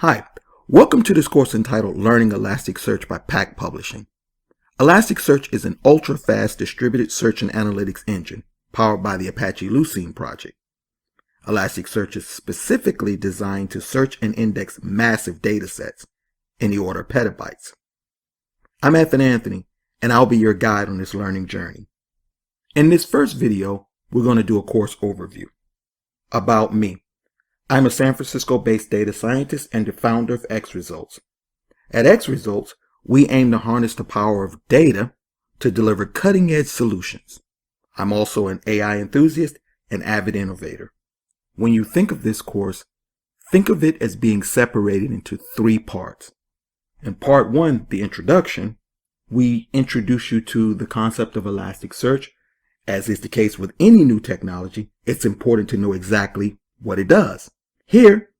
Hi, welcome to this course entitled Learning ElasticSearch by Pack Publishing. ElasticSearch is an ultra-fast distributed search and analytics engine powered by the Apache Lucene project. ElasticSearch is specifically designed to search and index massive data sets in the order of petabytes. I'm Anthony, and I'll be your guide on this learning journey. In this first video, we're going to do a course overview. About me. I'm a San Francisco-based data scientist and the founder of XResults. At XResults, we aim to harness the power of data to deliver cutting-edge solutions. I'm also an AI enthusiast and avid innovator. When you think of this course, think of it as being separated into 3 parts. In part 1, the introduction, we introduce you to the concept of ElasticSearch. As is the case with any new technology, it's important to know exactly what it does. Here,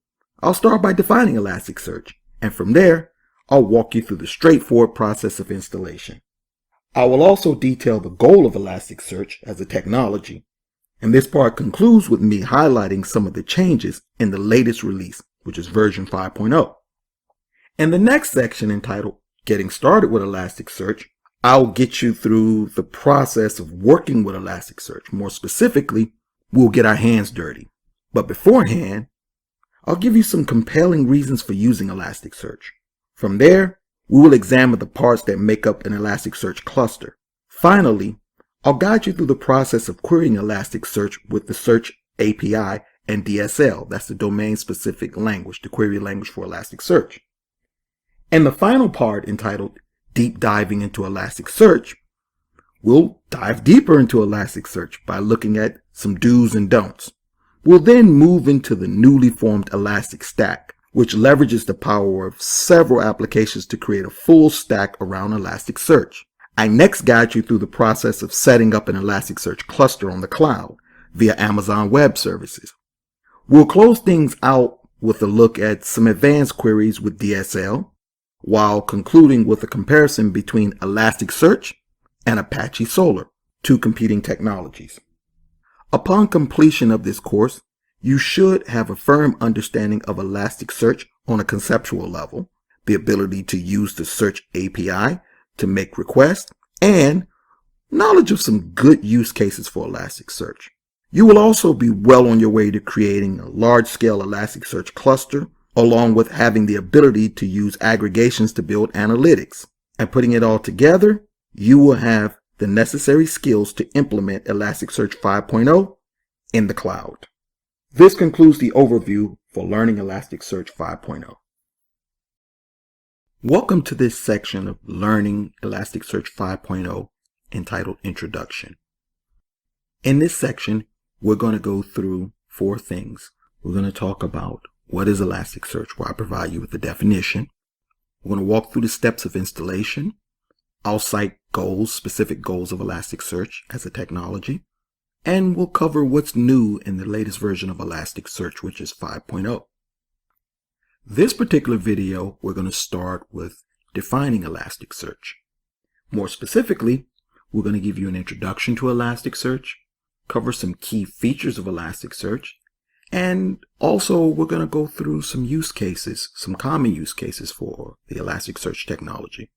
I'll start by defining ElasticSearch, and from there, I'll walk you through the straightforward process of installation. I will also detail the goal of ElasticSearch as a technology, and this part concludes with me highlighting some of the changes in the latest release, which is version 5.0. In the next section entitled Getting Started with ElasticSearch, I'll get you through the process of working with ElasticSearch. More specifically, we'll get our hands dirty. But beforehand, I'll give you some compelling reasons for using ElasticSearch. From there, we will examine the parts that make up an ElasticSearch cluster. Finally, I'll guide you through the process of querying ElasticSearch with the Search API and DSL. That's the domain-specific language, the query language for ElasticSearch. And the final part, entitled Deep Diving into ElasticSearch, we'll dive deeper into ElasticSearch by looking at some do's and don'ts. We'll then move into the newly formed Elastic Stack, which leverages the power of several applications to create a full stack around ElasticSearch. I next guide you through the process of setting up an ElasticSearch cluster on the cloud via Amazon Web Services. We'll close things out with a look at some advanced queries with DSL, while concluding with a comparison between ElasticSearch and Apache Solr, 2 competing technologies. Upon completion of this course, you should have a firm understanding of ElasticSearch on a conceptual level, the ability to use the Search API to make requests, and knowledge of some good use cases for ElasticSearch. You will also be well on your way to creating a large-scale ElasticSearch cluster, along with having the ability to use aggregations to build analytics. And putting it all together, you will have the necessary skills to implement ElasticSearch 5.0 in the cloud. This concludes the overview for learning ElasticSearch 5.0. Welcome to this section of learning ElasticSearch 5.0 entitled Introduction. In this section, we're going to go through 4 things. We're going to talk about what is ElasticSearch, where I provide you with the definition. We're going to walk through the steps of installation. I'll cite specific goals of ElasticSearch as a technology, and we'll cover what's new in the latest version of ElasticSearch, which is 5.0. This particular video, we're going to start with defining ElasticSearch. More specifically, we're going to give you an introduction to ElasticSearch, cover some key features of ElasticSearch, and also we're going to go through some use cases, some common use cases for the ElasticSearch technology.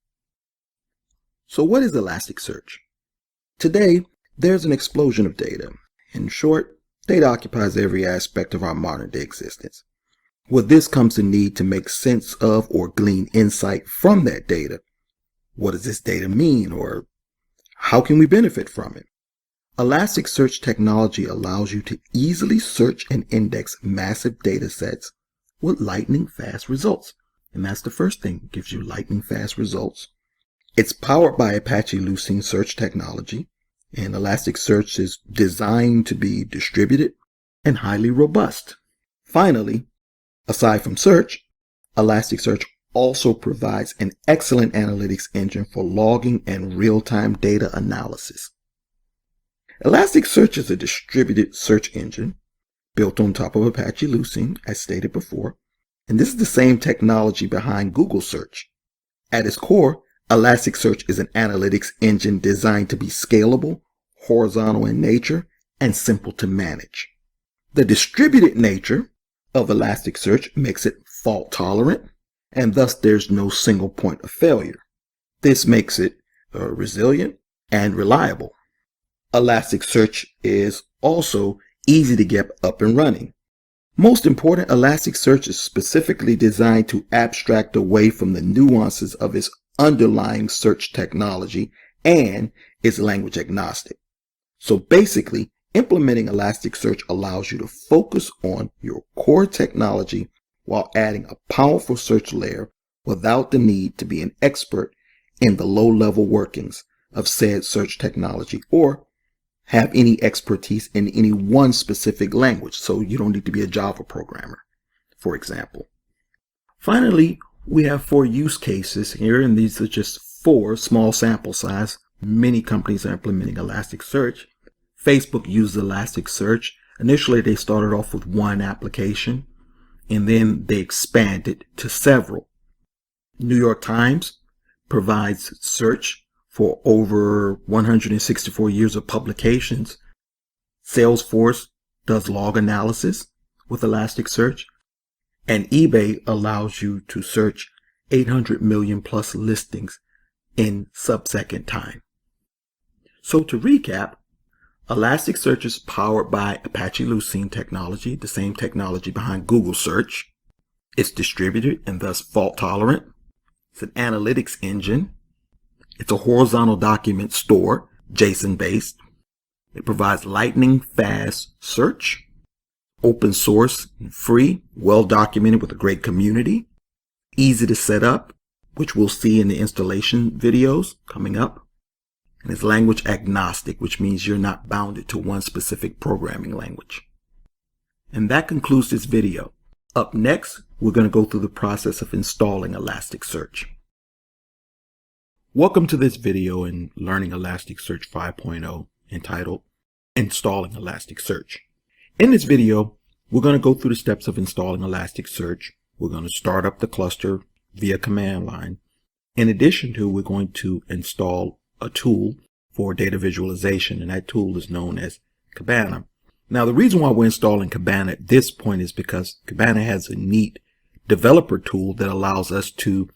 So what is ElasticSearch? Today, there's an explosion of data. In short, data occupies every aspect of our modern day existence. With this comes the need to make sense of or glean insight from that data. What does this data mean, or how can we benefit from it? ElasticSearch technology allows you to easily search and index massive data sets with lightning fast results. And that's the first thing, it gives you lightning fast results. It's powered by Apache Lucene search technology, and ElasticSearch is designed to be distributed and highly robust. Finally, aside from search, ElasticSearch also provides an excellent analytics engine for logging and real-time data analysis. ElasticSearch is a distributed search engine built on top of Apache Lucene, as stated before, and this is the same technology behind Google Search. At its core, ElasticSearch is an analytics engine designed to be scalable, horizontal in nature, and simple to manage. The distributed nature of ElasticSearch makes it fault tolerant, and thus there's no single point of failure. This makes it resilient and reliable. ElasticSearch is also easy to get up and running. Most important, ElasticSearch is specifically designed to abstract away from the nuances of its underlying search technology and is language agnostic. So basically, implementing ElasticSearch allows you to focus on your core technology while adding a powerful search layer without the need to be an expert in the low-level workings of said search technology or have any expertise in any one specific language. So you don't need to be a Java programmer, for example. Finally, we have 4 use cases here, and these are just 4 small sample size. Many companies are implementing ElasticSearch. Facebook uses ElasticSearch. Initially, they started off with 1 application, and then they expanded to several. New York Times provides search for over 164 years of publications. Salesforce does log analysis with ElasticSearch, and eBay allows you to search 800 million plus listings in sub-second time. So to recap, ElasticSearch is powered by Apache Lucene technology, the same technology behind Google Search. It's distributed and thus fault tolerant. It's an analytics engine. It's a horizontal document store, JSON based. It provides lightning fast search, open source, and free, well documented with a great community, easy to set up, which we'll see in the installation videos coming up. And it's language agnostic, which means you're not bounded to one specific programming language. And that concludes this video. Up next, we're going to go through the process of installing ElasticSearch. Welcome to this video in Learning ElasticSearch 5.0 entitled Installing ElasticSearch. In this video, we're going to go through the steps of installing ElasticSearch. We're going to start up the cluster via command line. In addition to, we're going to install a tool for data visualization, and that tool is known as Kibana. Now, the reason why we're installing Kibana at this point is because Kibana has a neat developer tool that allows us to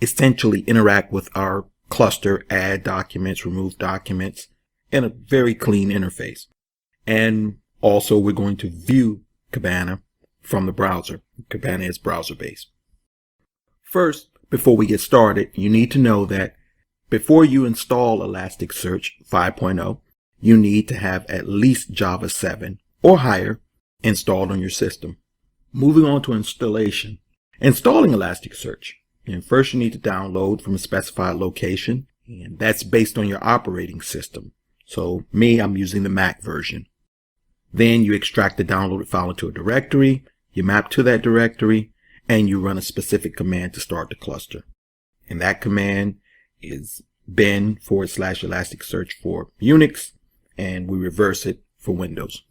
essentially interact with our cluster, add documents, remove documents in a very clean interface. And also we're going to view Kibana from the browser. Kibana is browser based. First, before we get started, you need to know that before you install ElasticSearch 5.0, you need to have at least Java 7 or higher installed on your system. Moving on to installation. Installing ElasticSearch. And first you need to download from a specified location, and that's based on your operating system. So I'm using the Mac version. Then you extract the downloaded file into a directory, you map to that directory, and you run a specific command to start the cluster. And that command is bin/ElasticSearch for Unix, and we reverse it for Windows.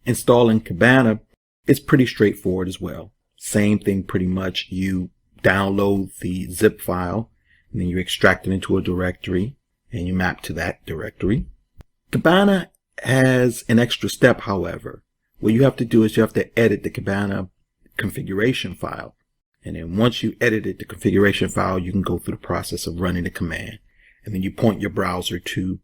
Installing Kibana is pretty straightforward as well. Same thing pretty much. You download the zip file, and then you extract it into a directory, and you map to that directory. Kibana has an extra step, however. What you have to do is you have to edit the Kibana configuration file. And then once you edited the configuration file, you can go through the process of running the command. And then you point your browser to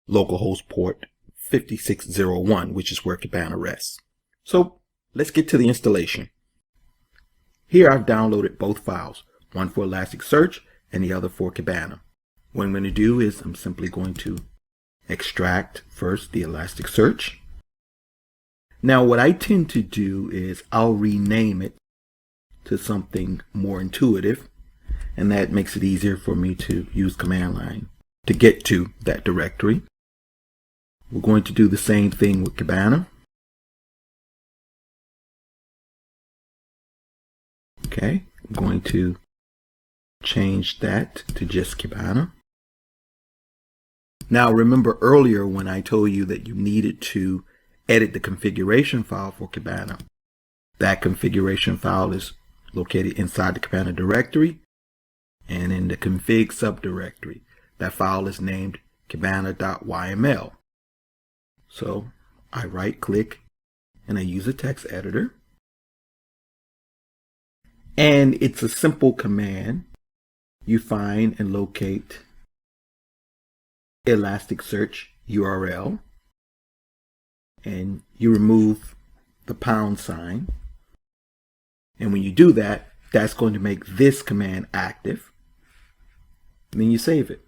localhost port 5601, which is where Kibana rests. So let's get to the installation. Here I've downloaded both files, one for ElasticSearch and the other for Kibana. What I'm going to do is I'm simply going to extract first the ElasticSearch. Now what I tend to do is I'll rename it to something more intuitive, and that makes it easier for me to use command line to get to that directory. We're going to do the same thing with Kibana. Okay, I'm going to change that to just Kibana. Now remember earlier when I told you that you needed to edit the configuration file for Kibana. That configuration file is located inside the Kibana directory and in the config subdirectory. That file is named kibana.yml. So I right click and I use a text editor. And it's a simple command. You find and locate ElasticSearch URL, and you remove the £. And when you do that, that's going to make this command active. And then you save it.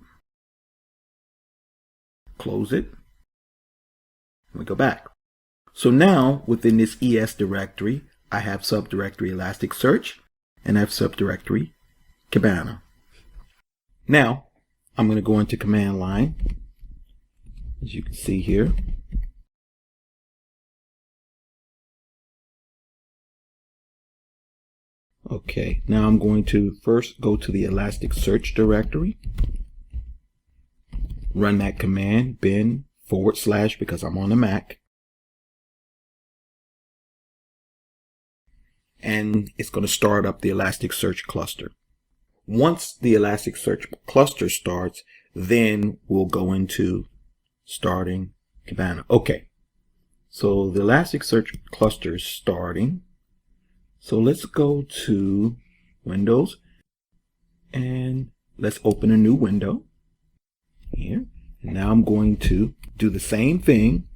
Close it. And we go back. So now within this ES directory, I have subdirectory ElasticSearch and I have subdirectory Kibana. Now I'm going to go into command line, as you can see here. Okay, now I'm going to first go to the ElasticSearch directory, run that command bin / because I'm on the Mac, and it's going to start up the ElasticSearch cluster. Once the ElasticSearch cluster starts, then we'll go into starting Kibana. Okay, so the ElasticSearch cluster is starting. So let's go to Windows and let's open a new window here. And now I'm going to do the same thing.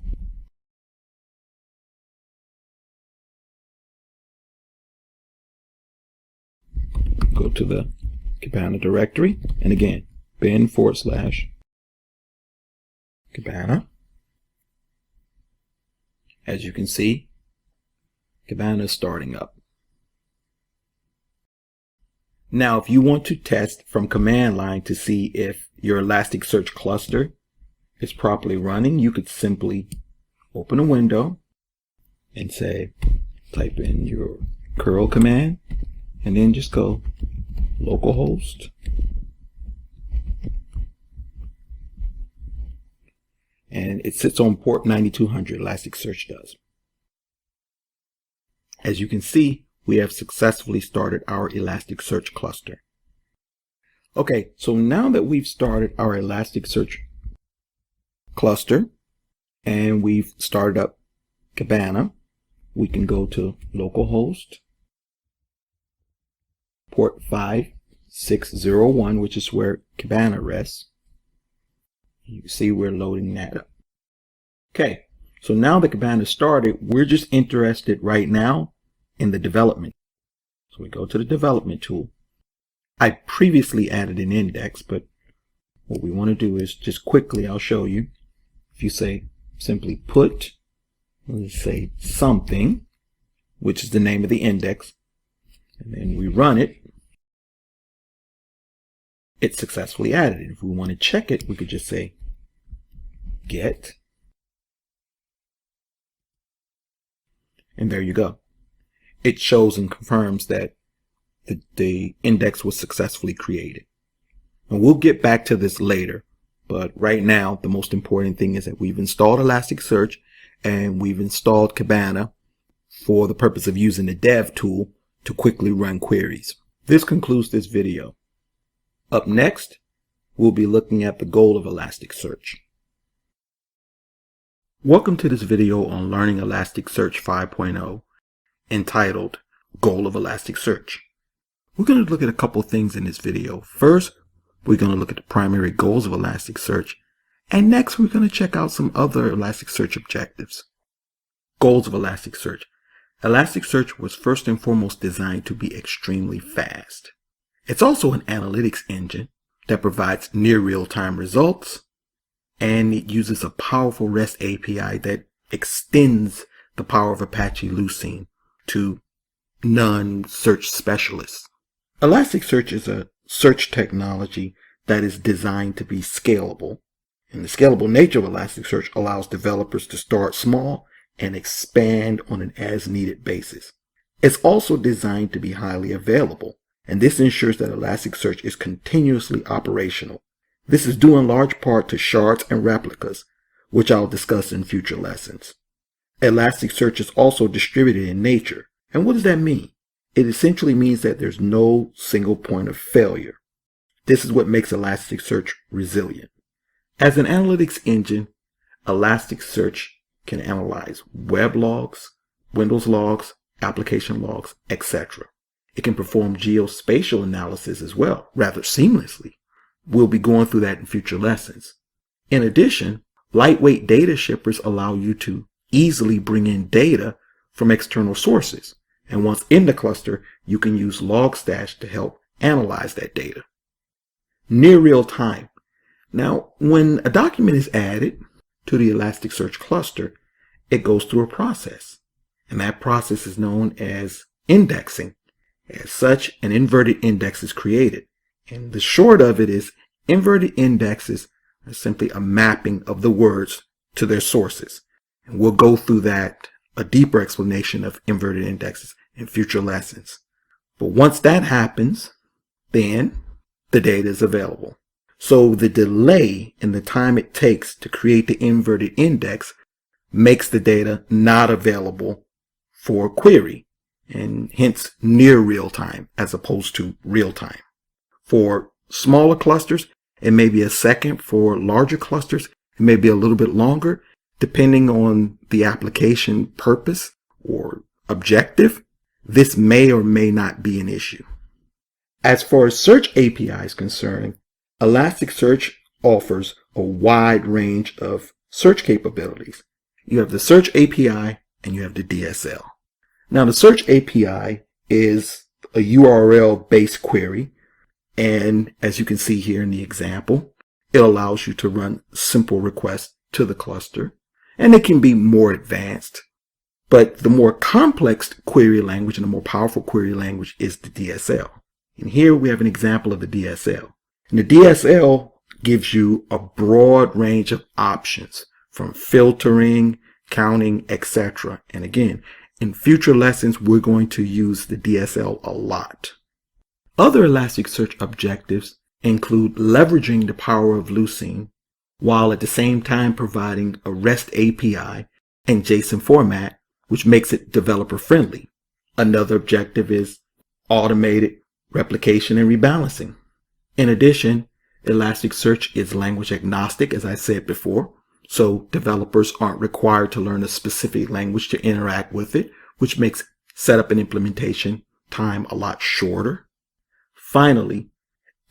Go to the Kibana directory, and again, bin / Kibana. As you can see, Kibana is starting up. Now, if you want to test from command line to see if your ElasticSearch cluster is properly running, you could simply open a window and say, type in your curl command, and then just go localhost and it sits on port 9200. ElasticSearch does. As you can see, we have successfully started our ElasticSearch cluster. Okay, so now that we've started our ElasticSearch cluster and we've started up Kibana, we can go to localhost port 5601, which is where Kibana rests. You see we're loading that up. Okay, so now that Kibana started, we're just interested right now in the development. So we go to the development tool. I previously added an index, but what we want to do is just quickly, I'll show you. If you say simply put, let's say something, which is the name of the index, and then we run it, it's successfully added. If we want to check it, we could just say get, and there you go. It shows and confirms that the index was successfully created. And we'll get back to this later, but right now the most important thing is that we've installed ElasticSearch and we've installed Kibana for the purpose of using the dev tool to quickly run queries. This concludes this video. Up next, we'll be looking at the goal of ElasticSearch. Welcome to this video on learning ElasticSearch 5.0, entitled Goal of ElasticSearch. We're going to look at a couple things in this video. First, we're going to look at the primary goals of ElasticSearch, and next we're going to check out some other ElasticSearch objectives. Goals of ElasticSearch. ElasticSearch was first and foremost designed to be extremely fast. It's also an analytics engine that provides near real-time results, and it uses a powerful REST API that extends the power of Apache Lucene to non-search specialists. ElasticSearch is a search technology that is designed to be scalable, and the scalable nature of ElasticSearch allows developers to start small and expand on an as-needed basis. It's also designed to be highly available, and this ensures that ElasticSearch is continuously operational. This is due in large part to shards and replicas, which I'll discuss in future lessons. ElasticSearch is also distributed in nature. And what does that mean? It essentially means that there's no single point of failure. This is what makes ElasticSearch resilient. As an analytics engine, ElasticSearch can analyze web logs, Windows logs, application logs, etc. It can perform geospatial analysis as well, rather seamlessly. We'll be going through that in future lessons. In addition, lightweight data shippers allow you to easily bring in data from external sources. And once in the cluster, you can use Logstash to help analyze that data. Near real time. Now, when a document is added to the Elasticsearch cluster, it goes through a process. And that process is known as indexing. As such, an inverted index is created. And the short of it is inverted indexes are simply a mapping of the words to their sources. And we'll go through that, a deeper explanation of inverted indexes in future lessons. But once that happens, then the data is available. So the delay in the time it takes to create the inverted index makes the data not available for query, and hence near real time as opposed to real time. For smaller clusters, it may be a second. For larger clusters, it may be a little bit longer, depending on the application purpose or objective. This may or may not be an issue. As far as search API is concerned, Elasticsearch offers a wide range of search capabilities. You have the search API and you have the DSL. Now, the search API is a URL-based query, and as you can see here in the example, it allows you to run simple requests to the cluster, and it can be more advanced. But the more complex query language and the more powerful query language is the DSL. And here we have an example of the DSL. And the DSL gives you a broad range of options from filtering, counting, etc. And again, in future lessons, we're going to use the DSL a lot. Other Elasticsearch objectives include leveraging the power of Lucene while at the same time providing a REST API and JSON format, which makes it developer friendly. Another objective is automated replication and rebalancing. In addition, Elasticsearch is language agnostic, as I said before, so developers aren't required to learn a specific language to interact with it, which makes setup and implementation time a lot shorter. Finally,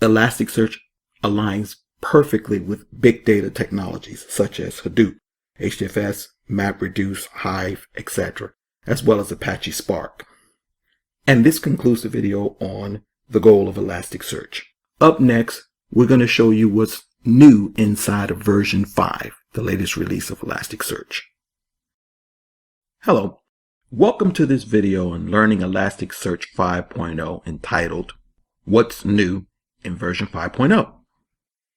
Elasticsearch aligns perfectly with big data technologies such as Hadoop, HDFS, MapReduce, Hive, etc., as well as Apache Spark. And this concludes the video on the goal of Elasticsearch. Up next, we're going to show you what's new inside of version 5, the latest release of Elasticsearch. Hello, welcome to this video on learning Elasticsearch 5.0 entitled What's New in version 5.0.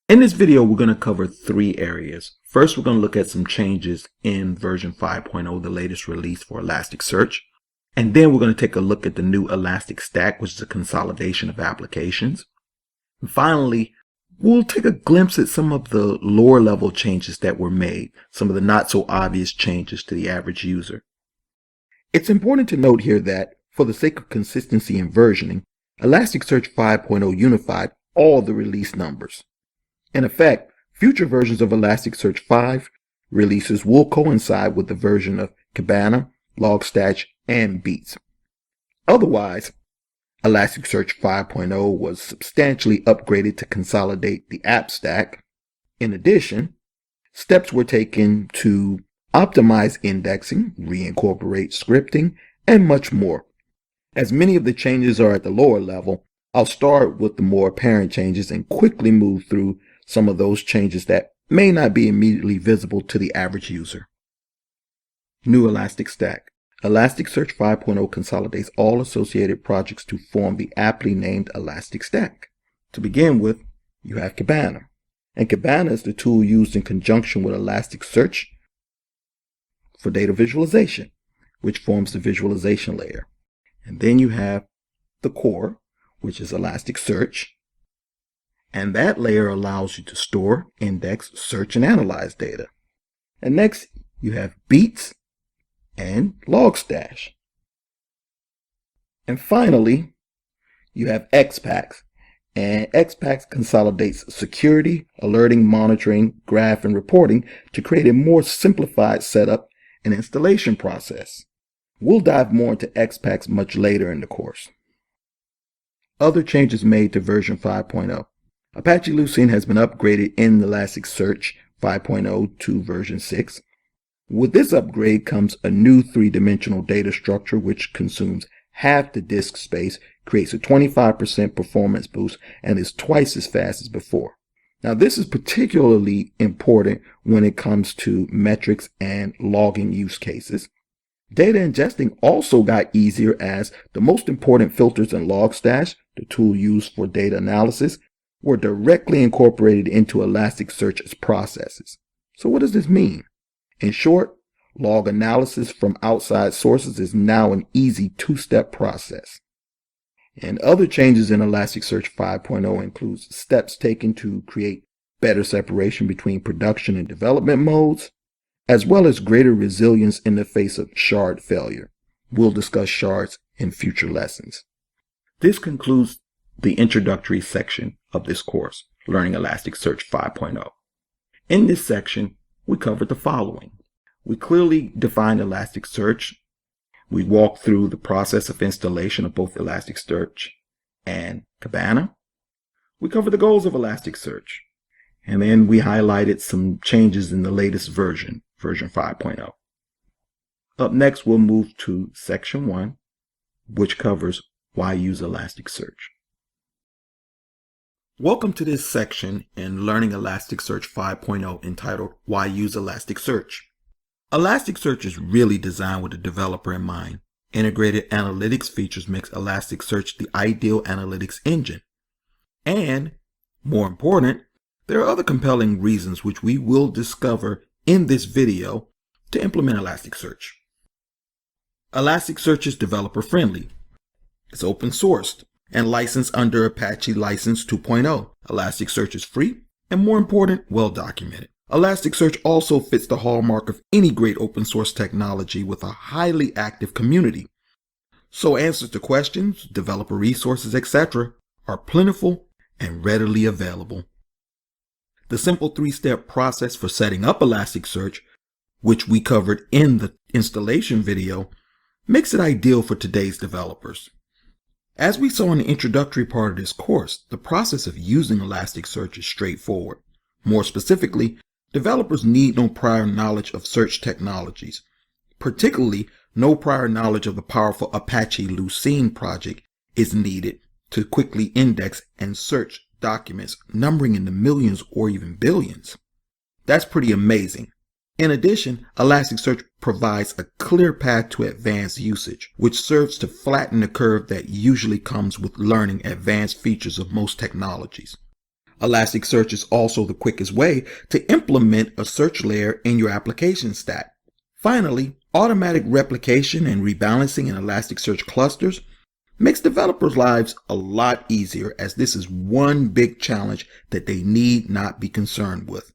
In this video, we're going to cover 3 areas. First, we're going to look at some changes in version 5.0, the latest release for Elasticsearch. And then we're going to take a look at the new Elastic Stack, which is a consolidation of applications. And finally, we'll take a glimpse at some of the lower level changes that were made, some of the not so obvious changes to the average user. It's important to note here that, for the sake of consistency in versioning, Elasticsearch 5.0 unified all the release numbers. In effect, future versions of Elasticsearch 5 releases will coincide with the version of Kibana, Logstash, and Beats. Otherwise, Elasticsearch 5.0 was substantially upgraded to consolidate the app stack. In addition, steps were taken to optimize indexing, reincorporate scripting, and much more. As many of the changes are at the lower level, I'll start with the more apparent changes and quickly move through some of those changes that may not be immediately visible to the average user. New Elastic Stack. Elasticsearch 5.0 consolidates all associated projects to form the aptly named Elastic Stack. To begin with, you have Kibana. And Kibana is the tool used in conjunction with Elasticsearch for data visualization, which forms the visualization layer. And then you have the core, which is Elasticsearch. And that layer allows you to store, index, search, and analyze data. And next, you have Beats and Logstash. And finally, you have XPacks. And XPacks consolidates security, alerting, monitoring, graph, and reporting to create a more simplified setup and installation process. We'll dive more into XPacks much later in the course. other changes made to version 5.0. Apache Lucene has been upgraded in ElasticSearch 5.0 to version 6. With this upgrade comes a new three-dimensional data structure which consumes half the disk space, creates a 25% performance boost, and is twice as fast as before. Now, this is particularly important when it comes to metrics and logging use cases. Data ingesting also got easier as the most important filters in Logstash, the tool used for data analysis, were directly incorporated into ElasticSearch's processes. So what does this mean? In short, log analysis from outside sources is now an easy two-step process. And other changes in ElasticSearch 5.0 includes steps taken to create better separation between production and development modes, as well as greater resilience in the face of shard failure. We'll discuss shards in future lessons. This concludes the introductory section of this course, Learning ElasticSearch 5.0. In this section, we covered the following. We clearly defined ElasticSearch. We walked through the process of installation of both ElasticSearch and Kibana. We covered the goals of ElasticSearch. And then we highlighted some changes in the latest version, version 5.0. Up next, we'll move to section 1, which covers why use ElasticSearch. Welcome to this section in Learning ElasticSearch 5.0 entitled Why Use ElasticSearch. ElasticSearch is really designed with the developer in mind. Integrated analytics features makes ElasticSearch the ideal analytics engine. And, more important, there are other compelling reasons which we will discover in this video to implement ElasticSearch. ElasticSearch is developer friendly. It's open sourced and licensed under Apache License 2.0. ElasticSearch is free and, more important, well documented. ElasticSearch also fits the hallmark of any great open source technology with a highly active community. So answers to questions, developer resources, etc. are plentiful and readily available. The simple three-step process for setting up ElasticSearch, which we covered in the installation video, makes it ideal for today's developers. As we saw in the introductory part of this course, the process of using ElasticSearch is straightforward. More specifically, developers need no prior knowledge of search technologies, particularly no prior knowledge of the powerful Apache Lucene project is needed to quickly index and search documents numbering in the millions or even billions. That's pretty amazing. In addition, ElasticSearch provides a clear path to advanced usage, which serves to flatten the curve that usually comes with learning advanced features of most technologies. ElasticSearch is also the quickest way to implement a search layer in your application stack. Finally, automatic replication and rebalancing in ElasticSearch clusters makes developers' lives a lot easier, as this is one big challenge that they need not be concerned with.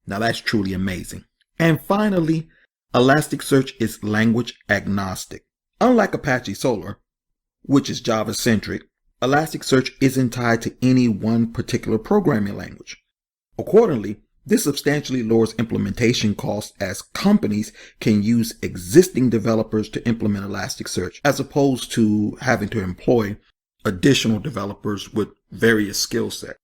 Now that's truly amazing. And finally, ElasticSearch is language agnostic. Unlike Apache Solr, which is Java-centric, ElasticSearch isn't tied to any one particular programming language. Accordingly, this substantially lowers implementation costs, as companies can use existing developers to implement ElasticSearch, as opposed to having to employ additional developers with various skill sets.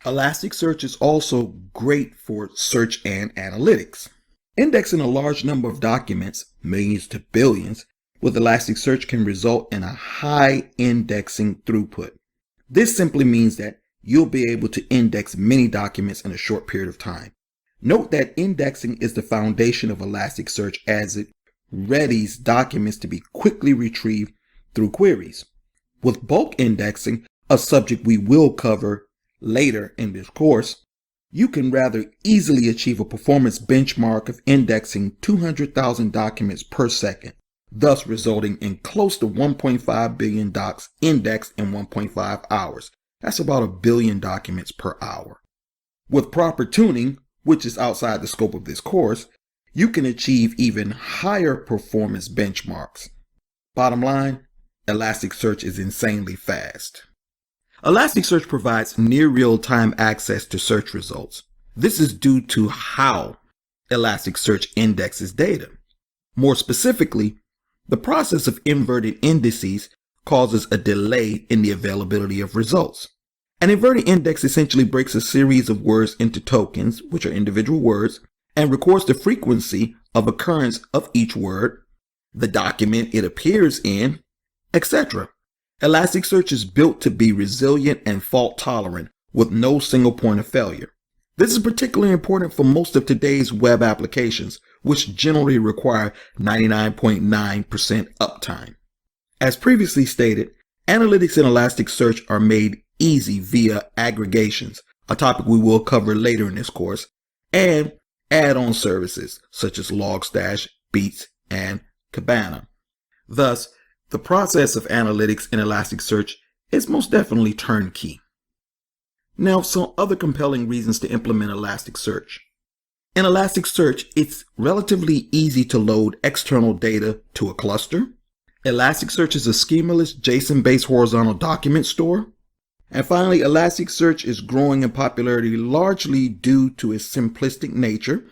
ElasticSearch is also great for search and analytics. Indexing a large number of documents, millions to billions, with ElasticSearch can result in a high indexing throughput. This simply means that you'll be able to index many documents in a short period of time. Note that indexing is the foundation of ElasticSearch, as it readies documents to be quickly retrieved through queries. With bulk indexing, a subject we will cover later in this course, you can rather easily achieve a performance benchmark of indexing 200,000 documents per second, thus resulting in close to 1.5 billion docs indexed in 1.5 hours. That's about 1 billion documents per hour. With proper tuning, which is outside the scope of this course, you can achieve even higher performance benchmarks. Bottom line, ElasticSearch is insanely fast. ElasticSearch provides near real-time access to search results. This is due to how ElasticSearch indexes data. More specifically, the process of inverted indices causes a delay in the availability of results. An inverted index essentially breaks a series of words into tokens, which are individual words, and records the frequency of occurrence of each word, the document it appears in, etc. ElasticSearch is built to be resilient and fault tolerant with no single point of failure. This is particularly important for most of today's web applications, which generally require 99.9% uptime. As previously stated, analytics in Elasticsearch are made easy via aggregations, a topic we will cover later in this course, and add-on services such as Logstash, Beats, and Kibana. Thus, the process of analytics in Elasticsearch is most definitely turnkey. Now, some other compelling reasons to implement Elasticsearch. In Elasticsearch, it's relatively easy to load external data to a cluster. Elasticsearch is a schemaless JSON-based horizontal document store. And finally, Elasticsearch is growing in popularity largely due to its simplistic nature,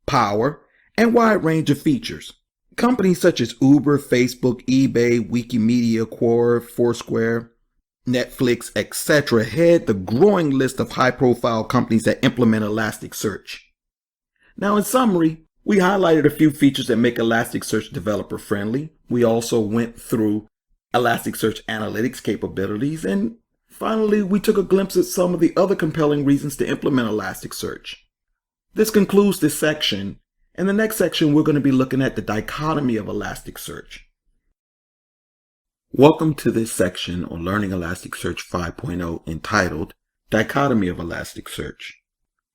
power, and wide range of features. Companies such as Uber, Facebook, eBay, Wikimedia, Quora, Foursquare, Netflix, etc. head the growing list of high-profile companies that implement Elasticsearch. Now, in summary, we highlighted a few features that make Elasticsearch developer-friendly. We also went through Elasticsearch analytics capabilities, and finally, we took a glimpse at some of the other compelling reasons to implement Elasticsearch. This concludes this section. In the next section, we're going to be looking at the dichotomy of Elasticsearch. Welcome to this section on Learning Elasticsearch 5.0 entitled Dichotomy of Elasticsearch.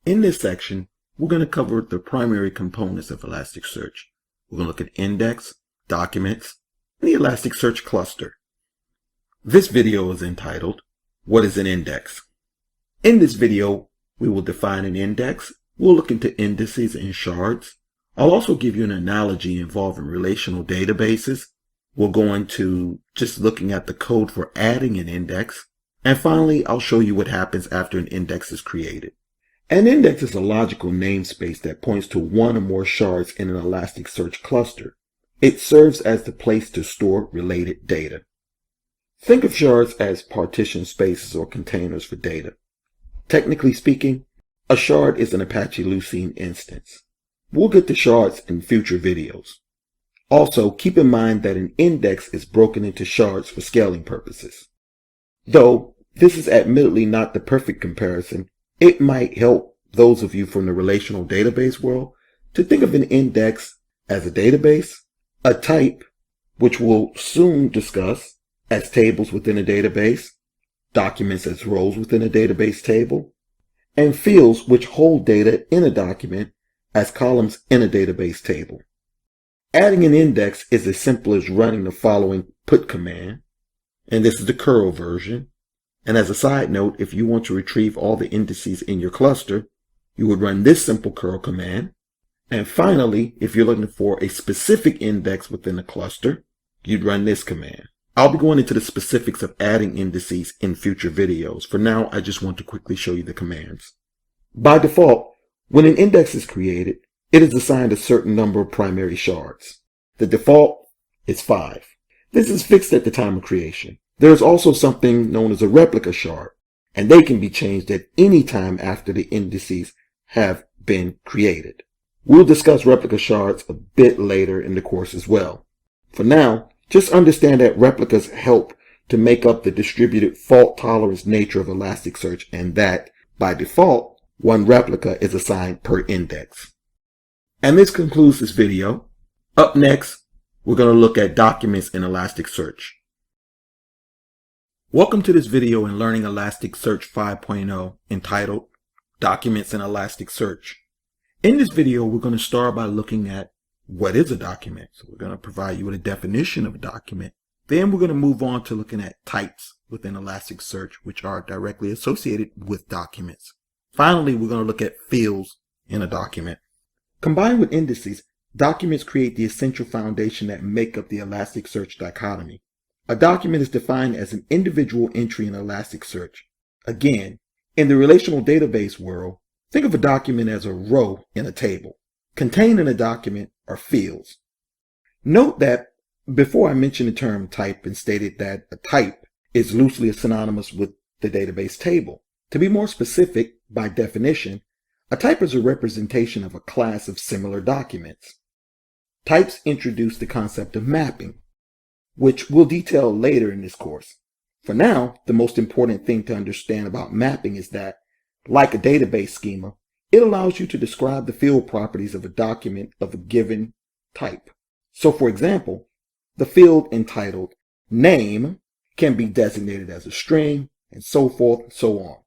In this section, we're going to cover the primary components of Elasticsearch. We're going to look at index, documents, and the Elasticsearch cluster. This video is entitled, What is an Index? In this video, we will define an index. We'll look into indices and shards. I'll also give you an analogy involving relational databases. We'll go into just looking at the code for adding an index. And finally, I'll show you what happens after an index is created. An index is a logical namespace that points to one or more shards in an Elasticsearch cluster. It serves as the place to store related data. Think of shards as partition spaces or containers for data. Technically speaking, a shard is an Apache Lucene instance. We'll get to shards in future videos. Also, keep in mind that an index is broken into shards for scaling purposes. Though this is admittedly not the perfect comparison, it might help those of you from the relational database world to think of an index as a database, a type, which we'll soon discuss, as tables within a database, documents as rows within a database table, and fields which hold data in a document as columns in a database table. Adding an index is as simple as running the following put command, and this is the curl version. And as a side note, if you want to retrieve all the indices in your cluster, you would run this simple curl command. And finally, if you're looking for a specific index within a cluster, you'd run this command. I'll be going into the specifics of adding indices in future videos. For now, I just want to quickly show you the commands. By default, when an index is created, it is assigned a certain number of primary shards. The default is 5. This is fixed at the time of creation. There is also something known as a replica shard, and they can be changed at any time after the indices have been created. We'll discuss replica shards a bit later in the course as well. For now, just understand that replicas help to make up the distributed fault tolerance nature of Elasticsearch, and that, by default, one replica is assigned per index. And this concludes this video. Up next, we're going to look at documents in Elasticsearch. Welcome to this video in Learning Elasticsearch 5.0 entitled Documents in Elasticsearch. In this video, we're going to start by looking at what is a document. So we're going to provide you with a definition of a document. Then we're going to move on to looking at types within Elasticsearch, which are directly associated with documents. Finally, we're going to look at fields in a document. Combined with indices, documents create the essential foundation that make up the Elasticsearch dichotomy. A document is defined as an individual entry in Elasticsearch. Again, in the relational database world, think of a document as a row in a table. Contained in a document are fields. Note that Before I mentioned the term type and stated that a type is loosely synonymous with the database table. To be more specific, by definition, a type is a representation of a class of similar documents. Types introduce the concept of mapping, which we'll detail later in this course. For now, the most important thing to understand about mapping is that, like a database schema, it allows you to describe the field properties of a document of a given type. So for example, the field entitled name can be designated as a string, and so forth and so on.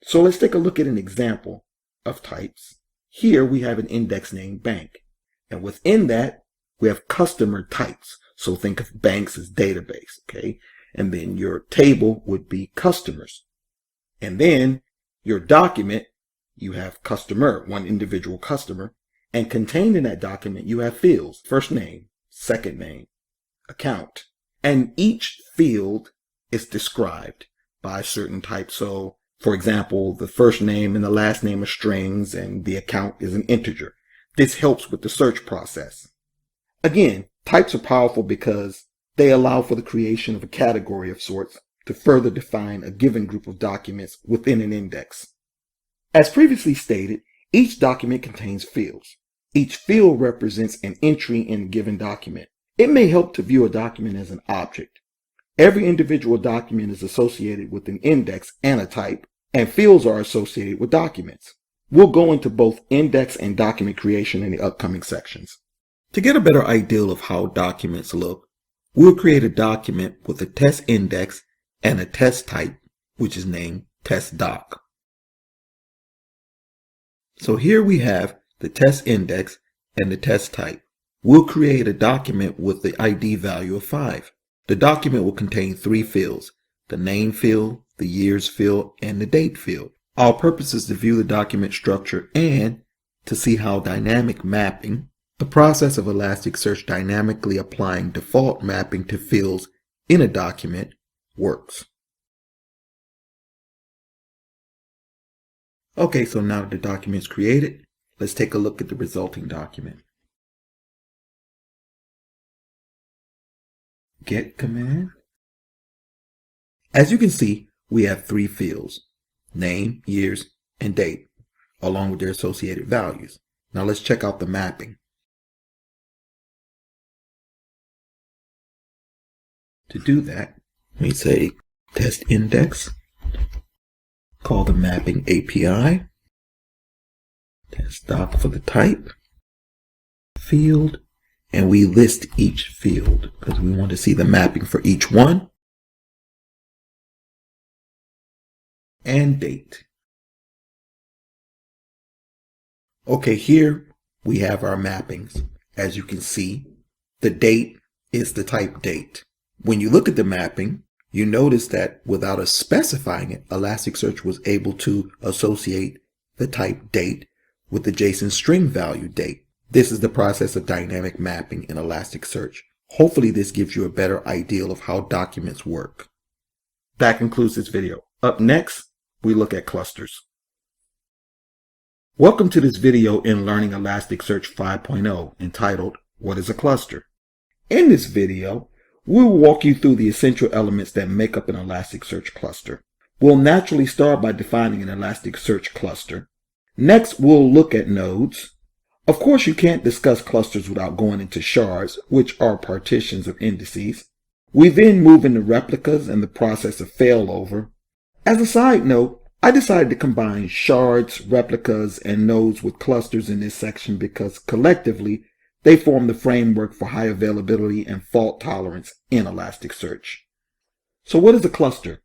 So let's take a look at an example of types. Here we have an index named bank, and within that we have customer types. So think of banks as database, okay? And then your table would be customers. And then your document, you have customer, one individual customer, and contained in that document you have fields, first name, second name, account. And each field is described by a certain type. So for example, the first name and the last name are strings and the account is an integer. This helps with the search process. Again, types are powerful because they allow for the creation of a category of sorts to further define a given group of documents within an index. As previously stated, each document contains fields. Each field represents an entry in a given document. It may help to view a document as an object. Every individual document is associated with an index and a type, and fields are associated with documents. We'll go into both index and document creation in the upcoming sections. To get a better idea of how documents look, we'll create a document with a test index and a test type, which is named test_doc. So here we have the test index and the test type. We'll create a document with the ID value of 5. The document will contain 3 fields: the name field, the years field, and the date field. Our purpose is to view the document structure and to see how dynamic mapping, the process of ElasticSearch dynamically applying default mapping to fields in a document, works. Okay, so now that the document is created, let's take a look at the resulting document. Get command. As you can see, we have 3 fields: name, years, and date, along with their associated values. Now let's check out the mapping. To do that, we say test index, call the mapping API, test_doc for the type, field, and we list each field because we want to see the mapping for each one, and date. Okay, here we have our mappings. As you can see, the date is the type date. When you look at the mapping, you notice that without us specifying it, ElasticSearch was able to associate the type date with the JSON string value date. This is the process of dynamic mapping in ElasticSearch. Hopefully this gives you a better idea of how documents work. That concludes this video. Up next, we look at clusters. Welcome to this video in Learning ElasticSearch 5.0 entitled, What is a Cluster? In this video, we will walk you through the essential elements that make up an Elasticsearch cluster. We'll naturally start by defining an Elasticsearch cluster. Next, we'll look at nodes. Of course, you can't discuss clusters without going into shards, which are partitions of indices. We then move into replicas and the process of failover. As a side note, I decided to combine shards, replicas, and nodes with clusters in this section because collectively, they form the framework for high availability and fault tolerance in Elasticsearch. So what is a cluster?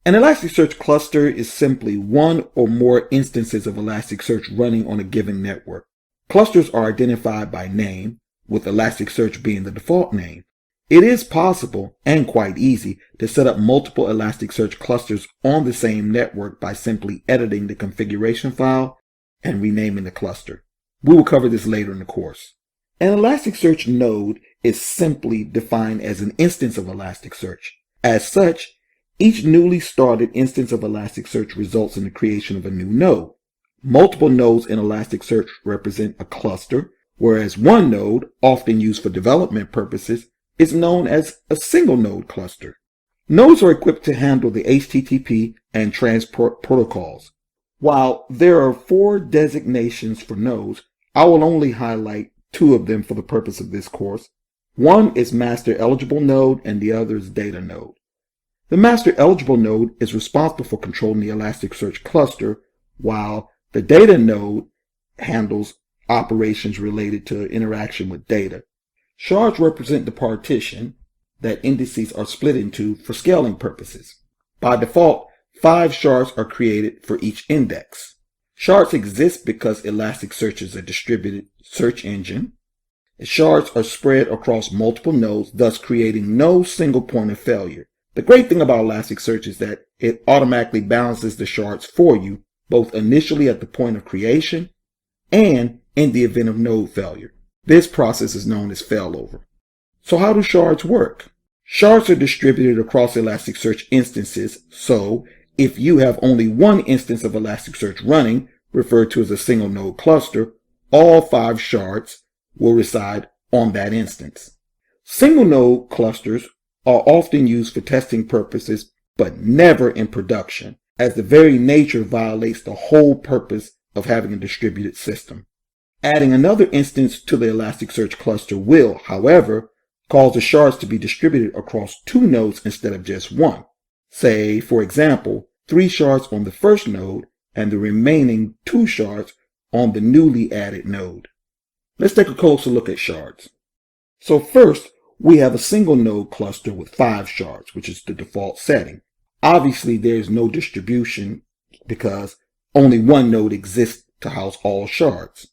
An Elasticsearch cluster is simply one or more instances of Elasticsearch running on a given network. Clusters are identified by name, with Elasticsearch being the default name. It is possible, and quite easy, to set up multiple Elasticsearch clusters on the same network by simply editing the configuration file and renaming the cluster. We will cover this later in the course. An Elasticsearch node is simply defined as an instance of Elasticsearch. As such, each newly started instance of Elasticsearch results in the creation of a new node. Multiple nodes in Elasticsearch represent a cluster, whereas one node, often used for development purposes, is known as a single node cluster. Nodes are equipped to handle the HTTP and transport protocols. While there are 4 designations for nodes, I will only highlight 2 of them for the purpose of this course. One is master eligible node and the other is data node. The master eligible node is responsible for controlling the Elasticsearch cluster, while the data node handles operations related to interaction with data. Shards represent the partition that indices are split into for scaling purposes. By default, 5 shards are created for each index. Shards exist because Elasticsearch is a distributed search engine. Shards are spread across multiple nodes, thus creating no single point of failure. The great thing about Elasticsearch is that it automatically balances the shards for you, both initially at the point of creation and in the event of node failure. This process is known as failover. So how do shards work? Shards are distributed across Elasticsearch instances, so if you have only one instance of Elasticsearch running, referred to as a single node cluster, all 5 shards will reside on that instance. Single node clusters are often used for testing purposes, but never in production, as the very nature violates the whole purpose of having a distributed system. Adding another instance to the Elasticsearch cluster will, however, cause the shards to be distributed across 2 nodes instead of just 1. Say, for example, 3 shards on the first node and the remaining 2 shards on the newly added node. Let's take a closer look at shards. So first, we have a single node cluster with 5 shards, which is the default setting. Obviously, there's no distribution because only one node exists to house all shards.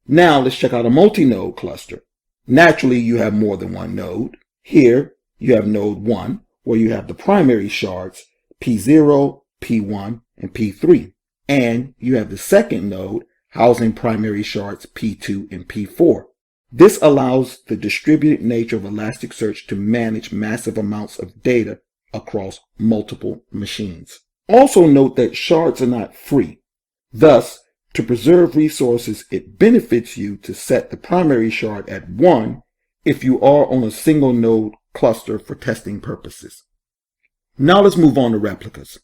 Now let's check out a multi-node cluster. Naturally, you have more than one node. Here, you have node 1, where you have the primary shards P0, P1, and P3. And you have the second node housing primary shards P2 and P4. This allows the distributed nature of Elasticsearch to manage massive amounts of data across multiple machines. Also note that shards are not free. Thus, to preserve resources, it benefits you to set the primary shard at 1 if you are on a single node cluster for testing purposes. Now let's move on to replicas.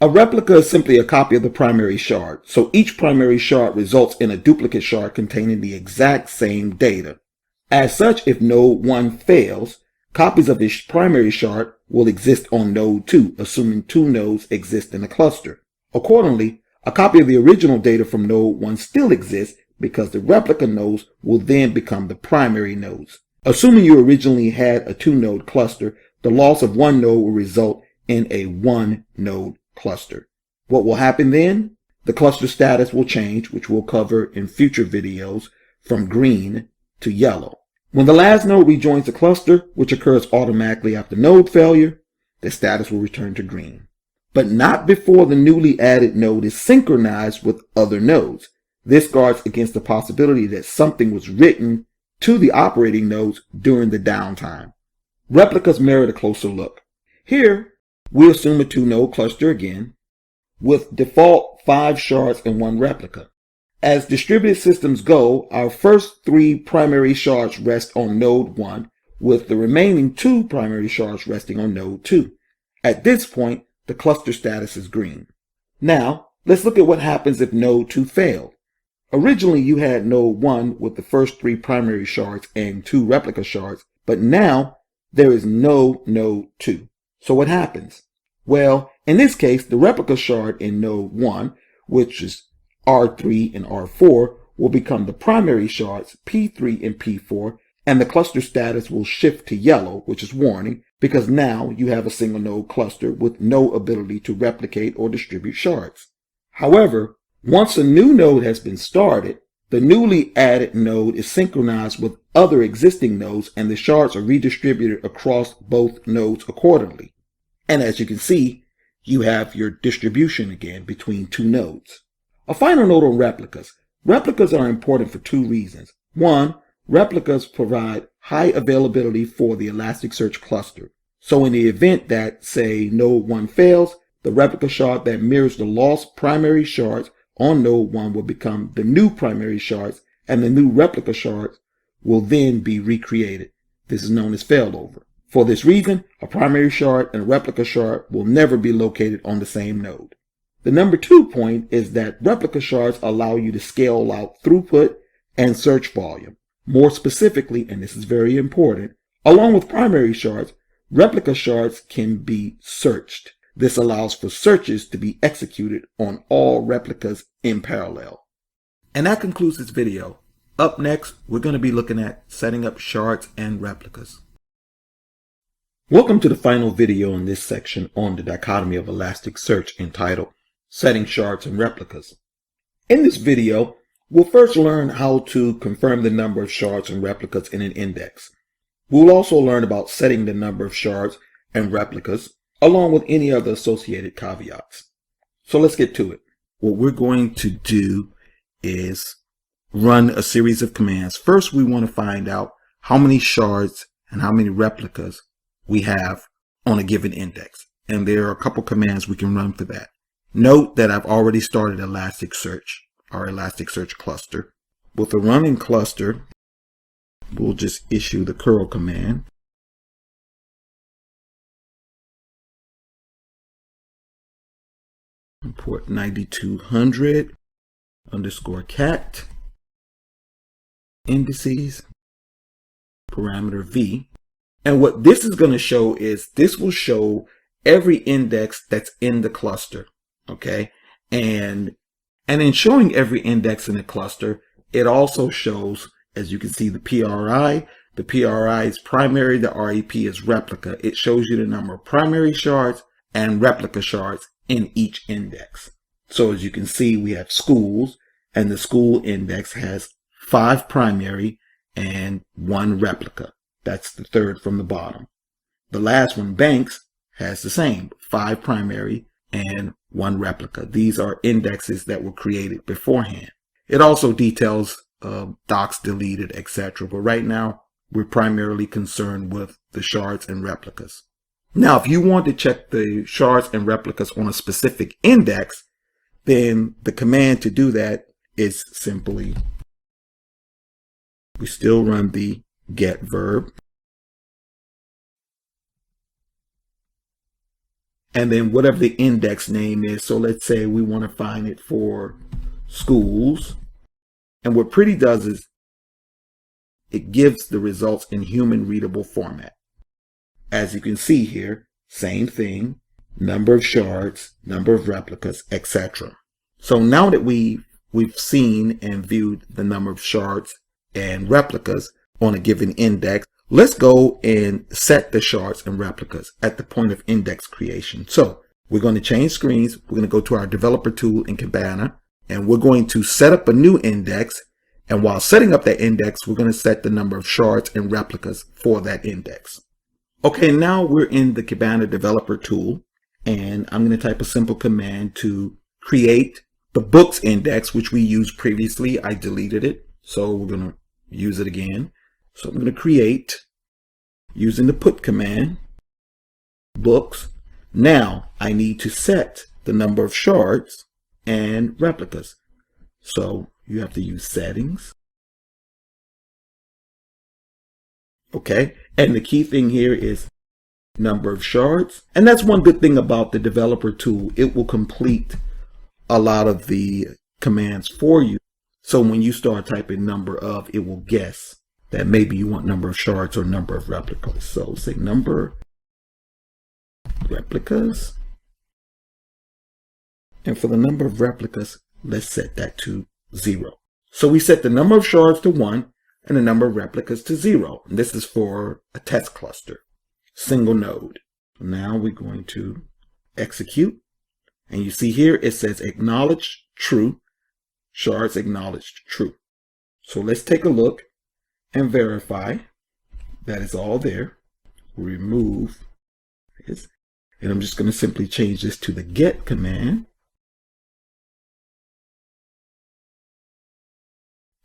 A replica is simply a copy of the primary shard, so each primary shard results in a duplicate shard containing the exact same data. As such, if node 1 fails, copies of its primary shard will exist on node 2, assuming 2 nodes exist in a cluster. Accordingly, a copy of the original data from node 1 still exists because the replica nodes will then become the primary nodes. Assuming you originally had a 2-node cluster, the loss of 1 node will result in a 1-node cluster. What will happen then? The cluster status will change, which we'll cover in future videos, from green to yellow. When the last node rejoins the cluster, which occurs automatically after node failure, the status will return to green. But not before the newly added node is synchronized with other nodes. This guards against the possibility that something was written to the operating nodes during the downtime. Replicas merit a closer look. Here, we assume a 2-node cluster again, with default 5 shards and 1 replica. As distributed systems go, our first 3 primary shards rest on node 1, with the remaining 2 primary shards resting on node 2. At this point, the cluster status is green. Now, let's look at what happens if node 2 failed. Originally, you had node 1 with the first 3 primary shards and 2 replica shards, but now there is no node 2. So what happens? Well, in this case, the replica shard in node 1, which is R3 and R4, will become the primary shards P3 and P4, and the cluster status will shift to yellow, which is warning, because now you have a single node cluster with no ability to replicate or distribute shards. However, once a new node has been started, the newly added node is synchronized with other existing nodes and the shards are redistributed across both nodes accordingly. And as you can see, you have your distribution again between 2 nodes. A final note on replicas. Replicas are important for 2 reasons. 1, replicas provide high availability for the Elasticsearch cluster. So in the event that, say, node 1 fails, the replica shard that mirrors the lost primary shards on node 1 will become the new primary shards, and the new replica shards will then be recreated. This is known as failover. For this reason, a primary shard and a replica shard will never be located on the same node. The number 2 point is that replica shards allow you to scale out throughput and search volume. More specifically, and this is very important, along with primary shards, replica shards can be searched. This allows for searches to be executed on all replicas in parallel. And that concludes this video. Up next, we're going to be looking at setting up shards and replicas. Welcome to the final video in this section on the dichotomy of ElasticSearch entitled Setting Shards and Replicas. In this video, we'll first learn how to confirm the number of shards and replicas in an index. We'll also learn about setting the number of shards and replicas, along with any other associated caveats. So let's get to it. What we're going to do is run a series of commands. First, we want to find out how many shards and how many replicas we have on a given index. And there are a couple commands we can run for that. Note that I've already started ElasticSearch, our ElasticSearch cluster. With a running cluster, we'll just issue the curl command. Import 9200 underscore cat indices parameter v. And what this is going to show is this will show every index that's in the cluster. Okay. And in showing every index in the cluster, it also shows, as you can see, the PRI. The PRI is primary, the REP is replica. It shows you the number of primary shards and replica shards in each index. So as you can see, we have schools, and the school index has 5 primary and 1 replica. That's the third from the bottom. The last one, banks, has the same, 5 primary and 1 replica. These are indexes that were created beforehand. It also details docs deleted, etc. But right now, we're primarily concerned with the shards and replicas. Now, if you want to check the shards and replicas on a specific index, then the command to do that is simply, we still run the get verb. And then whatever the index name is. So let's say we want to find it for schools. And what Pretty does is it gives the results in human readable format. As you can see here, same thing, number of shards, number of replicas, etc. So now that we've seen and viewed the number of shards and replicas on a given index, let's go and set the shards and replicas at the point of index creation. So we're going to change screens. We're going to go to our developer tool in Kibana, and we're going to set up a new index. And while setting up that index, we're going to set the number of shards and replicas for that index. Okay, now we're in the Kibana developer tool, and I'm going to type a simple command to create the books index, which we used previously. I deleted it, so we're going to use it again. So I'm going to create, using the put command, books. Now I need to set the number of shards and replicas. So you have to use settings. Okay, and the key thing here is number of shards. And that's one good thing about the developer tool. It will complete a lot of the commands for you. So when you start typing number of, it will guess that maybe you want number of shards or number of replicas. So say number replicas. And for the number of replicas, let's set that to 0. So we set the number of shards to 1 and the number of replicas to 0. And this is for a test cluster, single node. Now we're going to execute. And you see here it says acknowledged true, shards acknowledged true. So let's take a look and verify that it's all there. Remove this. And I'm just going to simply change this to the get command.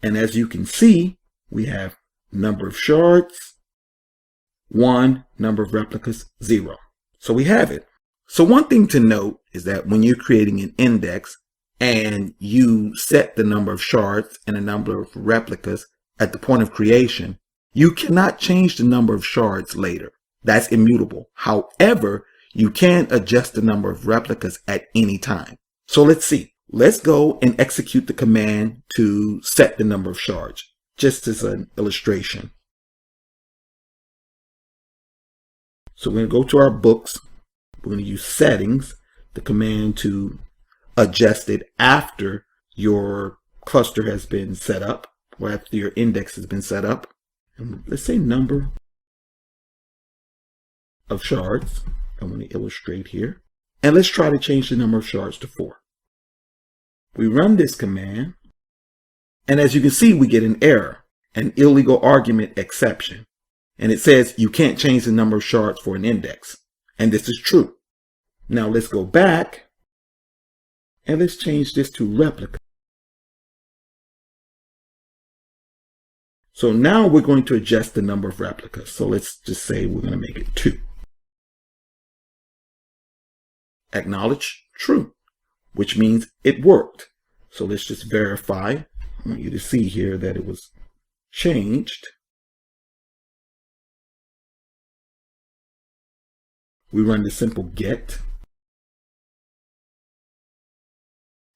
And as you can see, we have number of shards, 1, number of replicas, 0. So we have it. So one thing to note is that when you're creating an index and you set the number of shards and the number of replicas at the point of creation, You cannot change the number of shards later. That's immutable. However, you can adjust the number of replicas at any time. So let's see. Let's go and execute the command to set the number of shards, just as an illustration. So we're going to go to our books. We're going to use settings, the command to adjust it after your cluster has been set up, or after your index has been set up. And let's say number of shards. I want to illustrate here. And let's try to change the number of shards to 4. We run this command, and as you can see, we get an error, an illegal argument exception. And it says you can't change the number of shards for an index. And this is true. Now let's go back and let's change this to replica. So now we're going to adjust the number of replicas. So let's just say we're going to make it 2. Acknowledge true, which means it worked. So let's just verify. I want you to see here that it was changed. We run the simple get.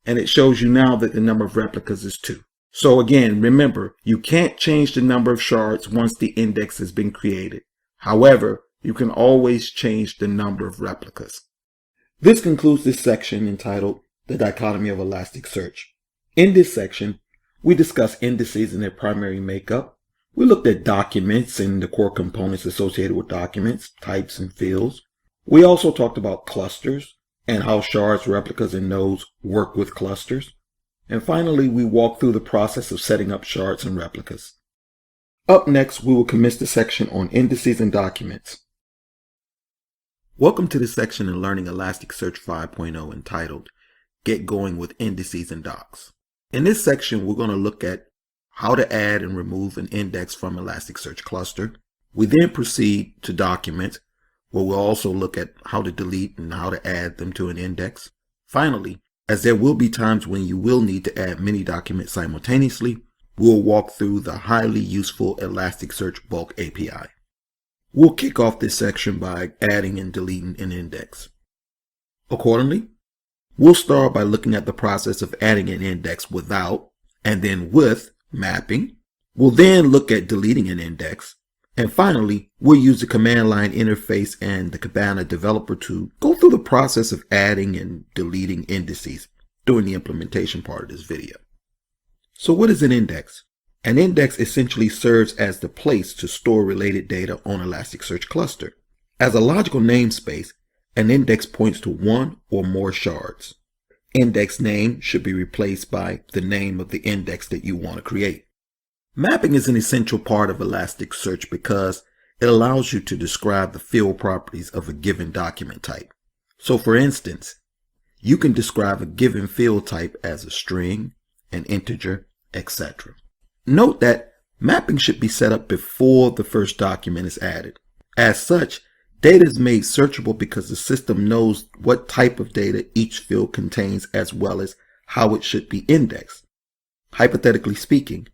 And it shows you now that the number of replicas is 2. So again, remember, you can't change the number of shards once the index has been created. However, you can always change the number of replicas. This concludes this section entitled The Dichotomy of Elasticsearch. In this section, we discuss indices and their primary makeup. We looked at documents and the core components associated with documents, types, and fields. We also talked about clusters and how shards, replicas, and nodes work with clusters. And finally, we walked through the process of setting up shards and replicas. Up next, we will commence the section on indices and documents. Welcome to the section in Learning ElasticSearch 5.0 entitled Get Going with Indices and Docs. In this section, we're going to look at how to add and remove an index from Elasticsearch cluster. We then proceed to documents, where we'll also look at how to delete and how to add them to an index. Finally, as there will be times when you will need to add many documents simultaneously, we'll walk through the highly useful Elasticsearch Bulk API. We'll kick off this section by adding and deleting an index. Accordingly, we'll start by looking at the process of adding an index without and then with mapping. We'll then look at deleting an index. And finally, we'll use the command line interface and the Kibana developer to go through the process of adding and deleting indices during the implementation part of this video. So what is an index? An index essentially serves as the place to store related data on Elasticsearch cluster. As a logical namespace, an index points to one or more shards. Index name should be replaced by the name of the index that you want to create. Mapping is an essential part of Elasticsearch because it allows you to describe the field properties of a given document type. So for instance, you can describe a given field type as a string, an integer, etc. Note that mapping should be set up before the first document is added. As such, data is made searchable because the system knows what type of data each field contains as well as how it should be indexed. Hypothetically speaking,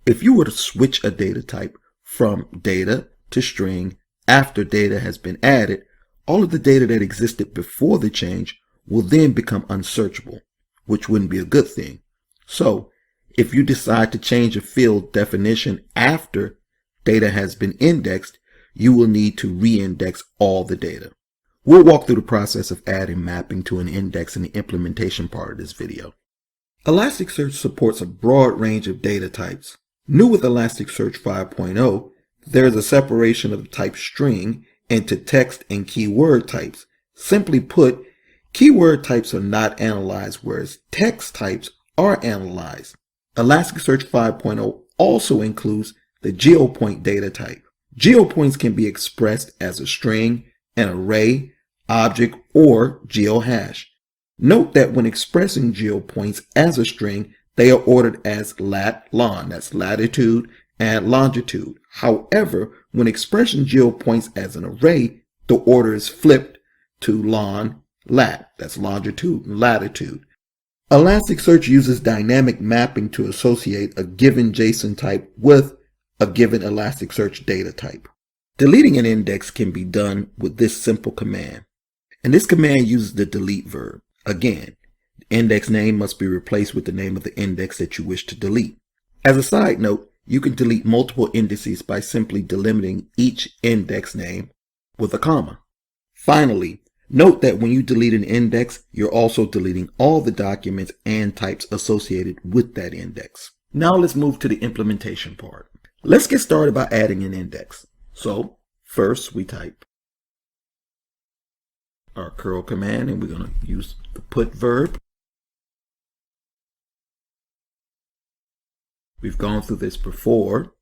if you were to switch a data type from data to string after data has been added, all of the data that existed before the change will then become unsearchable, which wouldn't be a good thing. So, if you decide to change a field definition after data has been indexed, you will need to re-index all the data. We'll walk through the process of adding mapping to an index in the implementation part of this video. Elasticsearch supports a broad range of data types. New with Elasticsearch 5.0, there is a separation of the type string into text and keyword types. Simply put, keyword types are not analyzed, whereas text types are analyzed. Elasticsearch 5.0 also includes the geopoint data type. Geopoints can be expressed as a string, an array, object, or geohash. Note that when expressing geopoints as a string, they are ordered as lat-lon, that's latitude and longitude. However, when expressing geopoints as an array, the order is flipped to lon-lat, that's longitude and latitude. Elasticsearch uses dynamic mapping to associate a given JSON type with a given Elasticsearch data type. Deleting an index can be done with this simple command. And this command uses the delete verb. Again, the index name must be replaced with the name of the index that you wish to delete. As a side note, you can delete multiple indices by simply delimiting each index name with a comma. Finally, note that when you delete an index, you're also deleting all the documents and types associated with that index. Now let's move to the implementation part. Let's get started by adding an index. So first we type our curl command, and we're going to use the put verb. We've gone through this before.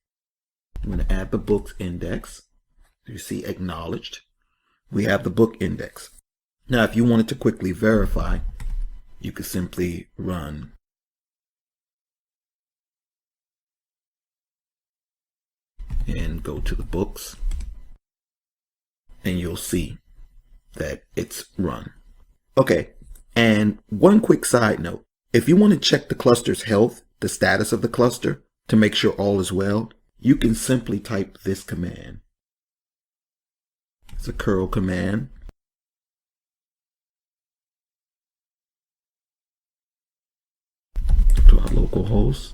I'm going to add the books index. You see acknowledged. We have the book index. Now if you wanted to quickly verify, you could simply run and go to the books, and you'll see that it's run. Okay, and one quick side note. If you want to check the cluster's health, the status of the cluster, to make sure all is well, you can simply type this command. It's a curl command. To our local host.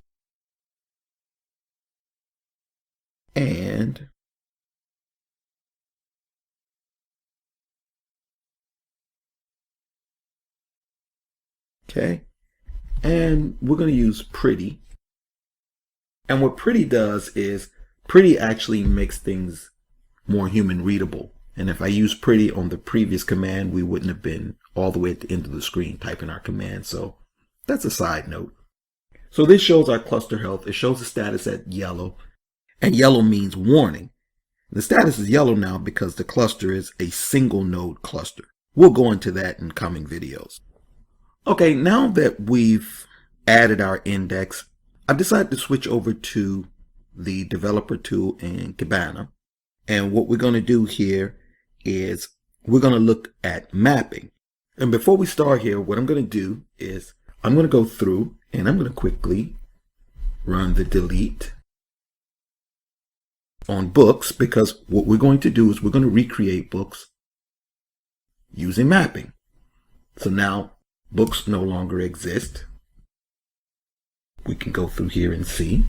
And okay, and we're going to use pretty. And what pretty does is pretty actually makes things more human readable. And if I use pretty on the previous command, we wouldn't have been all the way at the end of the screen typing our command. So that's a side note. So this shows our cluster health. It shows the status at yellow. And yellow means warning. The status is yellow now because the cluster is a single node cluster. We'll go into that in coming videos. Okay, now that we've added our index, I've decided to switch over to the developer tool in Kibana. And what we're going to do here is we're going to look at mapping. And before we start here, what I'm going to do is I'm going to go through and I'm going to quickly run the delete on books, because what we're going to do is we're going to recreate books using mapping. So now books no longer exist. We can go through here and see.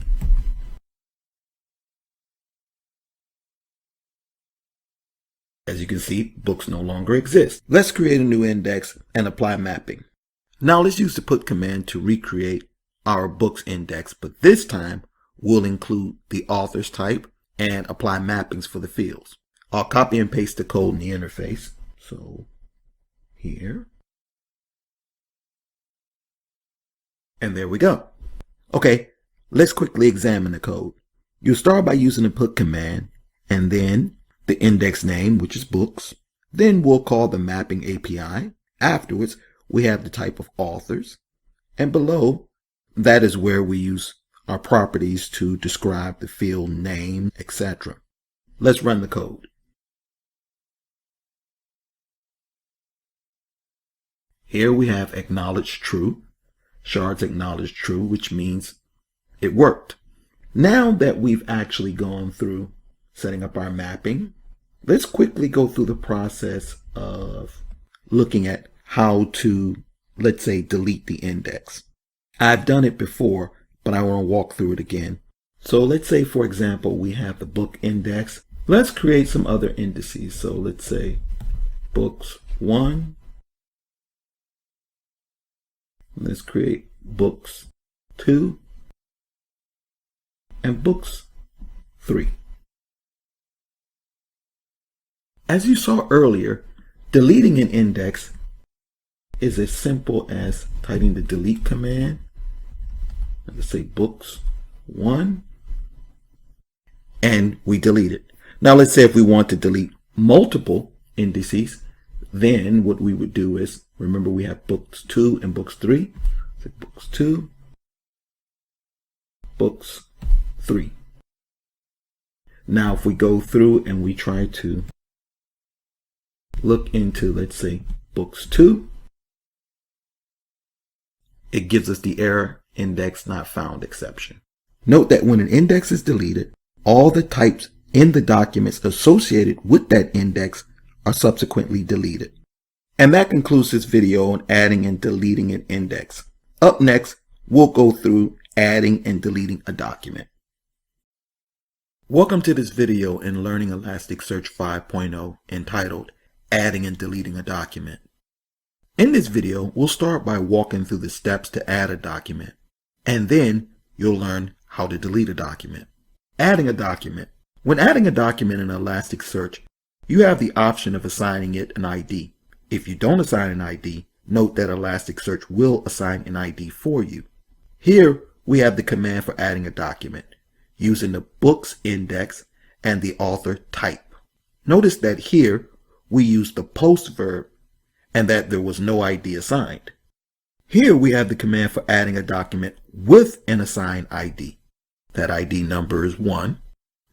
As you can see, books no longer exist. Let's create a new index and apply mapping. Now let's use the put command to recreate our books index, but this time we'll include the authors type and apply mappings for the fields. I'll copy and paste the code in the interface. So here. And there we go. Okay, let's quickly examine the code. You'll start by using the put command and then the index name, which is books. Then we'll call the mapping API. Afterwards, we have the type of authors. And below, that is where we use our properties to describe the field name, etc. Let's run the code. Here we have acknowledged true. Shards acknowledged true, which means it worked. Now that we've actually gone through setting up our mapping, let's quickly go through the process of looking at how to, let's say, delete the index. I've done it before, but I want to walk through it again. So let's say, for example, we have the book index. Let's create some other indices. So let's say books 1. Let's create books 2 and books 3. As you saw earlier, deleting an index is as simple as typing the delete command. Let's say books 1, and we delete it. Now let's say if we want to delete multiple indices, then what we would do is, remember we have books 2 and books 3. So books 2, books 3. Now if we go through and we try to look into, let's say, books 2, it gives us the error index not found exception. Note that when an index is deleted, all the types in the documents associated with that index are subsequently deleted. And that concludes this video on adding and deleting an index. Up next, we'll go through adding and deleting a document. Welcome to this video in Learning Elasticsearch 5.0 entitled Adding and Deleting a Document. In this video, we'll start by walking through the steps to add a document, and then you'll learn how to delete a document. Adding a document. When adding a document in Elasticsearch, you have the option of assigning it an ID. If you don't assign an ID, note that Elasticsearch will assign an ID for you. Here, we have the command for adding a document, using the books index and the author type. Notice that here, we use the post verb and that there was no ID assigned. Here we have the command for adding a document with an assigned ID. That ID number is 1.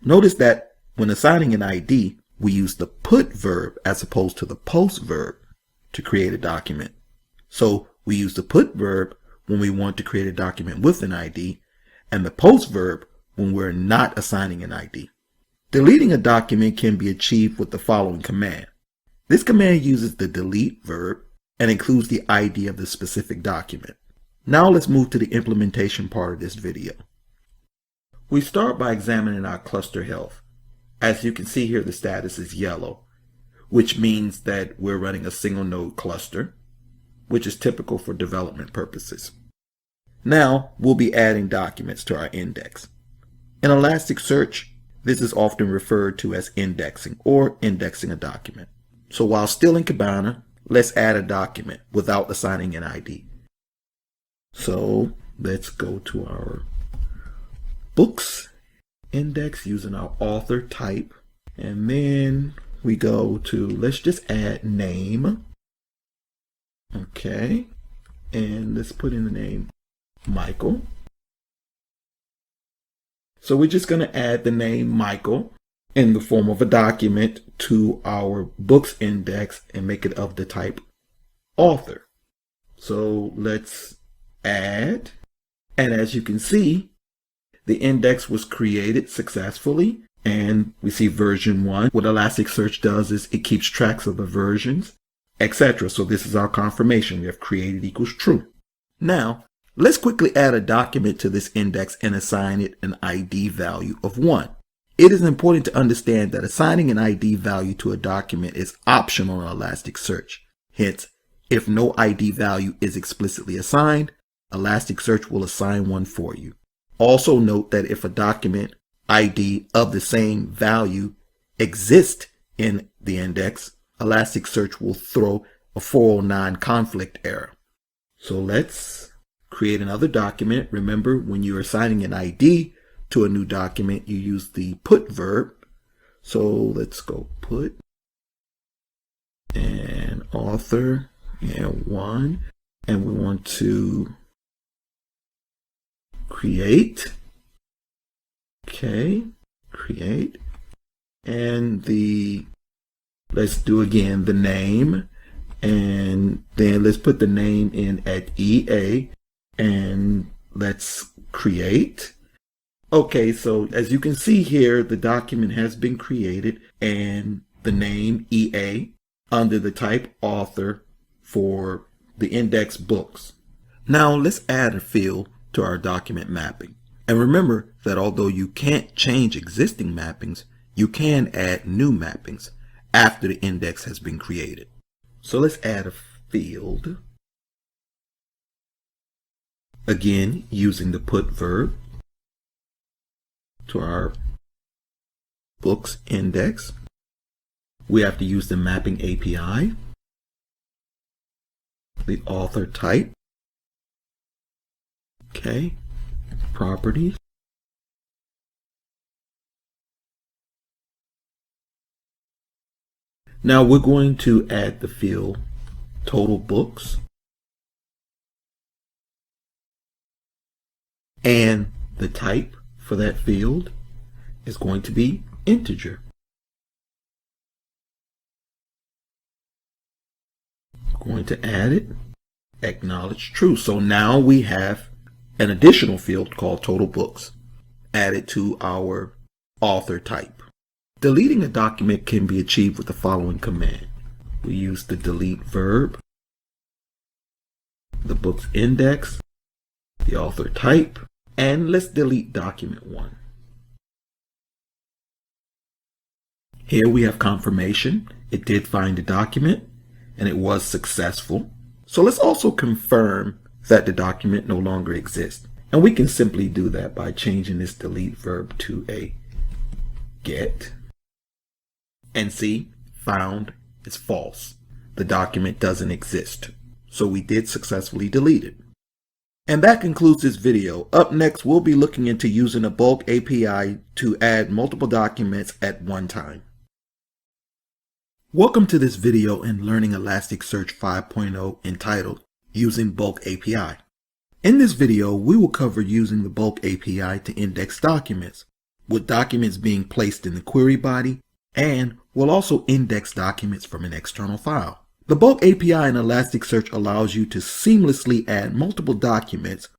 Notice that when assigning an ID, we use the put verb as opposed to the post verb to create a document. So we use the put verb when we want to create a document with an ID, and the post verb when we're not assigning an ID. Deleting a document can be achieved with the following command. This command uses the delete verb and includes the ID of the specific document. Now let's move to the implementation part of this video. We start by examining our cluster health. As you can see here, the status is yellow, which means that we're running a single node cluster, which is typical for development purposes. Now we'll be adding documents to our index. In Elasticsearch, this is often referred to as indexing or indexing a document. So while still in Kibana, let's add a document without assigning an ID. So let's go to our books index using our author type. And then we go to, let's just add name. Okay. And let's put in the name Michael. So we're just going to add the name Michael in the form of a document to our books index and make it of the type author. So let's add, and as you can see, the index was created successfully, and we see version 1. What Elasticsearch does is it keeps tracks of the versions, etc. So this is our confirmation. We have created equals true. Now, let's quickly add a document to this index and assign it an ID value of 1. It is important to understand that assigning an ID value to a document is optional in Elasticsearch. Hence, if no ID value is explicitly assigned, Elasticsearch will assign one for you. Also note that if a document ID of the same value exists in the index, Elasticsearch will throw a 409 conflict error. So let's create another document. Remember, when you're assigning an ID to a new document, you use the put verb. So let's go put and author and 1, and we want to create. Okay, create, and let's do again the name, and then let's put the name in at EA, and let's create. Okay, so as you can see here, the document has been created and the name EA under the type author for the index books. Now let's add a field to our document mapping. And remember that although you can't change existing mappings, you can add new mappings after the index has been created. So let's add a field. Again, using the put verb to our books index. We have to use the mapping API, the author type, okay, properties, now we're going to add the field total books, and the type for that field is going to be integer. Going to add it, acknowledge true. So now we have an additional field called total books added to our author type. Deleting a document can be achieved with the following command. We use the delete verb, the book's index, the author type, and let's delete document 1. Here we have confirmation. It did find the document and it was successful. So let's also confirm that the document no longer exists. And we can simply do that by changing this delete verb to a get. And see, found is false. The document doesn't exist. So we did successfully delete it. And that concludes this video. Up next, we'll be looking into using a bulk API to add multiple documents at one time. Welcome to this video in Learning ElasticSearch 5.0 entitled Using Bulk API. In this video, we will cover using the bulk API to index documents, with documents being placed in the query body, and we'll also index documents from an external file. The bulk API in ElasticSearch allows you to seamlessly add multiple documents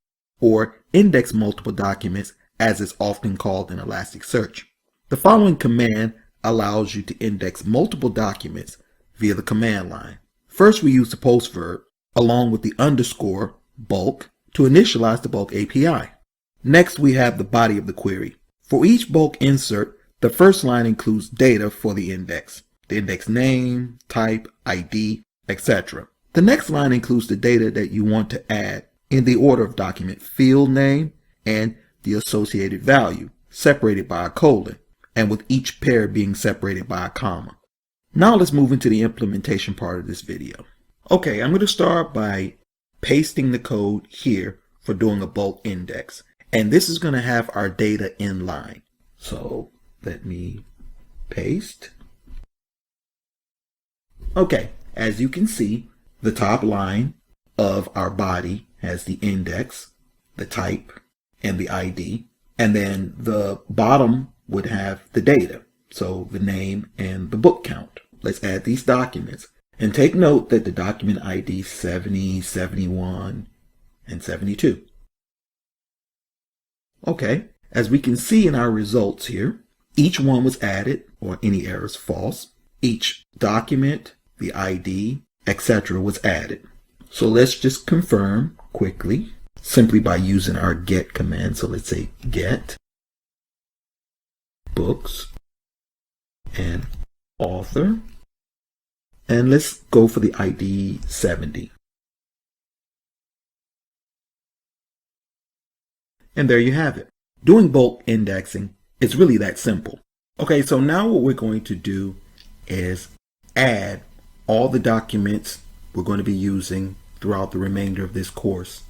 or index multiple documents, as is often called in ElasticSearch. The following command allows you to index multiple documents via the command line. First, we use the post verb along with the underscore bulk to initialize the bulk API. Next, we have the body of the query. For each bulk insert, the first line includes data for the index name, type, ID, etc. The next line includes the data that you want to add in the order of document field name and the associated value, separated by a colon, and with each pair being separated by a comma. Now let's move into the implementation part of this video. Okay, I'm going to start by pasting the code here for doing a bulk index. And this is going to have our data in line. So let me paste. Okay, as you can see, the top line of our body has the index, the type, and the ID. And then the bottom would have the data, so the name and the book count. Let's add these documents. And take note that the document ID 70, 71, and 72. Okay, as we can see in our results here, each one was added, or any errors false. Each document, the ID, etc. was added. So let's just confirm quickly, simply by using our get command. So let's say get books and author, and let's go for the ID 70. And there you have it. Doing bulk indexing is really that simple. Okay, so now what we're going to do is add all the documents we're going to be using throughout the remainder of this course.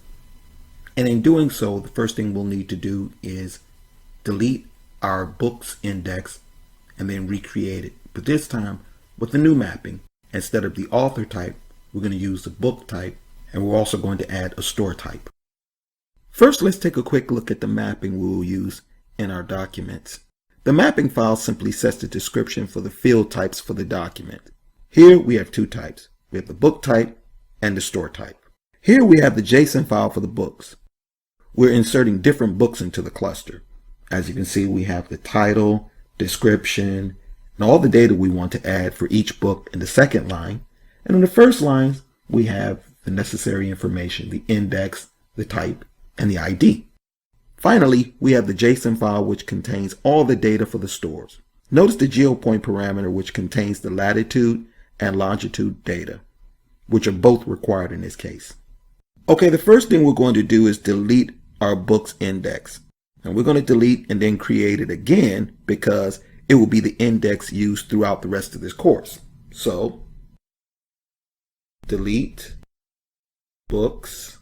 And in doing so, the first thing we'll need to do is delete our books index and then recreate it, but this time with a new mapping. Instead of the author type, we're going to use the book type, and we're also going to add a store type. First, let's take a quick look at the mapping we will use in our documents. The mapping file simply sets the description for the field types for the document. Here we have two types. We have the book type and the store type. Here we have the JSON file for the books. We're inserting different books into the cluster. As you can see, we have the title, description, and all the data we want to add for each book in the second line. And in the first line, we have the necessary information, the index, the type, and the ID. Finally, we have the JSON file, which contains all the data for the stores. Notice the geopoint parameter, which contains the latitude and longitude data, which are both required in this case. Okay, the first thing we're going to do is delete our books index. And we're going to delete and then create it again because it will be the index used throughout the rest of this course. So, delete books.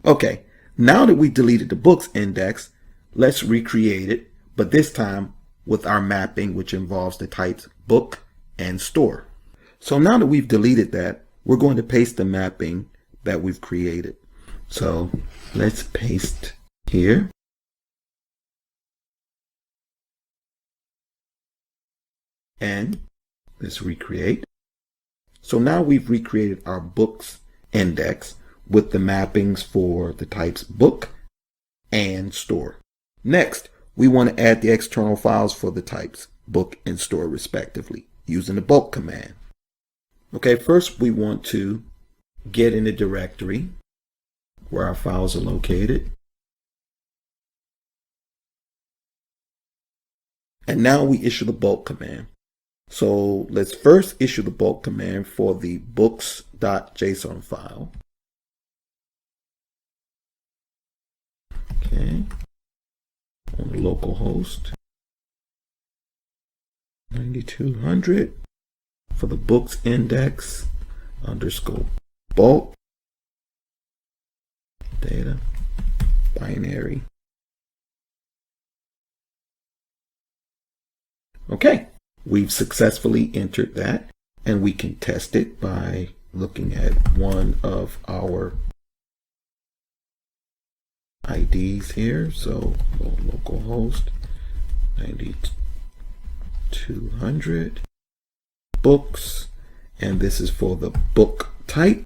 Okay, now that we deleted the books index, let's recreate it, but this time with our mapping, which involves the types book and store. So now that we've deleted that, we're going to paste the mapping that we've created. So let's paste here. And let's recreate. So now we've recreated our books index with the mappings for the types book and store. Next, we want to add the external files for the types, book and store respectively, using the bulk command. Okay, first we want to get in the directory where our files are located. And now we issue the bulk command. So let's first issue the bulk command for the books.json file. Okay, on the local host 9200 for the books index underscore bulk data binary. Okay, we've successfully entered that, and we can test it by looking at one of our IDs here. So localhost 9200 books, and this is for the book type.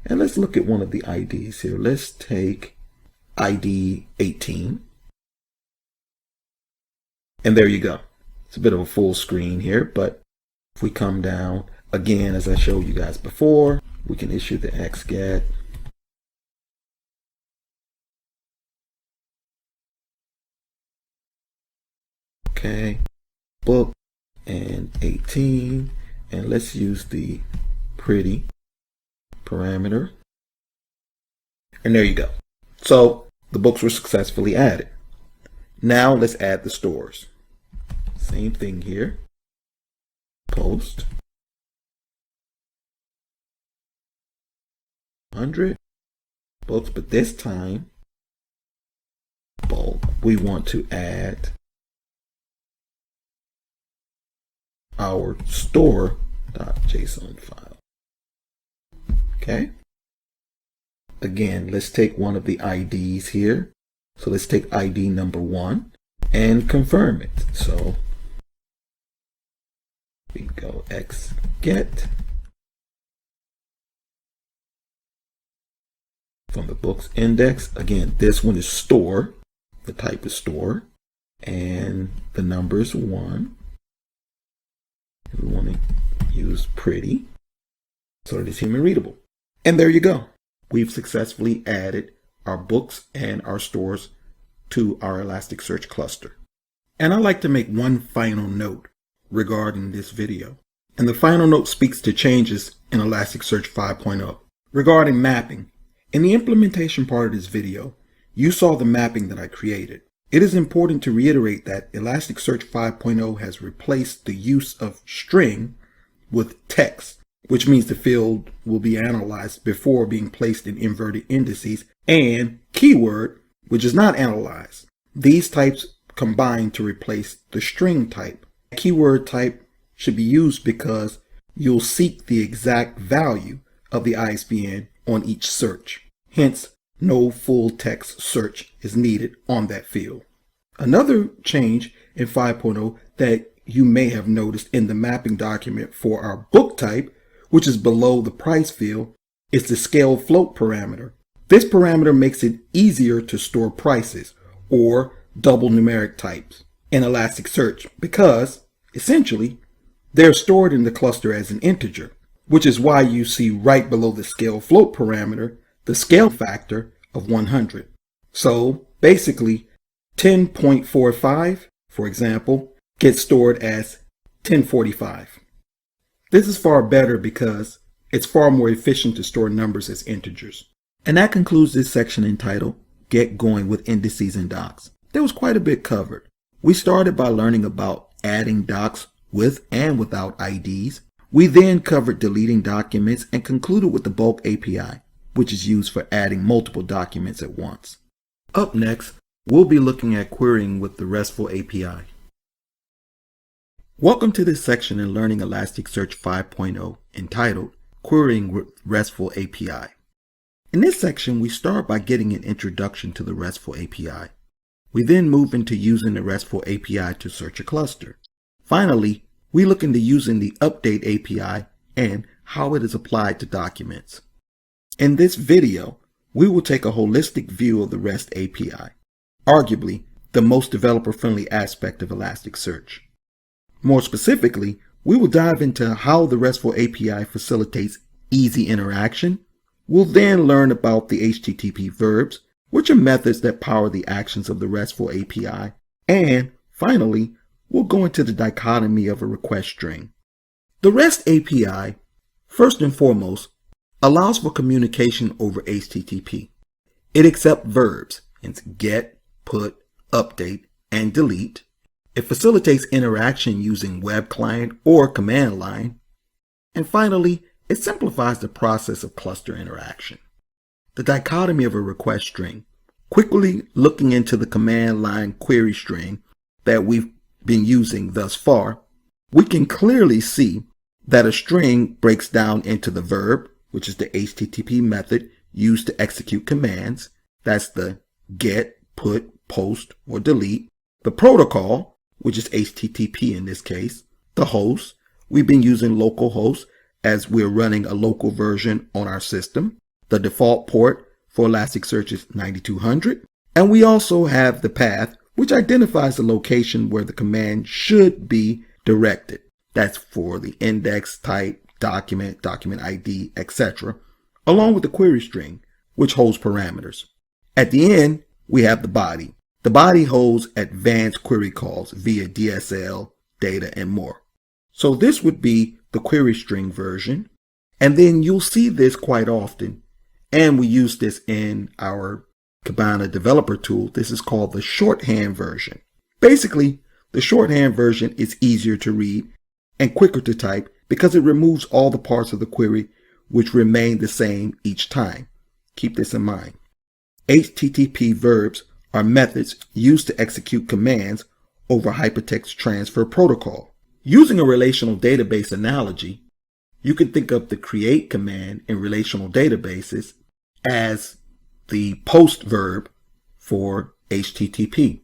And let's look at one of the IDs here. Let's take ID 18. And there you go. It's a bit of a full screen here, but if we come down again, as I showed you guys before, we can issue the xget. Okay, book and 18, and let's use the pretty parameter. And there you go. So the books were successfully added. Now let's add the stores. Same thing here. Post 100 books, but this time bulk. We want to add our store.json file. Okay. Again, let's take one of the IDs here. So let's take ID number 1 and confirm it. So we go xget from the books index. Again, this one is store. The type is store, and the number is 1. We want to use pretty so that it's human readable. And there you go. We've successfully added our books and our stores to our Elasticsearch cluster. And I'd like to make one final note regarding this video. And the final note speaks to changes in Elasticsearch 5.0. Regarding mapping, in the implementation part of this video, you saw the mapping that I created. It is important to reiterate that Elasticsearch 5.0 has replaced the use of string with text, which means the field will be analyzed before being placed in inverted indices, and keyword, which is not analyzed. These types combine to replace the string type. Keyword type should be used because you'll seek the exact value of the ISBN on each search. Hence, no full text search is needed on that field. Another change in 5.0 that you may have noticed in the mapping document for our book type, which is below the price field, is the scale float parameter. This parameter makes it easier to store prices or double numeric types in Elasticsearch because, essentially, they're stored in the cluster as an integer, which is why you see right below the scale float parameter the scale factor of 100. So basically 10.45, for example, gets stored as 1045. This is far better because it's far more efficient to store numbers as integers. And that concludes this section entitled Get Going with Indices and Docs. There was quite a bit covered. We started by learning about adding docs with and without IDs. We then covered deleting documents and concluded with the bulk API, which is used for adding multiple documents at once. Up next, we'll be looking at querying with the RESTful API. Welcome to this section in learning Elasticsearch 5.0 entitled Querying with RESTful API. In this section, we start by getting an introduction to the RESTful API. We then move into using the RESTful API to search a cluster. Finally, we look into using the update API and how it is applied to documents. In this video, we will take a holistic view of the REST API. Arguably, the most developer-friendly aspect of Elasticsearch. More specifically, we will dive into how the RESTful API facilitates easy interaction. We'll then learn about the HTTP verbs, which are methods that power the actions of the RESTful API. And finally, we'll go into the dichotomy of a request string. The REST API, first and foremost, allows for communication over HTTP. It accepts verbs, hence get, put, update, and delete. It facilitates interaction using web client or command line. And finally, it simplifies the process of cluster interaction. The dichotomy of a request string. Quickly looking into the command line query string that we've been using thus far, we can clearly see that a string breaks down into the verb, which is the HTTP method used to execute commands. That's the get, put, post, or delete. The protocol, which is HTTP in this case. The host, we've been using localhost as we're running a local version on our system. The default port for Elasticsearch is 9200. And we also have the path, which identifies the location where the command should be directed. That's for the index, type, document, document ID, etc., along with the query string, which holds parameters. At the end, we have the body. The body holds advanced query calls via DSL, data, and more. So this would be the query string version. And then you'll see this quite often. And we use this in our Kibana developer tool. This is called the shorthand version. Basically, the shorthand version is easier to read and quicker to type because it removes all the parts of the query which remain the same each time. Keep this in mind. HTTP verbs are methods used to execute commands over hypertext transfer protocol. Using a relational database analogy, you can think of the create command in relational databases as the post verb for HTTP.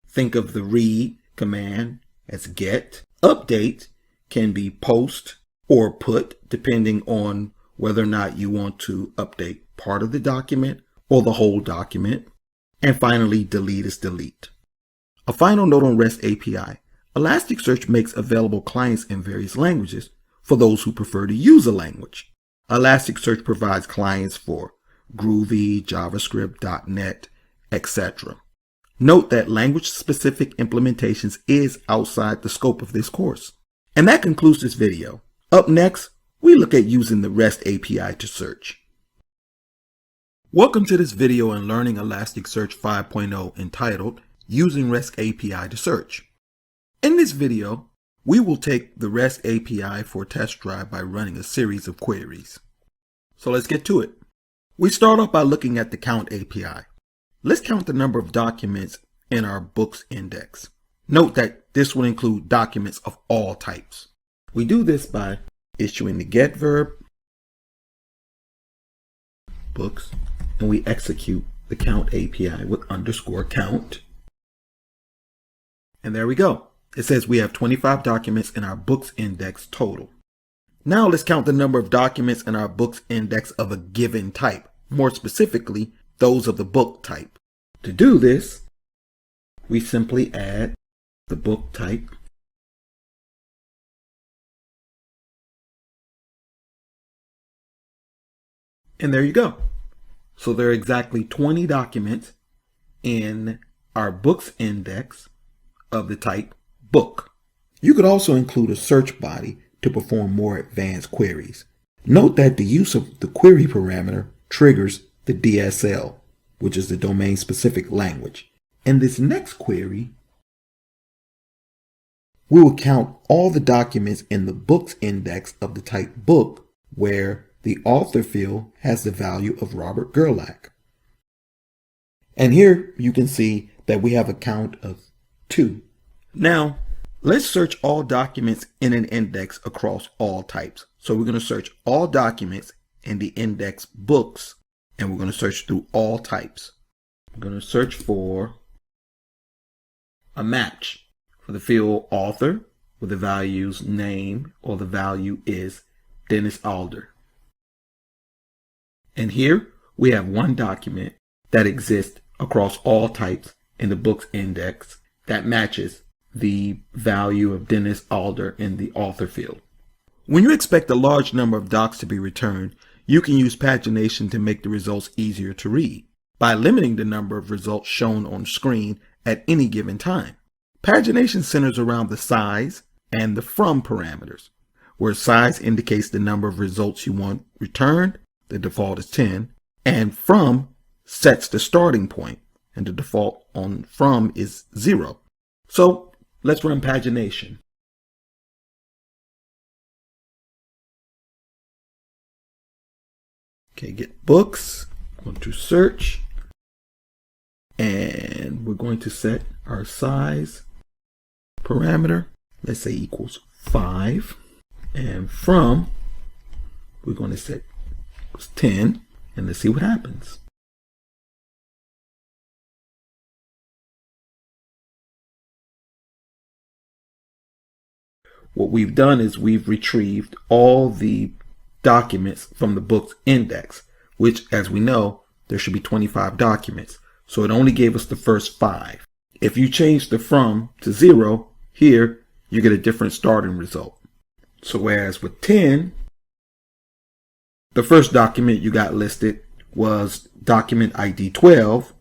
Think of the read command as get. Update can be post or put, depending on whether or not you want to update part of the document or the whole document. And finally, delete is delete. A final note on REST API. Elasticsearch makes available clients in various languages for those who prefer to use a language. Elasticsearch provides clients for Groovy, JavaScript, .NET, etc. Note that language-specific implementations is outside the scope of this course. And that concludes this video. Up next, we look at using the REST API to search. Welcome to this video in Learning Elasticsearch 5.0 entitled Using REST API to Search. In this video, we will take the REST API for a test drive by running a series of queries. So let's get to it. We start off by looking at the count API. Let's count the number of documents in our books index. Note that this will include documents of all types. We do this by issuing the get verb, books, and we execute the count API with _count. And there we go. It says we have 25 documents in our books index total. Now let's count the number of documents in our books index of a given type, more specifically, those of the book type. To do this, we simply add the book type and there you go. So there are exactly 20 documents in our books index of the type book. You could also include a search body to perform more advanced queries. Note that the use of the query parameter triggers the DSL, which is the domain-specific language. In this next query, we will count all the documents in the books index of the type book where the author field has the value of Robert Gerlach. And here you can see that we have a count of 2. Now, let's search all documents in an index across all types. So we're going to search all documents in the index books, and we're going to search through all types. I'm going to search for a match for the field author, where the value's name or the value is Dennis Alder. And here we have one document that exists across all types in the books index that matches the value of Dennis Alder in the author field. When you expect a large number of docs to be returned, you can use pagination to make the results easier to read by limiting the number of results shown on screen at any given time. Pagination centers around the size and the from parameters, where size indicates the number of results you want returned, the default is 10, and from sets the starting point, and the default on from is 0. So let's run pagination. Okay, get books, go to search, and we're going to set our size parameter, let's say equals 5, and from, we're going to set 10, and let's see what happens. What we've done is we've retrieved all the documents from the books index, which, as we know, there should be 25 documents. So it only gave us the first 5. If you change the from to 0, here you get a different starting result. So whereas with 10, the first document you got listed was document ID 12,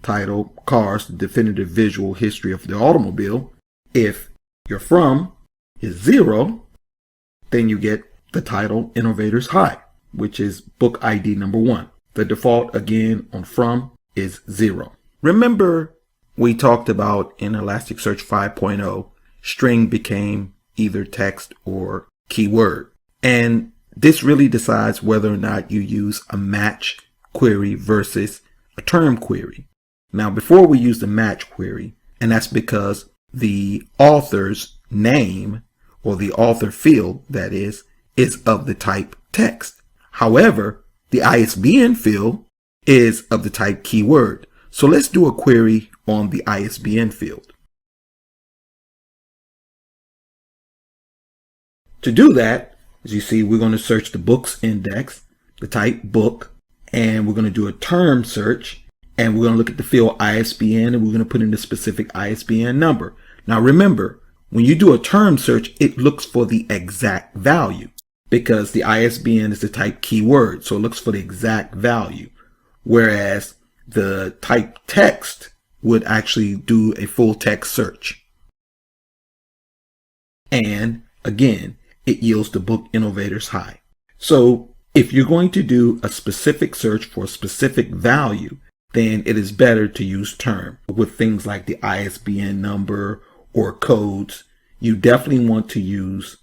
title Cars, the Definitive Visual History of the Automobile. If your from is 0, then you get the title Innovators High, which is book ID number 1. The default again on from is 0. Remember we talked about in ElasticSearch 5.0, string became either text or keyword. And this really decides whether or not you use a match query versus a term query. Now, before we use the match query, and that's because the author's name, or the author field, that is of the type text. However, the ISBN field is of the type keyword. So let's do a query on the ISBN field. To do that, as you see, we're going to search the books index, the type book, and we're going to do a term search, and we're going to look at the field ISBN, and we're going to put in the specific ISBN number. Now remember, when you do a term search, it looks for the exact value because the ISBN is the type keyword, so it looks for the exact value, whereas the type text would actually do a full text search. And again, it yields the book Innovators High. So if you're going to do a specific search for a specific value, then it is better to use term. With things like the ISBN number or codes, you definitely want to use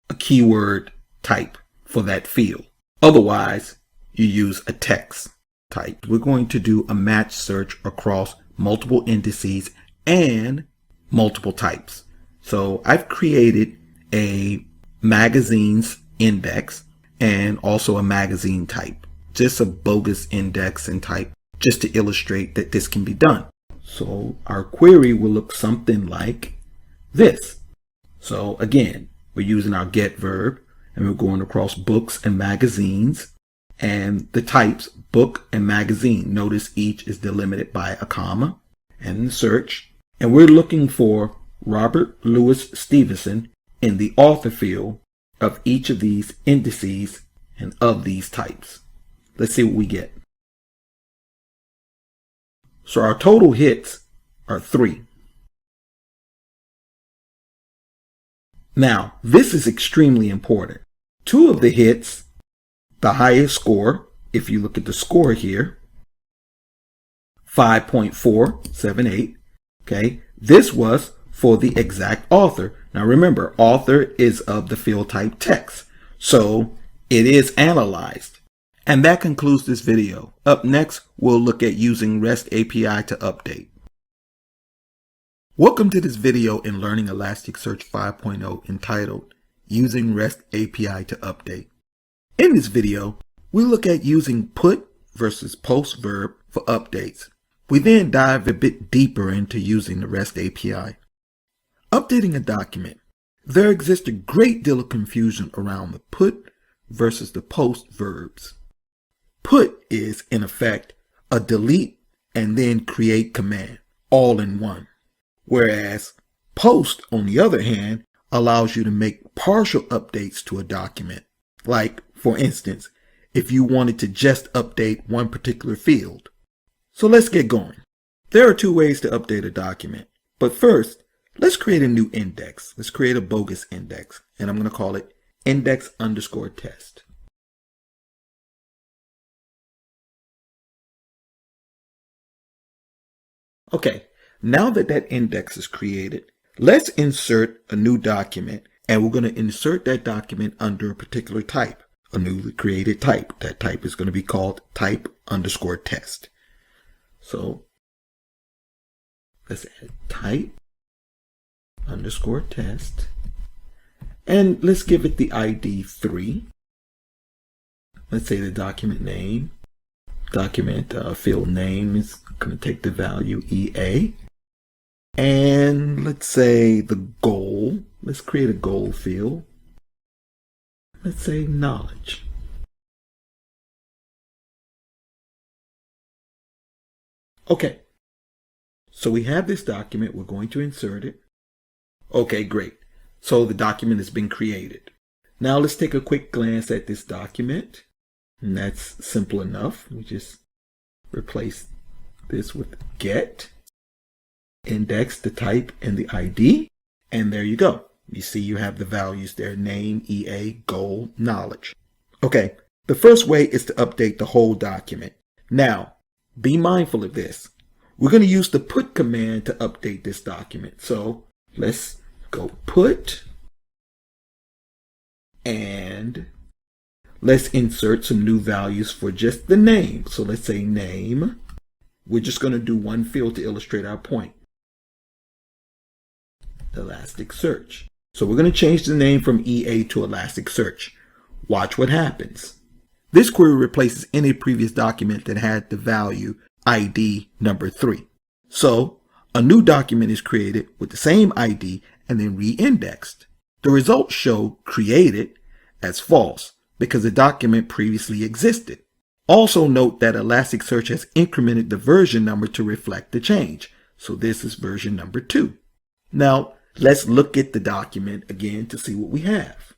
a keyword type for that field. Otherwise, you use a text type. We're going to do a match search across multiple indices and multiple types. So I've created a magazines index and also a magazine type, just a bogus index and type, just to illustrate that this can be done. So our query will look something like this. So again, we're using our get verb and we're going across books and magazines, and the types book and magazine. Notice each is delimited by a comma, and search. And we're looking for Robert Louis Stevenson in the author field of each of these indices and of these types. Let's see what we get. So our total hits are 3. Now, this is extremely important. 2 of the hits, the highest score, if you look at the score here, 5.478, okay, this was for the exact author. Now remember, author is of the field type text, so it is analyzed. And that concludes this video. Up next, we'll look at using REST API to update. Welcome to this video in Learning ElasticSearch 5.0 entitled Using REST API to Update. In this video, we look at using put versus post verb for updates. We then dive a bit deeper into using the REST API. Updating a document. There exists a great deal of confusion around the put versus the post verbs. Put is, in effect, a delete and then create command, all in one. Whereas post, on the other hand, allows you to make partial updates to a document. Like, for instance, if you wanted to just update one particular field. So let's get going. There are two ways to update a document. But first, let's create a new index. Let's create a bogus index. And I'm going to call it index_test. Okay, now that that index is created, let's insert a new document, and we're going to insert that document under a particular type, a newly created type. That type is going to be called type_test. So let's add type_test, and let's give it the ID 3. Let's say the document name, field name is going to take the value EA. And let's say the goal, let's create a goal field. Let's say knowledge. Okay, so we have this document, we're going to insert it. Okay, great. So the document has been created. Now let's take a quick glance at this document. And that's simple enough. We just replace this with get, index, the type, and the ID. And there you go. You see you have the values there, name, EA, goal, knowledge. Okay, the first way is to update the whole document. Now, be mindful of this. We're going to use the put command to update this document. So let's go put, and let's insert some new values for just the name. So let's say name. We're just going to do one field to illustrate our point. ElasticSearch. So we're going to change the name from EA to ElasticSearch. Watch what happens. This query replaces any previous document that had the value ID number 3. So a new document is created with the same ID and then re-indexed. The results show created as false because the document previously existed. Also note that ElasticSearch has incremented the version number to reflect the change. So this is version number 2. Now let's look at the document again to see what we have.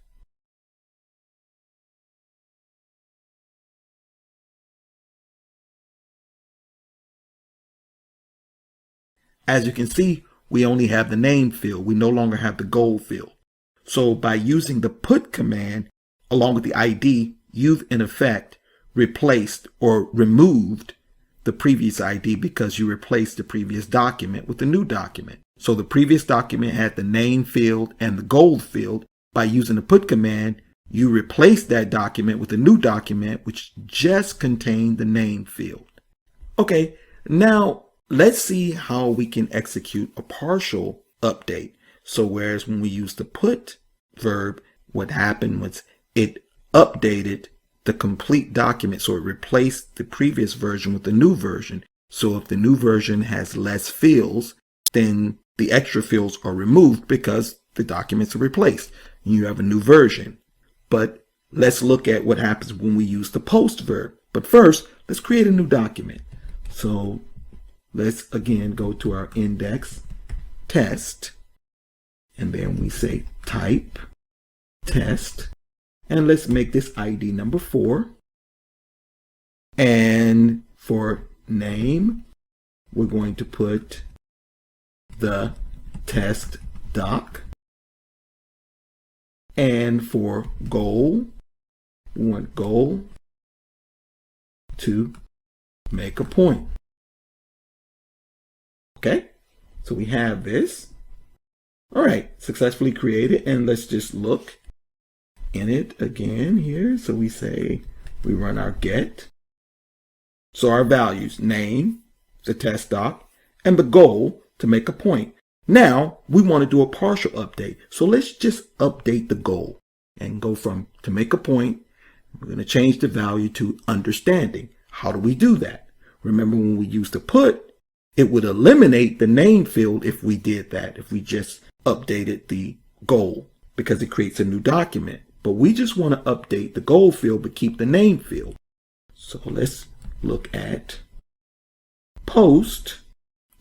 As you can see, we only have the name field. We no longer have the goal field. So by using the put command along with the ID, you've in effect replaced or removed the previous ID because you replaced the previous document with the new document. So the previous document had the name field and the goal field. By using the put command, you replaced that document with a new document which just contained the name field. Okay, now let's see how we can execute a partial update. So whereas when we use the put verb, what happened was it updated the complete document. So it replaced the previous version with the new version. So if the new version has less fields, then the extra fields are removed because the documents are replaced. You have a new version. But let's look at what happens when we use the post verb. But first, let's create a new document. So let's again go to our index test, and then we say type test, and let's make this ID number 4. And for name, we're going to put the test doc. And for goal, we want goal to make a point. Okay, so we have this. All right, successfully created, and let's just look in it again here. So we say, we run our get. So our values, name, the test doc, and the goal to make a point. Now we want to do a partial update. So let's just update the goal and go from to make a point. We're going to change the value to understanding. How do we do that? Remember when we used the put, it would eliminate the name field if we did that, if we just updated the goal, because it creates a new document. But we just want to update the goal field but keep the name field. So let's look at post,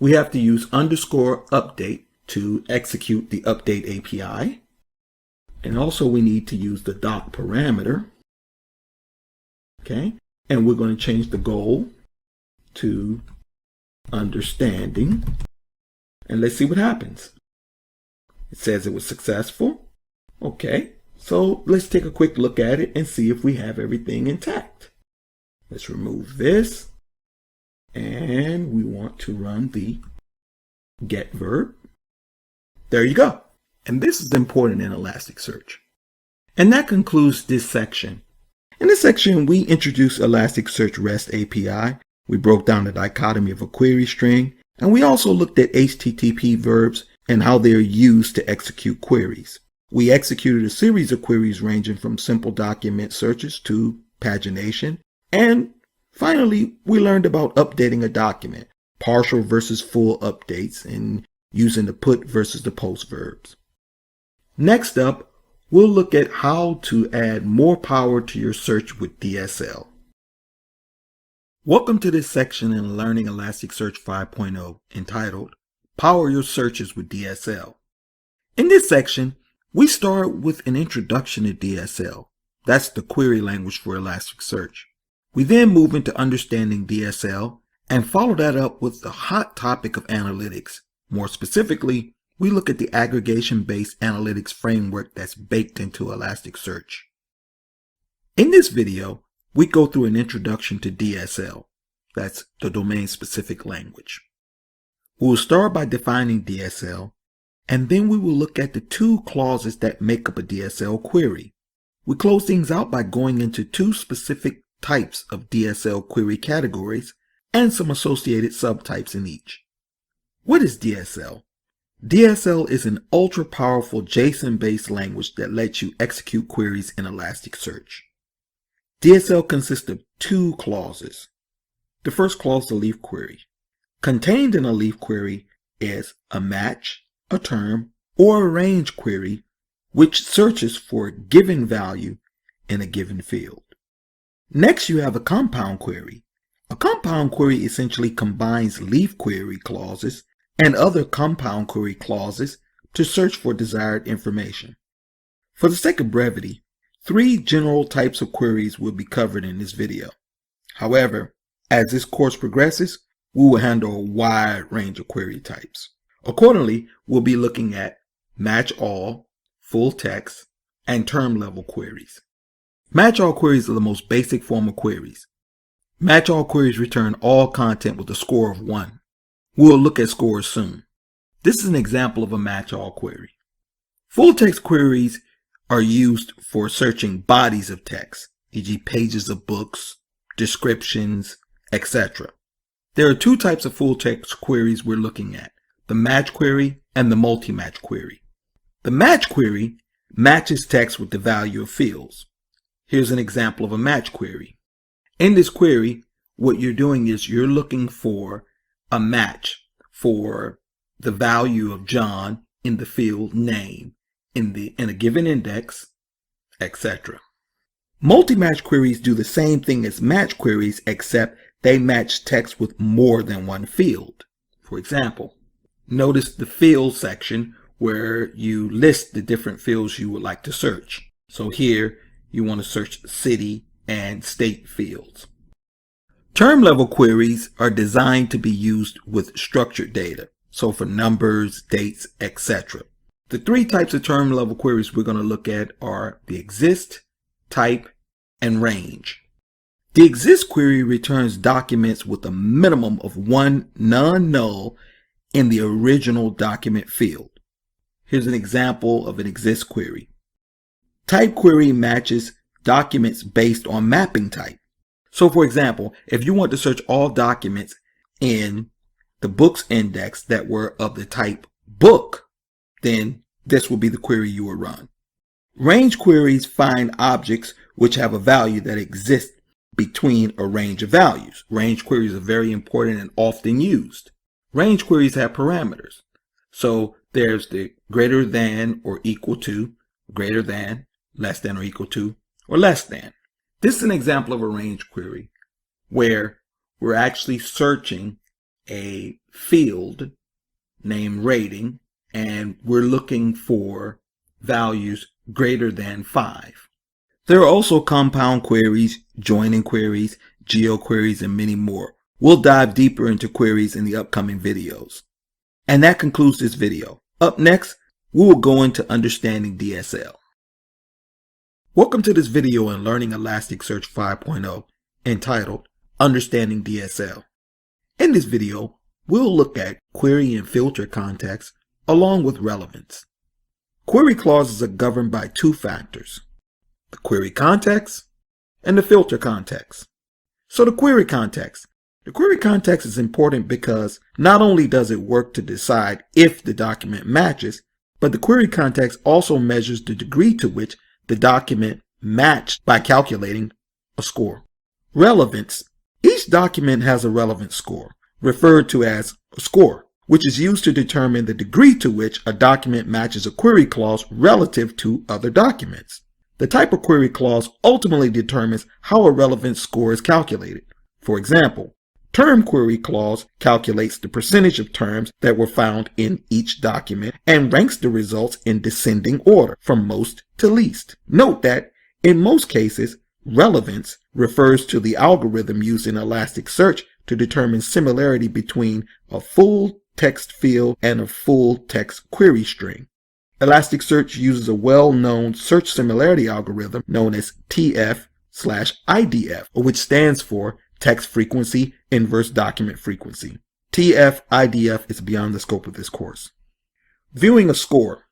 We have to use _update to execute the update API. And also we need to use the doc parameter. Okay, and we're going to change the goal to understanding. And let's see what happens. It says it was successful. Okay, so let's take a quick look at it and see if we have everything intact. Let's remove this. And we want to run the get verb. There you go. And this is important in Elasticsearch. And that concludes this section. In this section, we introduced Elasticsearch REST API. We broke down the dichotomy of a query string. And we also looked at HTTP verbs and how they are used to execute queries. We executed a series of queries ranging from simple document searches to pagination. And finally, we learned about updating a document, partial versus full updates, and using the put versus the post verbs. Next up, we'll look at how to add more power to your search with DSL. Welcome to this section in Learning Elasticsearch 5.0 entitled Power Your Searches with DSL. In this section, we start with an introduction to DSL. That's the query language for Elasticsearch. We then move into understanding DSL and follow that up with the hot topic of analytics. More specifically, we look at the aggregation-based analytics framework that's baked into Elasticsearch. In this video, we go through an introduction to DSL. That's the domain-specific language. We will start by defining DSL, and then we will look at the two clauses that make up a DSL query. We close things out by going into two specific types of DSL query categories and some associated subtypes in each. What is DSL? DSL is an ultra-powerful JSON-based language that lets you execute queries in Elasticsearch. DSL consists of two clauses. The first clause, the leaf query. Contained in a leaf query is a match, a term, or a range query which searches for a given value in a given field. Next, you have a compound query. A compound query essentially combines leaf query clauses and other compound query clauses to search for desired information. For the sake of brevity, three general types of queries will be covered in this video. However, as this course progresses, we will handle a wide range of query types. Accordingly, we'll be looking at match all, full text, and term level queries. Match all queries are the most basic form of queries. Match all queries return all content with a score of 1. We'll look at scores soon. This is an example of a match all query. Full text queries are used for searching bodies of text, e.g. pages of books, descriptions, etc. There are two types of full text queries we're looking at, the match query and the multi-match query. The match query matches text with the value of fields. Here's an example of a match query. In this query, what you're doing is you're looking for a match for the value of John in the field name in a given index, etc. Multi-match queries do the same thing as match queries, except they match text with more than one field. For example, notice the field section where you list the different fields you would like to search. So here you want to search city and state fields. Term level queries are designed to be used with structured data, so for numbers, dates, etc. The three types of term level queries we're going to look at are the exist, type, and range. The exist query returns documents with a minimum of one non-null in the original document field. Here's an example of an exist query. Type query matches documents based on mapping type. So for example, if you want to search all documents in the books index that were of the type book, then this will be the query you will run. Range queries find objects which have a value that exists between a range of values. Range queries are very important and often used. Range queries have parameters. So there's the greater than or equal to, greater than, less than or equal to, or less than. This is an example of a range query where we're actually searching a field named rating, and we're looking for values greater than 5. There are also compound queries, joining queries, geo queries, and many more. We'll dive deeper into queries in the upcoming videos. And that concludes this video. Up next, we will go into understanding DSL. Welcome to this video on learning Elasticsearch 5.0 entitled Understanding DSL. In this video, we'll look at query and filter context along with relevance. Query clauses are governed by two factors: the query context and the filter context. So the query context. The query context is important because not only does it work to decide if the document matches, but the query context also measures the degree to which the document matched by calculating a score. Relevance. Each document has a relevance score, referred to as a score, which is used to determine the degree to which a document matches a query clause relative to other documents. The type of query clause ultimately determines how a relevance score is calculated. For example, term query clause calculates the percentage of terms that were found in each document and ranks the results in descending order from most to least. Note that in most cases, relevance refers to the algorithm used in Elasticsearch to determine similarity between a full text field and a full text query string. Elasticsearch uses a well-known search similarity algorithm known as TF/IDF, which stands for Text Frequency Inverse Document Frequency. TF/IDF is beyond the scope of this course. Viewing a score.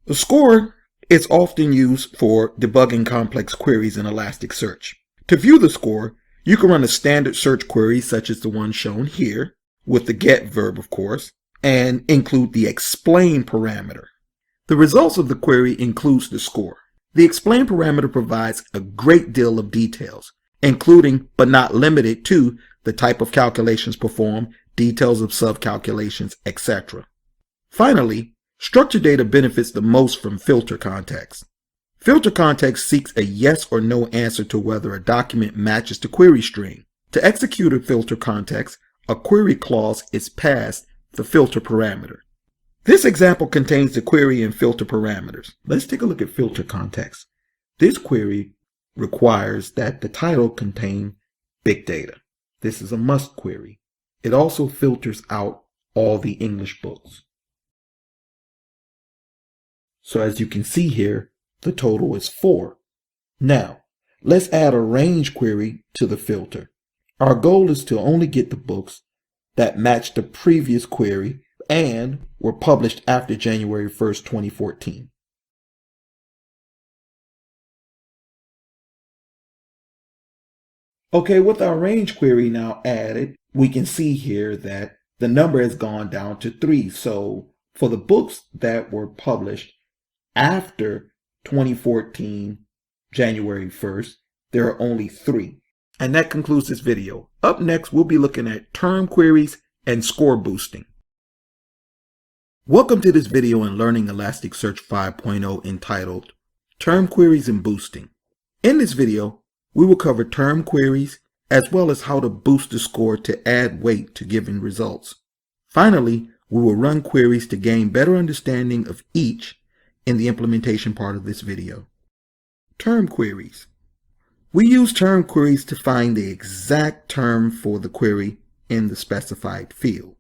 A score is often used for debugging complex queries in Elasticsearch. To view the score, you can run a standard search query such as the one shown here, with the get verb of course, and include the explain parameter. The results of the query includes the score. The explain parameter provides a great deal of details, including but not limited to the type of calculations performed, details of subcalculations, etc. Finally, structured data benefits the most from filter context. Filter context seeks a yes or no answer to whether a document matches the query string. To execute a filter context, a query clause is passed the filter parameter. This example contains the query and filter parameters. Let's take a look at filter context. This query requires that the title contain big data. This is a must query. It also filters out all the English books. So as you can see here, the total is 4. Now, let's add a range query to the filter. Our goal is to only get the books that match the previous query and were published after January 1st, 2014. Okay, with our range query now added, we can see here that the number has gone down to 3. So for the books that were published after 2014, January 1st, there are only 3. And that concludes this video. Up next, we'll be looking at term queries and score boosting. Welcome to this video on learning Elasticsearch 5.0 entitled Term Queries and Boosting. In this video, we will cover term queries as well as how to boost the score to add weight to given results. Finally, we will run queries to gain better understanding of each in the implementation part of this video. Term queries. We use term queries to find the exact term for the query in the specified field.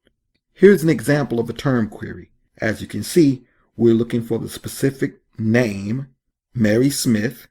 Here's an example of a term query. As you can see, we're looking for the specific name, Mary Smith,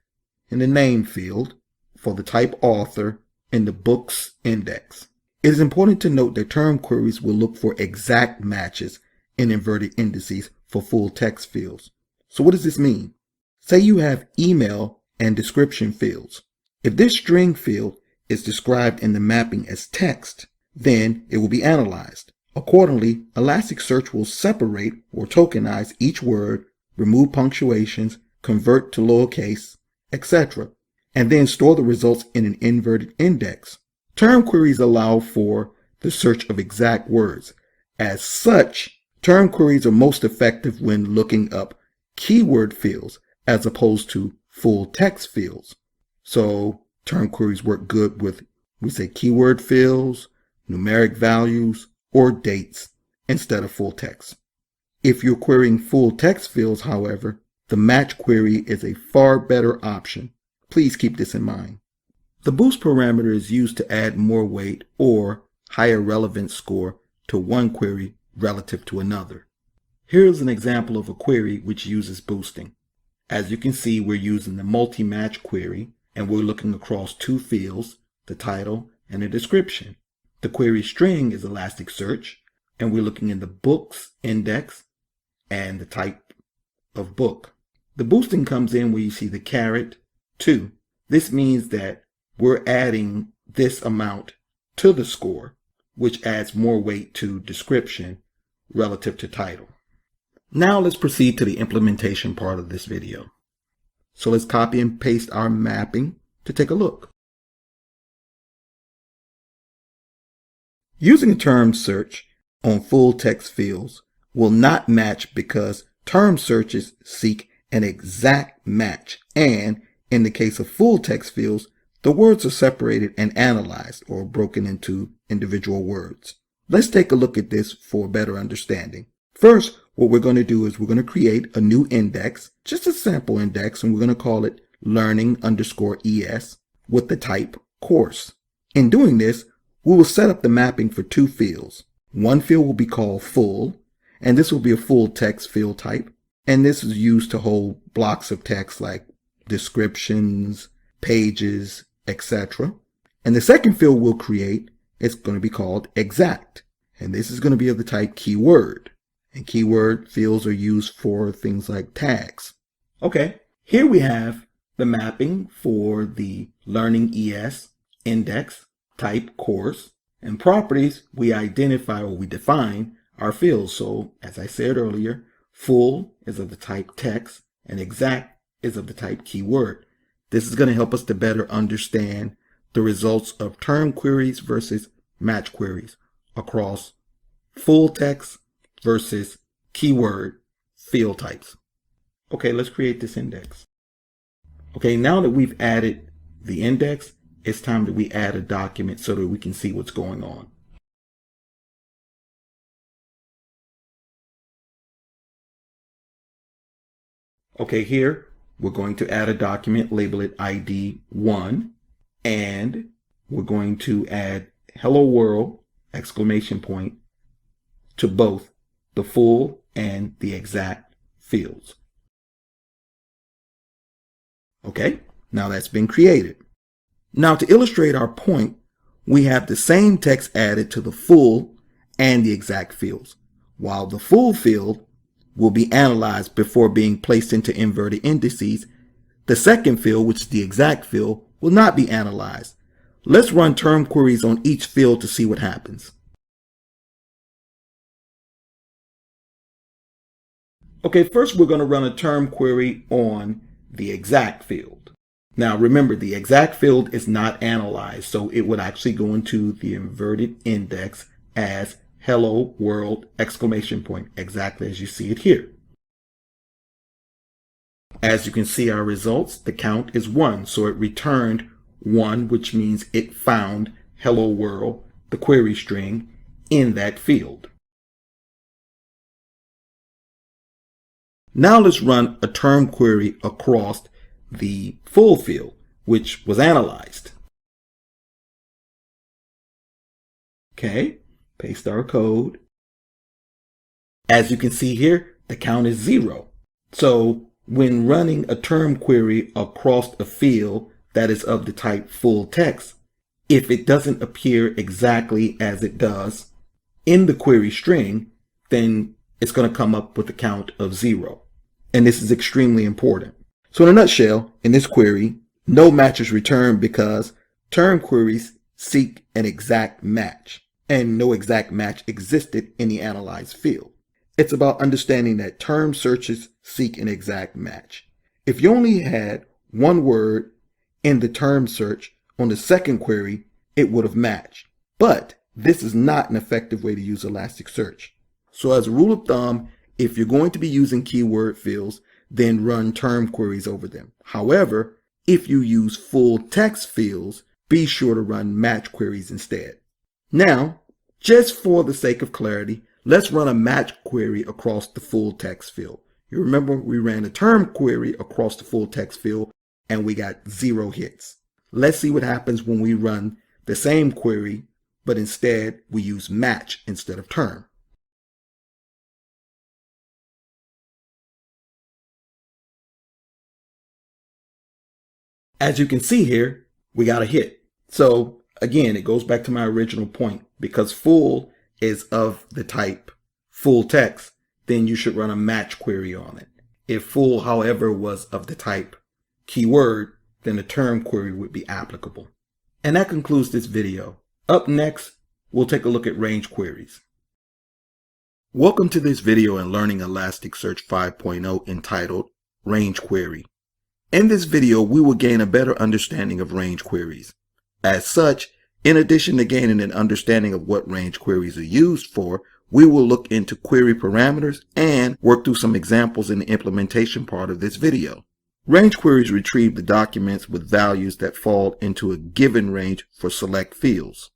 in the name field, for the type author in the book's index. It is important to note that term queries will look for exact matches in inverted indices for full text fields. So what does this mean? Say you have email and description fields. If this string field is described in the mapping as text, then it will be analyzed. Accordingly, Elasticsearch will separate or tokenize each word, remove punctuations, convert to lowercase, etc., and then store the results in an inverted index. Term queries allow for the search of exact words. As such, term queries are most effective when looking up keyword fields as opposed to full text fields. So term queries work good with, we say, keyword fields, numeric values, or dates instead of full text. If you're querying full text fields, however, the match query is a far better option. Please keep this in mind. The boost parameter is used to add more weight or higher relevance score to one query relative to another. Here's an example of a query which uses boosting. As you can see, we're using the multi-match query, and we're looking across two fields, the title and the description. The query string is ElasticSearch, and we're looking in the books index and the type of book. The boosting comes in where you see the caret 2. This means that we're adding this amount to the score, which adds more weight to description relative to title. Now let's proceed to the implementation part of this video. So let's copy and paste our mapping to take a look. Using a term search on full text fields will not match because term searches seek an exact match, and in the case of full text fields, the words are separated and analyzed or broken into individual words. Let's take a look at this for better understanding. First, what we're going to do is we're going to create a new index, just a sample index, and we're going to call it learning_es with the type course. In doing this, we will set up the mapping for two fields. One field will be called full, and this will be a full text field type, and this is used to hold blocks of text like descriptions, pages, etc. And the second field we'll create is going to be called exact, and this is going to be of the type keyword. And keyword fields are used for things like tags. Okay, here we have the mapping for the learning ES index, type course, and properties. We identify or we define our fields. So as I said earlier, full is of the type text and exact is of the type keyword. This is going to help us to better understand the results of term queries versus match queries across full text versus keyword field types. Okay, let's create this index. Okay, now that we've added the index, it's time that we add a document so that we can see what's going on. Okay, here we're going to add a document, label it ID 1, and we're going to add hello world exclamation point to both the full and the exact fields. Okay, now that's been created. Now to illustrate our point, we have the same text added to the full and the exact fields, while the full field will be analyzed before being placed into inverted indices. The second field, which is the exact field, will not be analyzed. Let's run term queries on each field to see what happens. Okay, first we're going to run a term query on the exact field. Now remember, the exact field is not analyzed, so it would actually go into the inverted index as hello world exclamation point, exactly as you see it here. As you can see our results, the count is 1, so it returned 1, which means it found hello world, the query string, in that field. Now let's run a term query across the full field, which was analyzed. Okay, paste our code. As you can see here, the count is 0. So when running a term query across a field that is of the type full text, if it doesn't appear exactly as it does in the query string, then it's going to come up with a count of 0. And this is extremely important. So in a nutshell, in this query, no match is returned because term queries seek an exact match, and no exact match existed in the analyzed field. It's about understanding that term searches seek an exact match. If you only had one word in the term search on the second query, it would have matched. But this is not an effective way to use ElasticSearch. So as a rule of thumb, if you're going to be using keyword fields, then run term queries over them. However, if you use full text fields, be sure to run match queries instead. Now, Just for the sake of clarity, let's run a match query across the full text field. You remember we ran a term query across the full text field and we got 0 hits. Let's see what happens when we run the same query, but instead we use match instead of term. As you can see here, we got a hit. So again, it goes back to my original point. Because full is of the type full text, then you should run a match query on it. If full, however, was of the type keyword, then a term query would be applicable. And that concludes this video. Up next, we'll take a look at range queries. Welcome to this video in Learning ElasticSearch 5.0 entitled Range Query. In this video, we will gain a better understanding of range queries. As such, in addition to gaining an understanding of what range queries are used for, we will look into query parameters and work through some examples in the implementation part of this video. Range queries retrieve the documents with values that fall into a given range for select fields.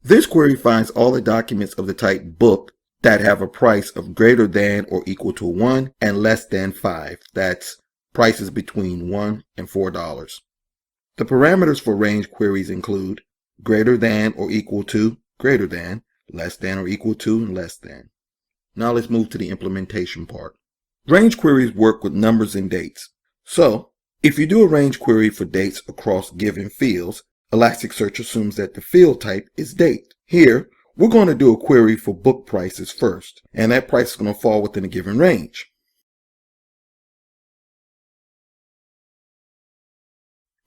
This query finds all the documents of the type book that have a price of greater than or equal to 1 and less than 5. That's prices between $1 and $4. The parameters for range queries include greater than or equal to, greater than, less than or equal to, and less than. Now let's move to the implementation part. Range queries work with numbers and dates. So, if you do a range query for dates across given fields, Elasticsearch assumes that the field type is date. Here, we're going to do a query for book prices first, and that price is going to fall within a given range.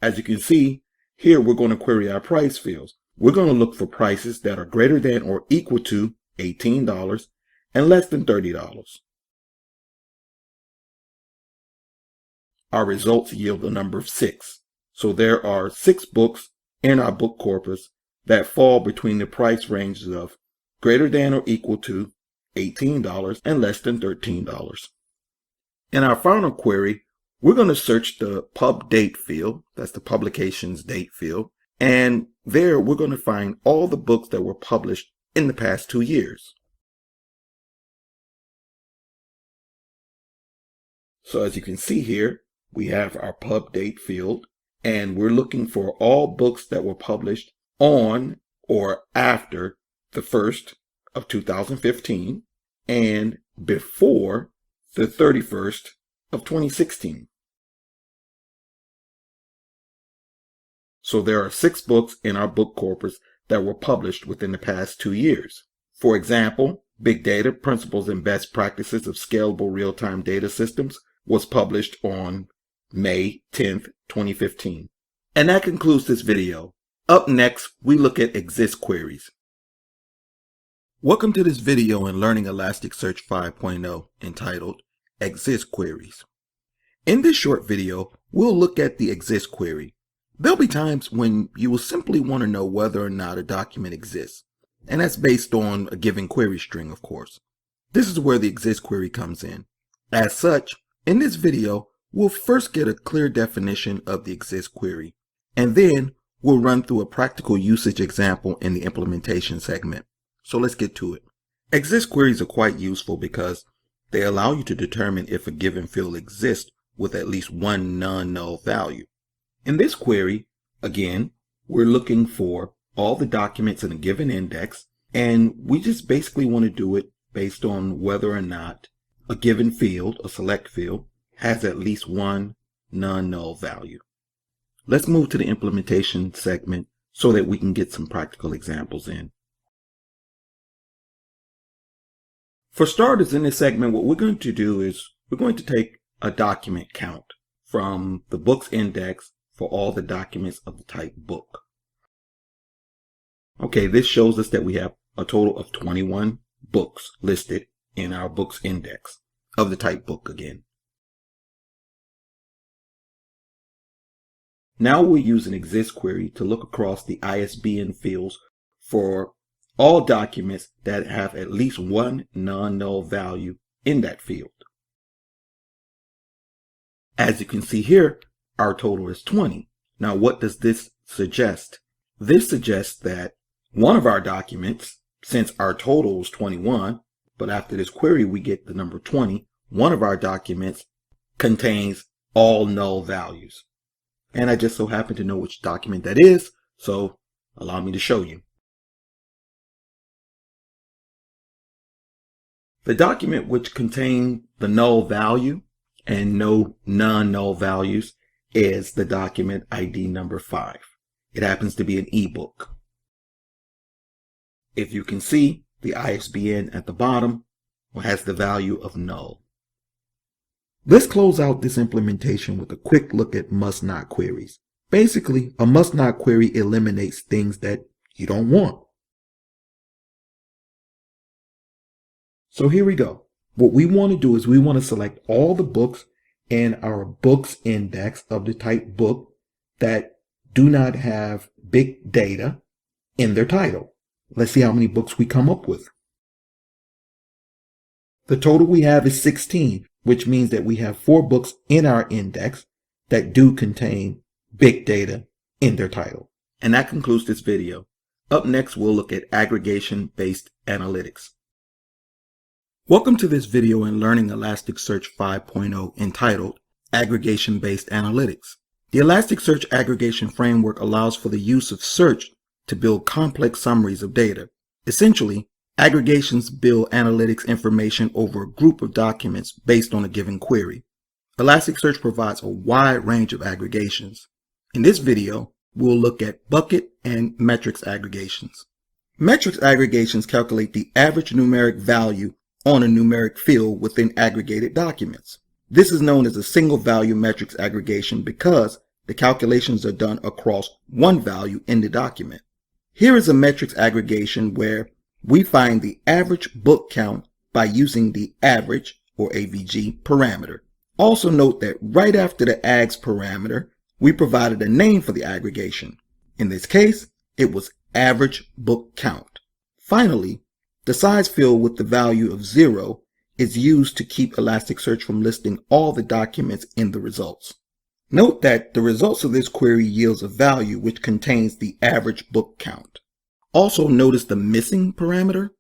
As you can see, here we're going to query our price fields. We're going to look for prices that are greater than or equal to $18 and less than $30. Our results yield a number of 6. So there are 6 books in our book corpus that fall between the price ranges of greater than or equal to $18 and less than $13. In our final query, we're going to search the pub date field, that's the publication's date field, and there we're going to find all the books that were published in the past 2 years. So as you can see here, we have our pub date field, and we're looking for all books that were published on or after the 1st of 2015 and before the 31st of 2016. So there are 6 books in our book corpus that were published within the past 2 years. For example, Big Data, Principles and Best Practices of Scalable Real-Time Data Systems was published on May 10th, 2015. And that concludes this video. Up next, we look at exist queries. Welcome to this video in Learning ElasticSearch 5.0 entitled Exist Queries. In this short video, we'll look at the exist query. There'll be times when you will simply want to know whether or not a document exists, and that's based on a given query string, of course. This is where the exist query comes in. As such, in this video, we'll first get a clear definition of the exist query, and then we'll run through a practical usage example in the implementation segment. So let's get to it. Exist queries are quite useful because they allow you to determine if a given field exists with at least one non-null value. In this query, again, we're looking for all the documents in a given index, and we just basically want to do it based on whether or not a given field, a select field, has at least one non-null value. Let's move to the implementation segment so that we can get some practical examples in. For starters, in this segment, what we're going to do is we're going to take a document count from the books index for all the documents of the type book. Okay, this shows us that we have a total of 21 books listed in our books index of the type book again. Now we'll use an exist query to look across the ISBN fields for all documents that have at least one non-null value in that field. As you can see here, our total is 20. Now what does this suggest? This suggests that one of our documents since our total was 21, but after this query we get the number 20, one of our documents contains all null values. And I just so happen to know which document that is, so allow me to show you. The document which contains the null value and no non-null values is the document ID number 5. It happens to be an ebook. If you can see, the ISBN at the bottom has the value of null. Let's close out this implementation with a quick look at must-not queries. Basically, a must-not query eliminates things that you don't want. So here we go. What we want to do is we want to select all the books in our books index of the type book that do not have big data in their title. Let's see how many books we come up with. The total we have is 16, which means that we have 4 books in our index that do contain big data in their title. And that concludes this video. Up next, we'll look at aggregation-based analytics. Welcome to this video in Learning ElasticSearch 5.0 entitled Aggregation-Based Analytics. The ElasticSearch aggregation framework allows for the use of search to build complex summaries of data. Essentially, aggregations build analytics information over a group of documents based on a given query. ElasticSearch provides a wide range of aggregations. In this video, we'll look at bucket and metrics aggregations. Metrics aggregations calculate the average numeric value on a numeric field within aggregated documents. This is known as a single value metrics aggregation because the calculations are done across one value in the document. Here is a metrics aggregation where we find the average book count by using the average or AVG parameter. Also note that right after the ags parameter, we provided a name for the aggregation. In this case, it was average book count. Finally, the size field with the value of 0 is used to keep ElasticSearch from listing all the documents in the results. Note that the results of this query yields a value which contains the average book count. Also notice the missing parameter.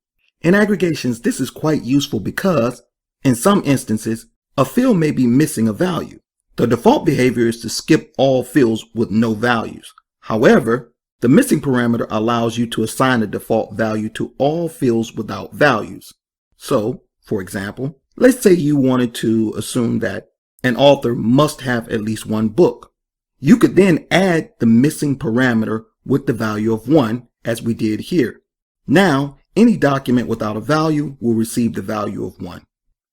In aggregations, this is quite useful because, in some instances, a field may be missing a value. The default behavior is to skip all fields with no values. However, the missing parameter allows you to assign a default value to all fields without values. So, for example, let's say you wanted to assume that an author must have at least one book. You could then add the missing parameter with the value of 1, as we did here. Now, any document without a value will receive the value of 1.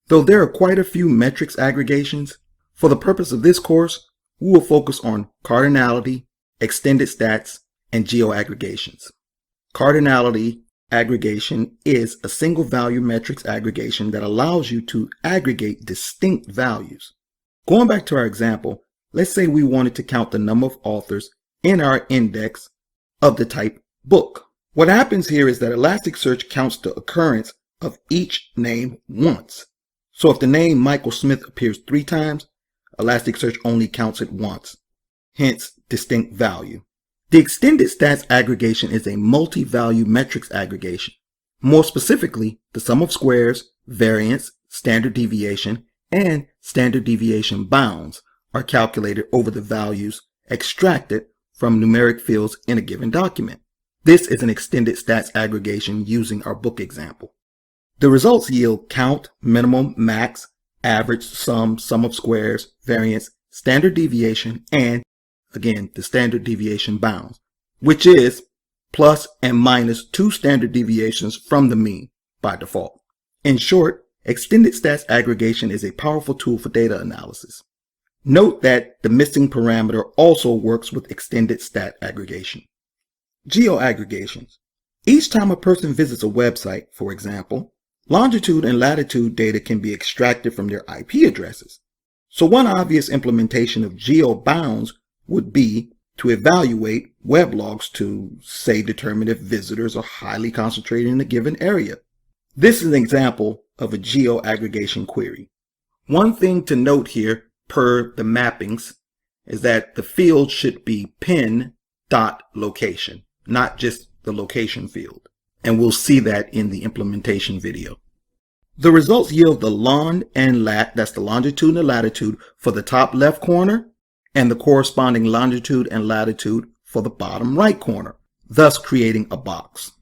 Though there are quite a few metrics aggregations, for the purpose of this course, we will focus on cardinality, extended stats, and geo-aggregations. Cardinality aggregation is a single value metrics aggregation that allows you to aggregate distinct values. Going back to our example, let's say we wanted to count the number of authors in our index of the type book. What happens here is that ElasticSearch counts the occurrence of each name once. So if the name Michael Smith appears 3 times, ElasticSearch only counts it once, hence distinct value. The extended stats aggregation is a multi-value metrics aggregation. More specifically, the sum of squares, variance, standard deviation, and standard deviation bounds are calculated over the values extracted from numeric fields in a given document. This is an extended stats aggregation using our book example. The results yield count, minimum, max, average, sum of squares, variance, standard deviation, and again, the standard deviation bounds, which is plus and minus 2 standard deviations from the mean by default. In short, extended stats aggregation is a powerful tool for data analysis. Note that the missing parameter also works with extended stat aggregation. Geo-aggregations. Each time a person visits a website, for example, longitude and latitude data can be extracted from their IP addresses. So one obvious implementation of geo-bounds would be to evaluate web logs to, say, determine if visitors are highly concentrated in a given area. This is an example of a geo-aggregation query. One thing to note here, per the mappings, is that the field should be pin.location, not just the location field. and we'll see that in the implementation video. The results yield the lon and lat, that's the longitude and the latitude, for the top left corner, and the corresponding longitude and latitude for the bottom right corner, thus creating a box.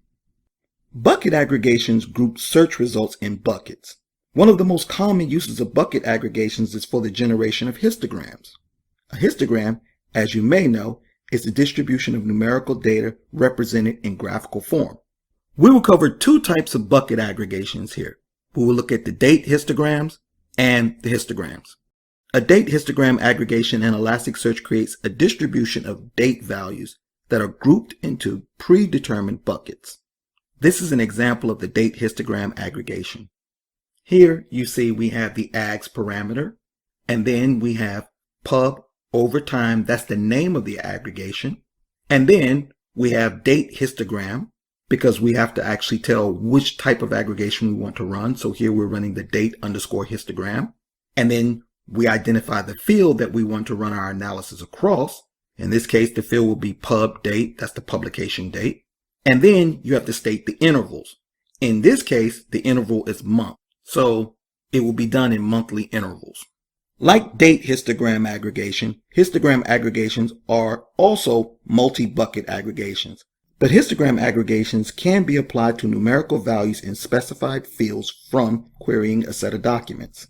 Bucket aggregations group search results in buckets. One of the most common uses of bucket aggregations is for the generation of histograms. A histogram, as you may know, is the distribution of numerical data represented in graphical form. We will cover two types of bucket aggregations here. We will look at the date histograms and the histograms. A date histogram aggregation in ElasticSearch creates a distribution of date values that are grouped into predetermined buckets. This is an example of the date histogram aggregation. Here you see we have the ags parameter, and then we have pub over time, that's the name of the aggregation, and then we have date histogram because we have to actually tell which type of aggregation we want to run. So here we're running the date underscore histogram, and then we identify the field that we want to run our analysis across. In this case, the field will be pub date, that's the publication date. And then you have to state the intervals. In this case, the interval is month, so it will be done in monthly intervals. Like date histogram aggregation, histogram aggregations are also multi-bucket aggregations. But histogram aggregations can be applied to numerical values in specified fields from querying a set of documents.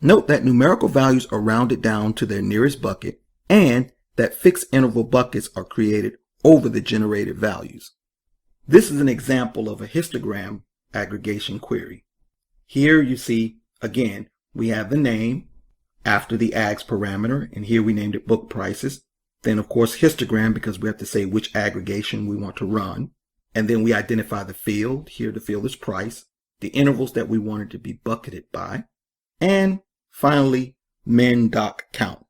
Note that numerical values are rounded down to their nearest bucket and that fixed interval buckets are created over the generated values. This is an example of a histogram aggregation query. Here you see, again, we have the name after the ags parameter, and here we named it book prices. Then, of course, histogram, because we have to say which aggregation we want to run. And then we identify the field. Here the field is price, the intervals that we wanted to be bucketed by, and finally, min.count.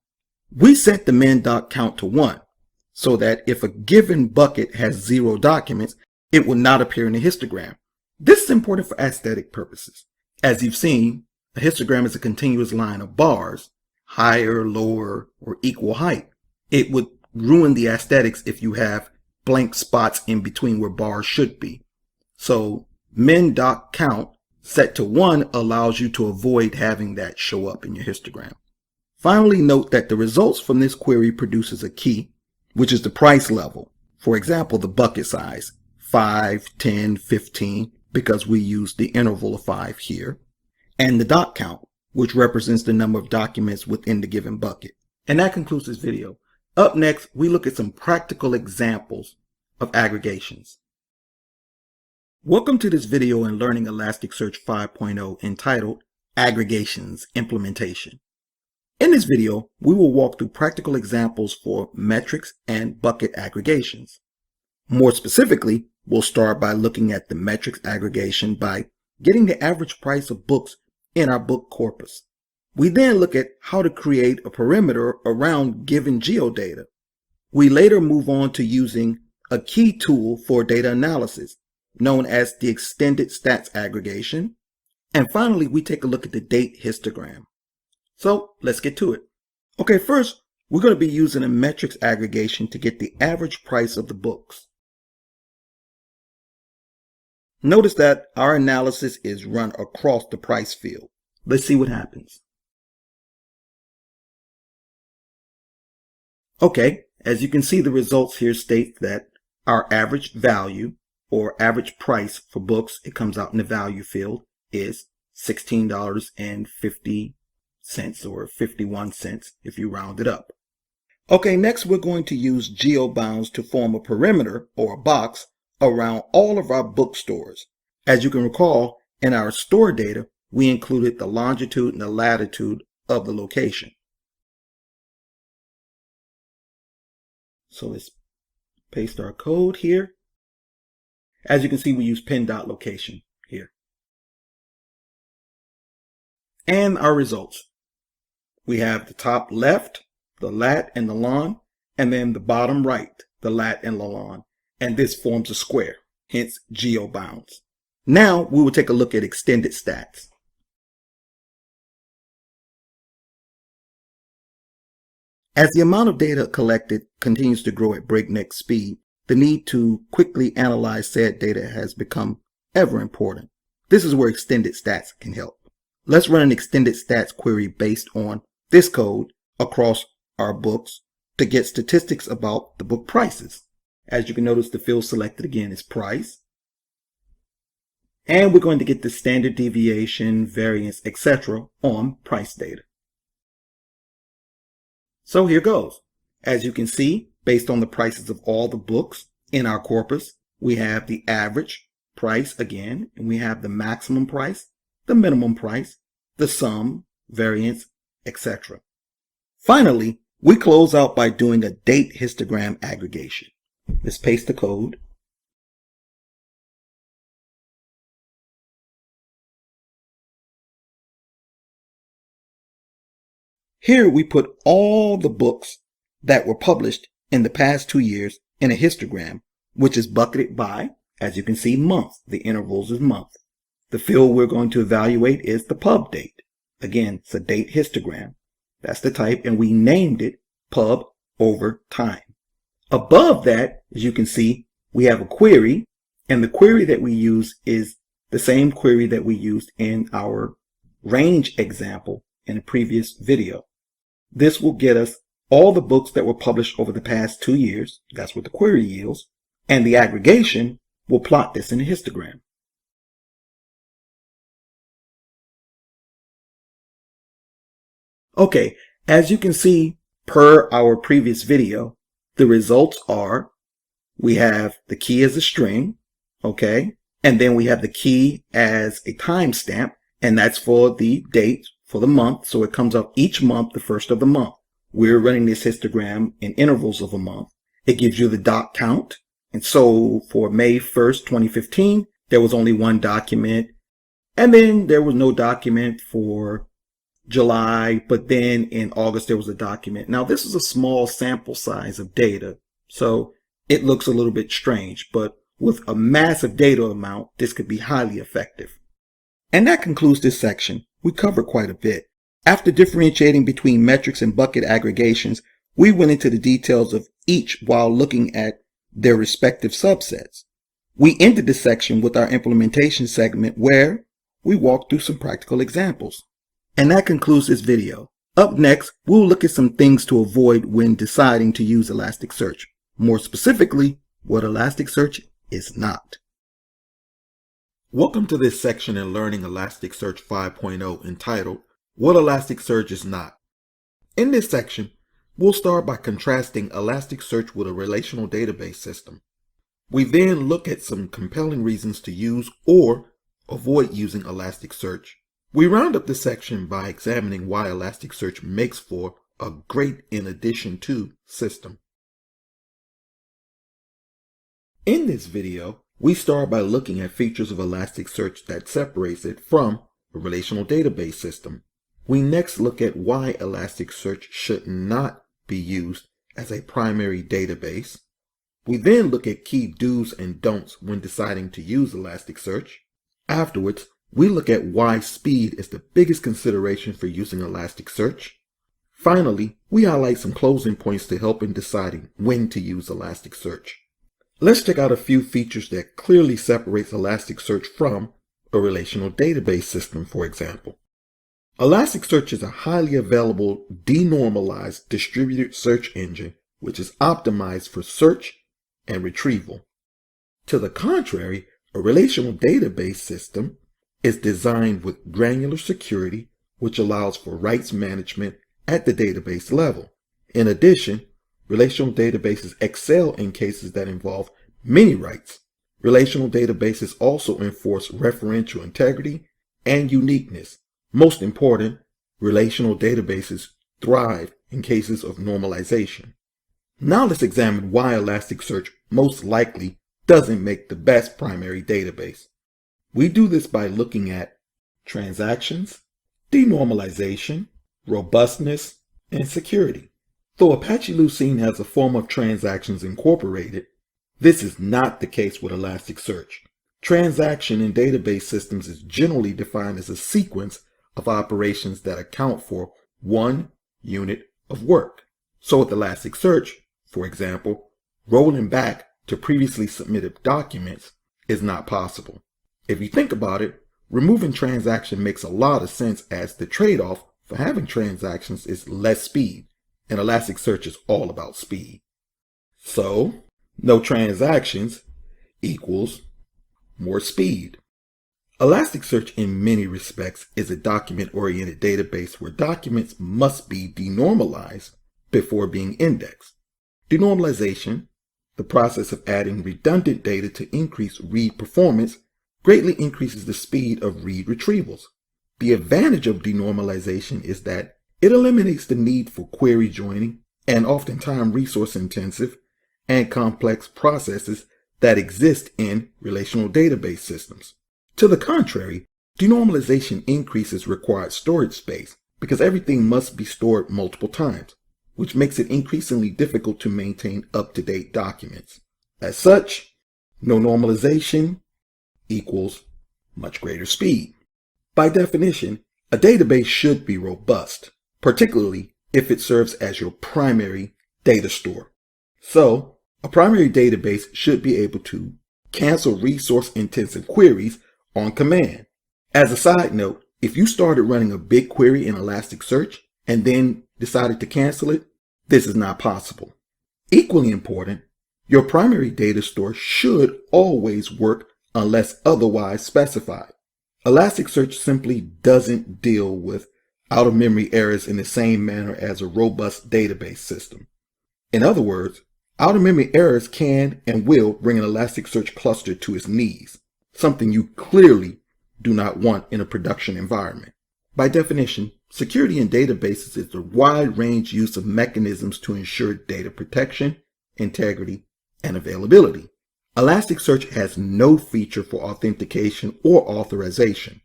We set the min.count to 1 so that if a given bucket has 0 documents, it will not appear in the histogram. This is important for aesthetic purposes. As you've seen, a histogram is a continuous line of bars, higher, lower, or equal height. It would ruin the aesthetics if you have blank spots in between where bars should be. So min.count set to 1 allows you to avoid having that show up in your histogram. Finally, note that the results from this query produces a key, which is the price level. For example, the bucket size, 5, 10, 15, because we use the interval of 5 here, and the doc count, which represents the number of documents within the given bucket. And that concludes this video. Up next, we look at some practical examples of aggregations. Welcome to this video in Learning ElasticSearch 5.0 entitled Aggregations Implementation. In this video, we will walk through practical examples for metrics and bucket aggregations. More specifically, we'll start by looking at the metrics aggregation by getting the average price of books in our book corpus. We then look at how to create a perimeter around given geodata. We later move on to using a key tool for data analysis, known as the extended stats aggregation. And finally, we take a look at the date histogram. So let's get to it. Okay, first, we're going to be using a metrics aggregation to get the average price of the books. Notice that our analysis is run across the price field. Let's see what happens. Okay, as you can see, the results here state that our average value or average price for books, it comes out in the value field, is $16.50 or 51 cents if you round it up. Okay, next we're going to use geobounds to form a perimeter or a box around all of our bookstores. As you can recall, in our store data, we included the longitude and the latitude of the location. So let's paste our code here. As you can see, we use pin.location here. And our results. We have the top left, the lat and the lon, and then the bottom right, the lat and the lon. And this forms a square, hence geobounds. Now we will take a look at extended stats. As the amount of data collected continues to grow at breakneck speed, the need to quickly analyze said data has become ever important. This is where extended stats can help. Let's run an extended stats query based on this code across our books to get statistics about the book prices. As you can notice, the field selected again is price. And we're going to get the standard deviation, variance, etc. on price data. So here goes. As you can see, based on the prices of all the books in our corpus, we have the average price again, and we have the maximum price, the minimum price, the sum, variance, etc. Finally, we close out by doing a date histogram aggregation. Let's paste the code. Here we put all the books that were published in the past 2 years in a histogram, which is bucketed by, as you can see, month. The intervals is month. The field we're going to evaluate is the pub date. Again, it's a date histogram. That's the type, and we named it pub over time. Above that, as you can see, we have a query, and the query that we use is the same query that we used in our range example in a previous video. This will get us all the books that were published over the past 2 years. That's what the query yields. And the aggregation will plot this in a histogram. Okay, as you can see per our previous video, the results are we have the key as a string, okay, and then we have the key as a timestamp, and that's for the date for the month. So it comes up each month, the first of the month. We're running this histogram in intervals of a month. It gives you the doc count. And so for May 1st, 2015, there was only one document. And then there was no document for July, but then in August there was a document. Now this is a small sample size of data, so it looks a little bit strange, but with a massive data amount, this could be highly effective. And that concludes this section. We covered quite a bit. After differentiating between metrics and bucket aggregations, we went into the details of each while looking at their respective subsets. We ended this section with our implementation segment where we walked through some practical examples. And that concludes this video. Up next, we'll look at some things to avoid when deciding to use ElasticSearch. More specifically, what ElasticSearch is not. Welcome to this section in Learning ElasticSearch 5.0 entitled, What ElasticSearch is Not. In this section, we'll start by contrasting ElasticSearch with a relational database system. We then look at some compelling reasons to use or avoid using ElasticSearch. We round up this section by examining why ElasticSearch makes for a great in addition to system. In this video, we start by looking at features of ElasticSearch that separates it from a relational database system. We next look at why ElasticSearch should not be used as a primary database. We then look at key do's and don'ts when deciding to use ElasticSearch. Afterwards, we look at why speed is the biggest consideration for using ElasticSearch. Finally, we highlight some closing points to help in deciding when to use ElasticSearch. Let's check out a few features that clearly separates ElasticSearch from a relational database system, for example. ElasticSearch is a highly available, denormalized distributed search engine which is optimized for search and retrieval. To the contrary, a relational database system is designed with granular security, which allows for rights management at the database level. In addition, relational databases excel in cases that involve many writes. Relational databases also enforce referential integrity and uniqueness. Most important, relational databases thrive in cases of normalization. Now let's examine why ElasticSearch most likely doesn't make the best primary database. We do this by looking at transactions, denormalization, robustness, and security. Though Apache Lucene has a form of transactions incorporated, this is not the case with ElasticSearch. Transaction in database systems is generally defined as a sequence of operations that account for one unit of work. So with ElasticSearch, for example, rolling back to previously submitted documents is not possible. If you think about it, removing transaction makes a lot of sense, as the trade-off for having transactions is less speed, and Elasticsearch is all about speed. So, no transactions equals more speed. Elasticsearch in many respects is a document-oriented database where documents must be denormalized before being indexed. Denormalization, the process of adding redundant data to increase read performance, greatly increases the speed of read retrievals. The advantage of denormalization is that it eliminates the need for query joining and oftentimes resource-intensive and complex processes that exist in relational database systems. To the contrary, denormalization increases required storage space because everything must be stored multiple times, which makes it increasingly difficult to maintain up-to-date documents. As such, no normalization equals much greater speed. By definition, a database should be robust, particularly if it serves as your primary data store. So, a primary database should be able to cancel resource-intensive queries on command. As a side note, if you started running a big query in Elasticsearch and then decided to cancel it, this is not possible. Equally important, your primary data store should always work unless otherwise specified. Elasticsearch simply doesn't deal with out-of-memory errors in the same manner as a robust database system. In other words, out-of-memory errors can and will bring an Elasticsearch cluster to its knees, something you clearly do not want in a production environment. By definition, security in databases is the wide-range use of mechanisms to ensure data protection, integrity, and availability. Elasticsearch has no feature for authentication or authorization.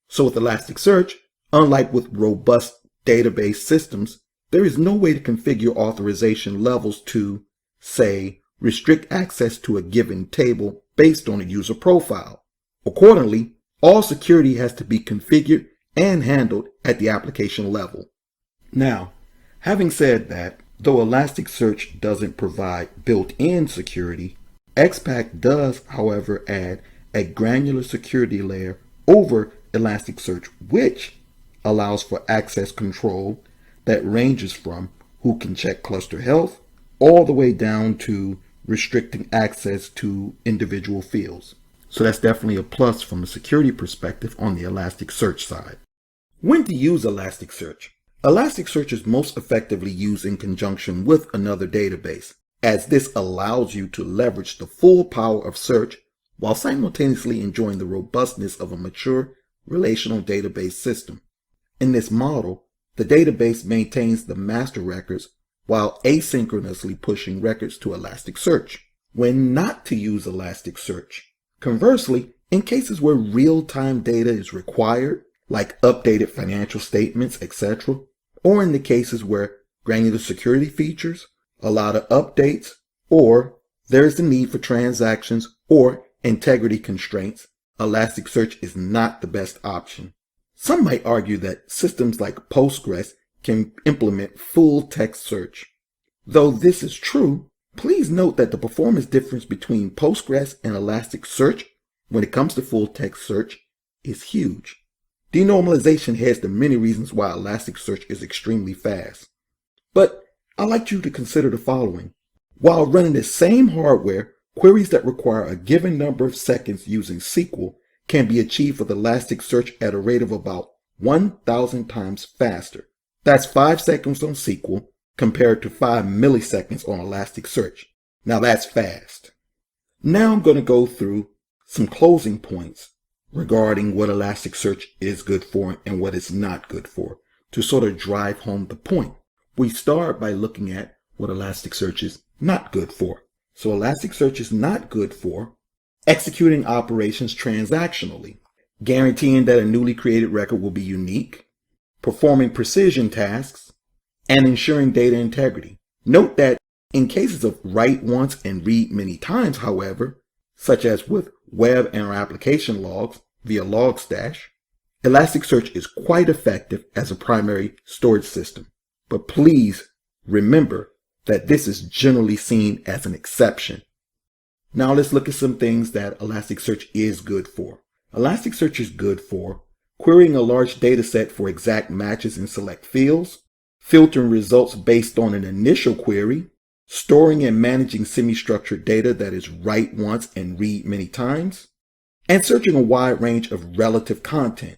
So with Elasticsearch, unlike with robust database systems, there is no way to configure authorization levels to, say, restrict access to a given table based on a user profile. Accordingly, all security has to be configured and handled at the application level. Now, having said that, though Elasticsearch doesn't provide built-in security, XPack does, however, add a granular security layer over Elasticsearch, which allows for access control that ranges from who can check cluster health all the way down to restricting access to individual fields. So that's definitely a plus from a security perspective on the Elasticsearch side. When to use Elasticsearch? Elasticsearch is most effectively used in conjunction with another database, as this allows you to leverage the full power of search while simultaneously enjoying the robustness of a mature relational database system. In this model, the database maintains the master records while asynchronously pushing records to Elasticsearch. When not to use Elasticsearch. Conversely, in cases where real-time data is required, like updated financial statements, etc., or in the cases where granular security features, a lot of updates, or there's the need for transactions or integrity constraints, Elasticsearch is not the best option. Some might argue that systems like Postgres can implement full text search. Though this is true, please note that the performance difference between Postgres and Elasticsearch when it comes to full text search is huge. Denormalization has the many reasons why Elasticsearch is extremely fast. But I'd like you to consider the following. While running the same hardware, queries that require a given number of seconds using SQL can be achieved with Elasticsearch at a rate of about 1,000 times faster. That's 5 seconds on SQL compared to 5 milliseconds on Elasticsearch. Now that's fast. Now I'm going to go through some closing points regarding what Elasticsearch is good for and what it's not good for to sort of drive home the point. We start by looking at what Elasticsearch is not good for. So Elasticsearch is not good for executing operations transactionally, guaranteeing that a newly created record will be unique, performing precision tasks, and ensuring data integrity. Note that in cases of write once and read many times, however, such as with web and application logs via Logstash, Elasticsearch is quite effective as a primary storage system. But please remember that this is generally seen as an exception. Now let's look at some things that Elasticsearch is good for. Elasticsearch is good for querying a large data set for exact matches in select fields, filtering results based on an initial query, storing and managing semi-structured data that is write once and read many times, and searching a wide range of relative content.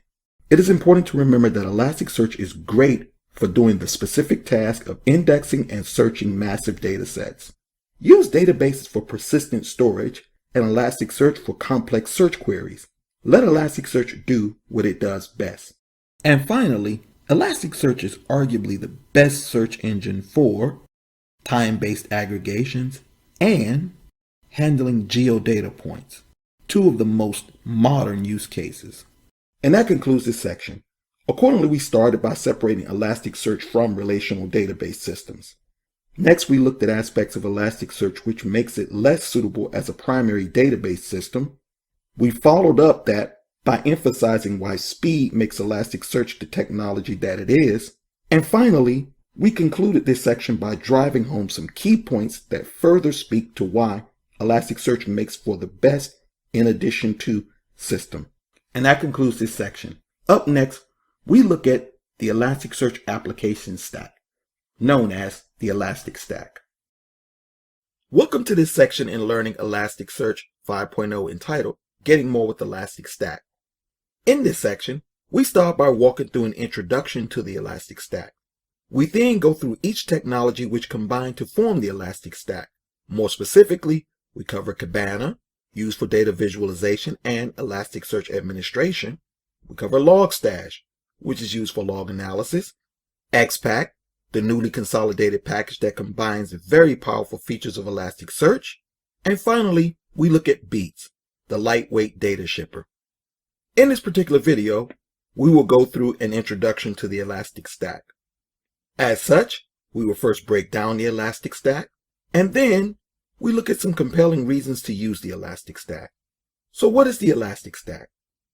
It is important to remember that Elasticsearch is great for doing the specific task of indexing and searching massive data sets. Use databases for persistent storage and Elasticsearch for complex search queries. Let Elasticsearch do what it does best. And finally, Elasticsearch is arguably the best search engine for time-based aggregations and handling geodata points, two of the most modern use cases. And that concludes this section. Accordingly, we started by separating Elasticsearch from relational database systems. Next, we looked at aspects of Elasticsearch which makes it less suitable as a primary database system. We followed up that by emphasizing why speed makes Elasticsearch the technology that it is. And finally, we concluded this section by driving home some key points that further speak to why Elasticsearch makes for the best in addition to system. And that concludes this section. Up next, we look at the Elasticsearch application stack, known as the Elastic Stack. Welcome to this section in learning Elasticsearch 5.0 entitled Getting More with Elastic Stack. In this section, we start by walking through an introduction to the Elastic Stack. We then go through each technology which combine to form the Elastic Stack. More specifically, we cover Kibana, used for data visualization and Elasticsearch administration. We cover Logstash, which is used for log analysis, XPack, the newly consolidated package that combines very powerful features of Elasticsearch, and finally, we look at Beats, the lightweight data shipper. In this particular video, we will go through an introduction to the Elastic Stack. As such, we will first break down the Elastic Stack, and then we look at some compelling reasons to use the Elastic Stack. So what is the Elastic Stack?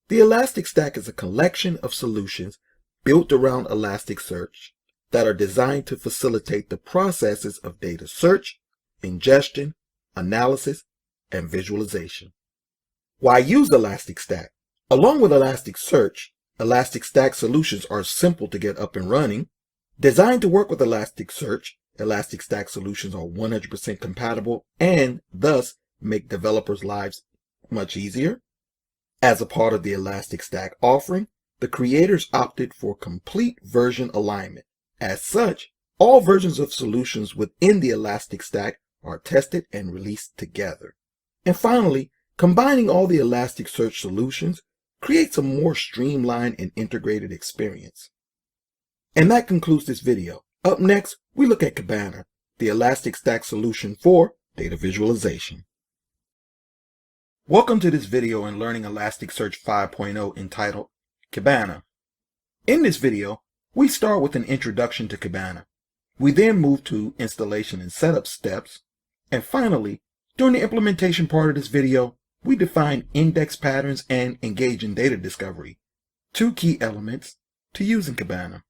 The Elastic Stack is a collection of solutions built around Elasticsearch that are designed to facilitate the processes of data search, ingestion, analysis, and visualization. Why use Elastic Stack? Along with Elasticsearch, Elastic Stack solutions are simple to get up and running. Designed to work with Elasticsearch, Elastic Stack solutions are 100% compatible and thus make developers' lives much easier. As a part of the Elastic Stack offering, the creators opted for complete version alignment. As such, all versions of solutions within the Elastic Stack are tested and released together. And finally, combining all the Elasticsearch solutions creates a more streamlined and integrated experience. And that concludes this video. Up next, we look at Kibana, the Elastic Stack solution for data visualization. Welcome to this video in learning Elasticsearch 5.0 entitled Kibana. In this video, we start with an introduction to Kibana. We then move to installation and setup steps. And finally, during the implementation part of this video, we define index patterns and engage in data discovery, two key elements to using Kibana.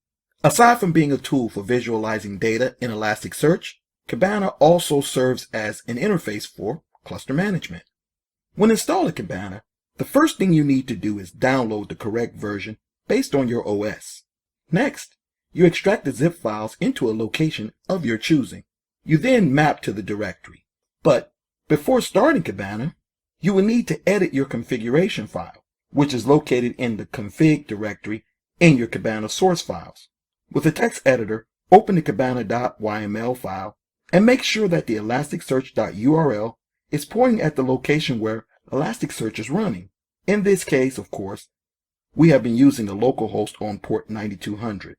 Aside from being a tool for visualizing data in Elasticsearch, Kibana also serves as an interface for cluster management. When installing Kibana, the first thing you need to do is download the correct version based on your OS. Next, you extract the zip files into a location of your choosing. You then map to the directory. But before starting Kibana, you will need to edit your configuration file, which is located in the config directory in your Kibana source files. With the text editor, open the kibana.yml file and make sure that the elasticsearch.url is pointing at the location where Elasticsearch is running. In this case, of course, we have been using the localhost on port 9200.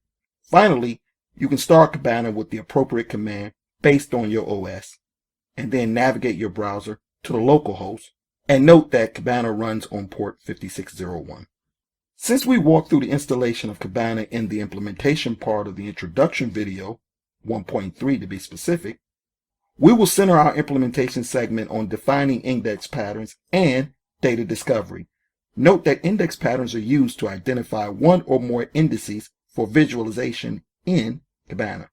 Finally, you can start Kibana with the appropriate command based on your OS, and then navigate your browser to the localhost, and note that Kibana runs on port 5601. Since we walked through the installation of Kibana in the implementation part of the introduction video, 1.3 to be specific, we will center our implementation segment on defining index patterns and data discovery. Note that index patterns are used to identify one or more indices for visualization in Kibana.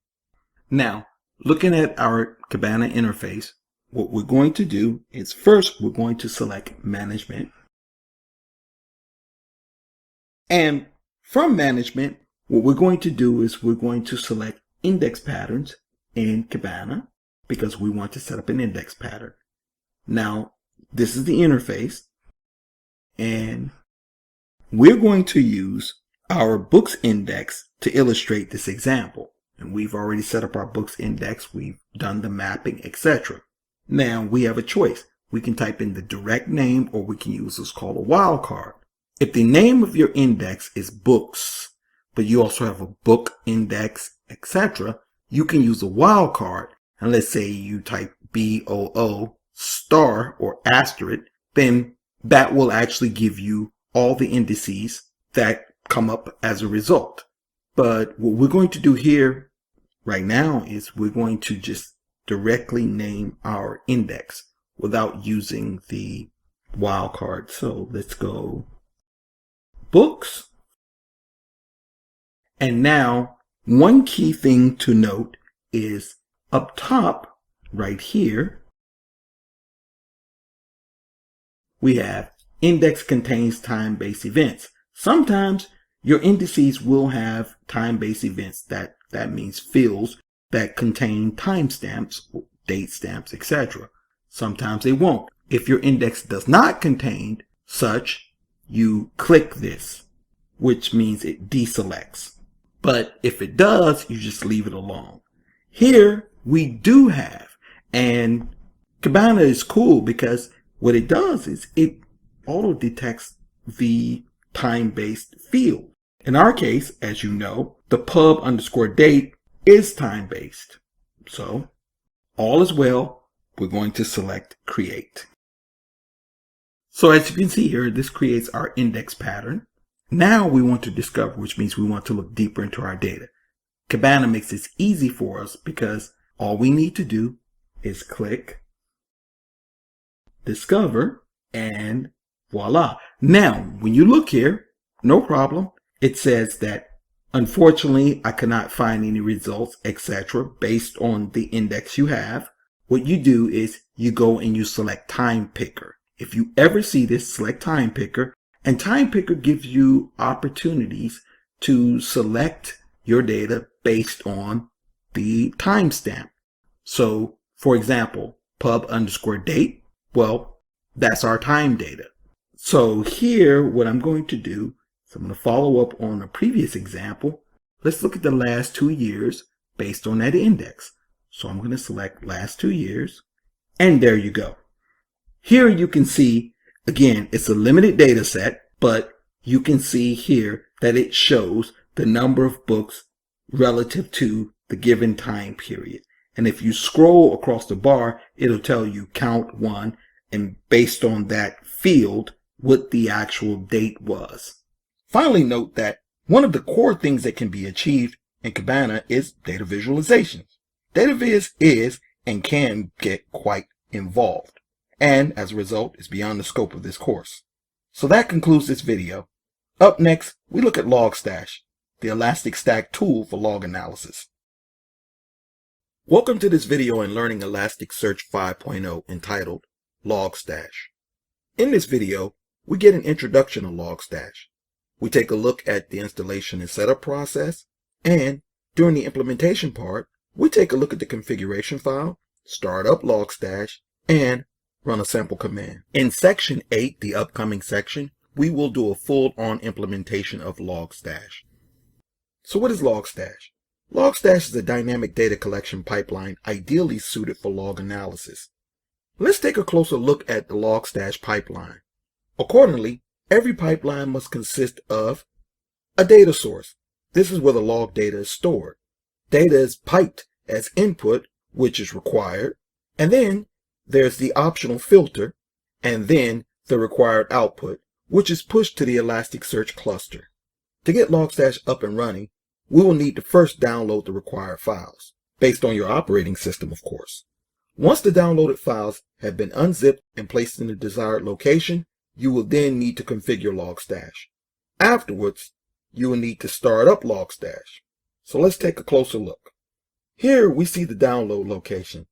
Now, looking at our Kibana interface, what we're going to do is first we're going to select management. And from management, what we're going to do is we're going to select index patterns in Kibana because we want to set up an index pattern. Now, this is the interface, and we're going to use our books index to illustrate this example. And we've already set up our books index, we've done the mapping, etc. Now we have a choice. We can type in the direct name, or we can use what's called a wildcard. If the name of your index is books, but you also have a book index, etc., you can use a wildcard. And let's say you type BOO star or asterisk, then that will actually give you all the indices that come up as a result. But what we're going to do here right now is we're going to just directly name our index without using the wildcard. So let's go books. And now one key thing to note is up top right here, we have index contains time-based events. Sometimes your indices will have time-based events. That means fields that contain timestamps, date stamps, etc. Sometimes they won't. If your index does not contain such, you click this, which means it deselects. But if it does, you just leave it alone. Here we do have, and Kibana is cool because what it does is it auto detects the time-based field. In our case, as you know, the pub_date is time-based. So all is well. We're going to select create. So as you can see here, this creates our index pattern. Now we want to discover, which means we want to look deeper into our data. Kibana makes this easy for us because all we need to do is click discover and voila. Now, when you look here, no problem. It says that unfortunately, I cannot find any results, etc. based on the index you have. What you do is you go and you select time picker. If you ever see this, select time picker, and time picker gives you opportunities to select your data based on the timestamp. So for example, pub_date, well, that's our time data. So here, what I'm going to do is I'm going to follow up on a previous example. Let's look at the last 2 years based on that index. So I'm going to select last 2 years, and there you go. Here you can see, again, it's a limited data set, but you can see here that it shows the number of books relative to the given time period. And if you scroll across the bar, it'll tell you count 1, and based on that field, what the actual date was. Finally, note that one of the core things that can be achieved in Kibana is data visualizations. Data viz is and can get quite involved, and as a result is beyond the scope of this course. So that concludes this video. Up next, we look at Logstash, the Elastic Stack tool for log analysis. Welcome to this video in Learning ElasticSearch 5.0 entitled Logstash. In this video, we get an introduction to Logstash. We take a look at the installation and setup process, and during the implementation part, we take a look at the configuration file, start up Logstash, and run a sample command. In section 8, the upcoming section, we will do a full-on implementation of Logstash. So what is Logstash? Logstash is a dynamic data collection pipeline ideally suited for log analysis. Let's take a closer look at the Logstash pipeline. Accordingly, every pipeline must consist of a data source. This is where the log data is stored. Data is piped as input, which is required, and then there's the optional filter, and then the required output, which is pushed to the ElasticSearch cluster. To get Logstash up and running, we will need to first download the required files, based on your operating system, of course. Once the downloaded files have been unzipped and placed in the desired location, you will then need to configure Logstash. Afterwards, you will need to start up Logstash. So let's take a closer look. Here we see the download location.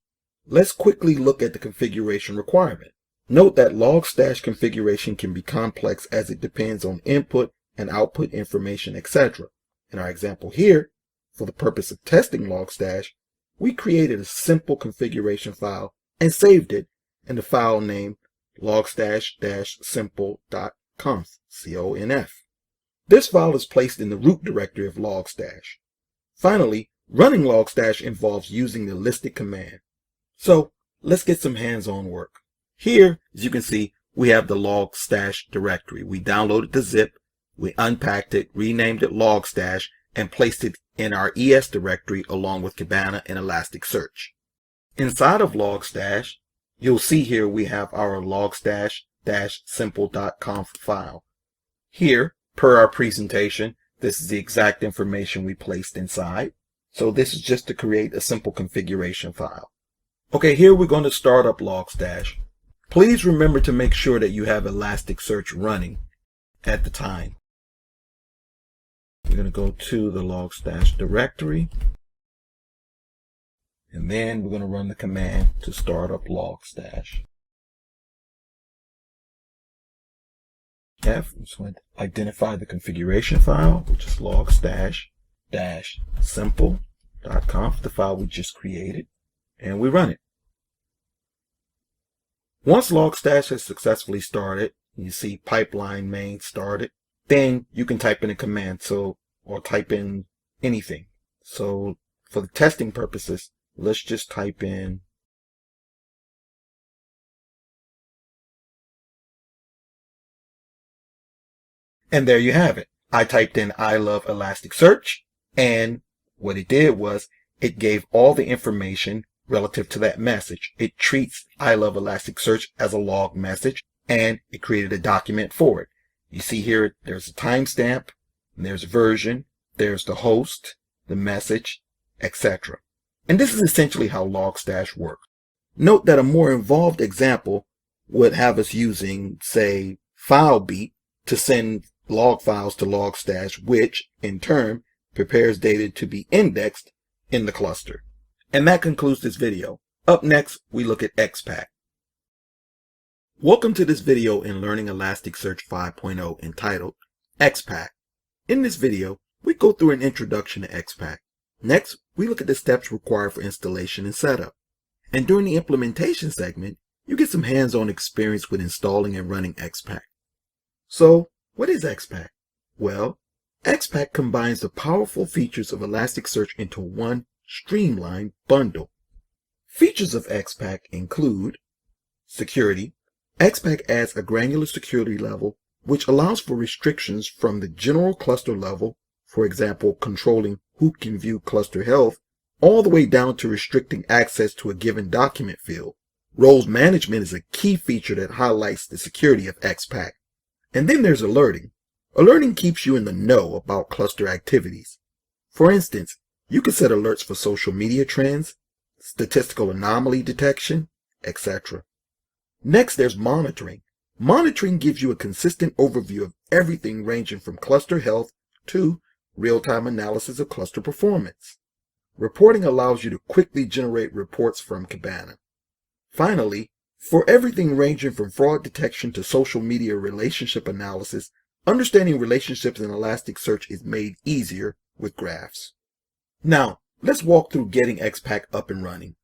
Let's quickly look at the configuration requirement. Note that Logstash configuration can be complex as it depends on input and output information, etc. In our example here, for the purpose of testing Logstash, we created a simple configuration file and saved it in the file name logstash-simple.conf. This file is placed in the root directory of Logstash. Finally, running Logstash involves using the listed command. So let's get some hands-on work. Here, as you can see, we have the Logstash directory. We downloaded the zip, we unpacked it, renamed it Logstash, and placed it in our ES directory along with Kibana and Elasticsearch. Inside of Logstash, you'll see here we have our logstash-simple.conf file. Here, per our presentation, this is the exact information we placed inside. So this is just to create a simple configuration file. Okay, here we're going to start up Logstash. Please remember to make sure that you have Elasticsearch running at the time. We're going to go to the Logstash directory. And then we're going to run the command to start up Logstash. I'm just going to identify the configuration file, which is logstash-simple.conf, the file we just created, and we run it. Once Logstash has successfully started, you see pipeline main started, then you can type in a command, or type in anything. So for the testing purposes, let's just type in and there you have it. I typed in I love Elasticsearch, and what it did was it gave all the information relative to that message. It treats I love Elasticsearch as a log message, and it created a document for it. You see here, there's a timestamp, there's a version, there's the host, the message, etc. And this is essentially how Logstash works. Note that a more involved example would have us using, say, FileBeat to send log files to Logstash, which, in turn, prepares data to be indexed in the cluster. And that concludes this video. Up next, we look at XPack. Welcome to this video in Learning Elasticsearch 5.0 entitled XPack. In this video, we go through an introduction to XPack. Next, we look at the steps required for installation and setup. And during the implementation segment, you get some hands-on experience with installing and running XPack. So, what is XPack? Well, XPack combines the powerful features of Elasticsearch into one streamlined bundle. Features of XPack include security. XPack adds a granular security level which allows for restrictions from the general cluster level, for example, controlling who can view cluster health, all the way down to restricting access to a given document field. Roles management is a key feature that highlights the security of XPack. And then there's alerting. Alerting keeps you in the know about cluster activities. For instance, you can set alerts for social media trends, statistical anomaly detection, etc. Next, there's monitoring. Monitoring gives you a consistent overview of everything ranging from cluster health to real-time analysis of cluster performance. Reporting allows you to quickly generate reports from Kibana. Finally, for everything ranging from fraud detection to social media relationship analysis, understanding relationships in Elasticsearch is made easier with graphs. Now, let's walk through getting XPack up and running.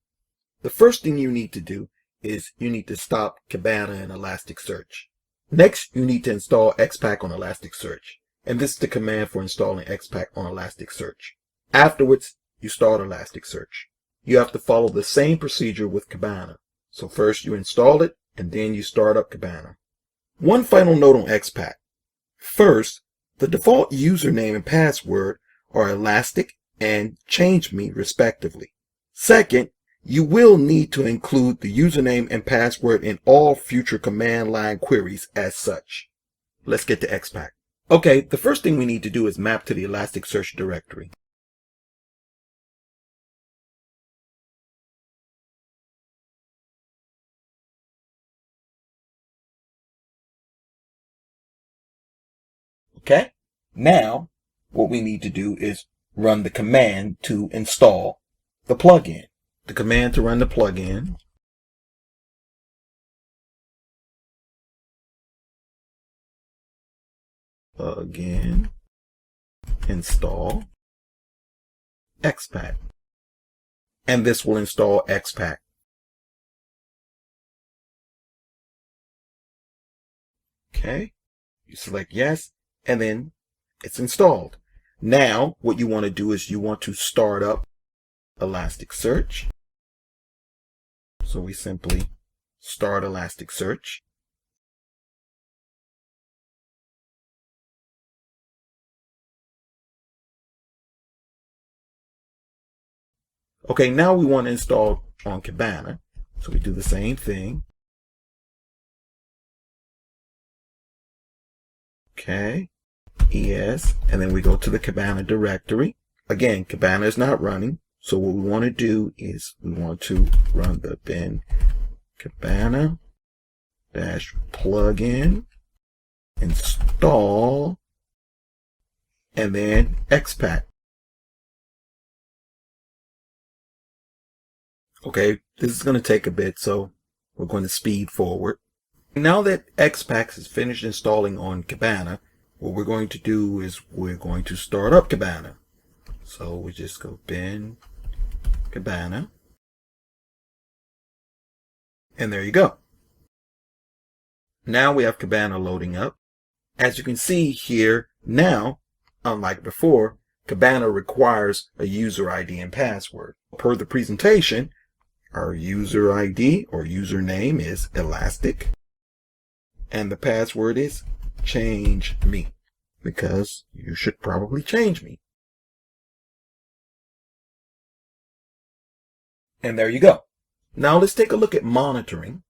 The first thing you need to do is you need to stop Kibana and Elasticsearch. Next, you need to install XPack on Elasticsearch, and this is the command for installing XPack on Elasticsearch. Afterwards, you start Elasticsearch. You have to follow the same procedure with Kibana. So first you install it, and then you start up Kibana. One final note on XPack. First, the default username and password are Elastic and ChangeMe respectively. Second, you will need to include the username and password in all future command line queries as such. Let's get to XPack. Okay, the first thing we need to do is map to the Elasticsearch directory. Okay, now what we need to do is run the command to install the plugin. the command to run the plugin. Again, install xpack. And this will install xpack. Okay, you select yes, and then it's installed. Now, what you want to do is you want to start up ElasticSearch. So we simply start ElasticSearch. Okay, now we want to install on Kibana. So we do the same thing. Okay, ES, and then we go to the Kibana directory. Again, Kibana is not running. So what we want to do is we want to run the bin Kibana dash plugin install and then xpack. Okay, this is going to take a bit, so we're going to speed forward. Now that xpack is finished installing on Kibana, what we're going to do is we're going to start up Kibana. So we just go bin Kibana, and there you go. Now we have Kibana loading up. As you can see here, now, unlike before, Kibana requires a user ID and password. Per the presentation, our user ID or username is Elastic, and the password is change me, because you should probably change me. And there you go. Now let's take a look at monitoring.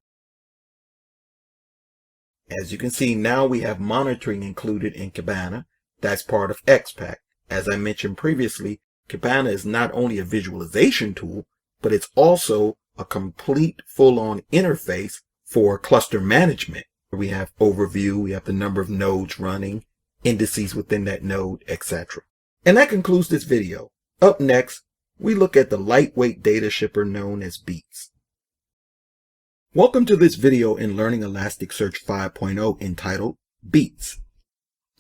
As you can see, now we have monitoring included in Kibana. That's part of xpack. As I mentioned previously, Kibana is not only a visualization tool, but it's also a complete full-on interface for cluster management. We have overview, we have the number of nodes running, indices within that node, etc. And that concludes this video. Up next, we look at the lightweight data shipper known as Beats. Welcome to this video in Learning ElasticSearch 5.0 entitled Beats.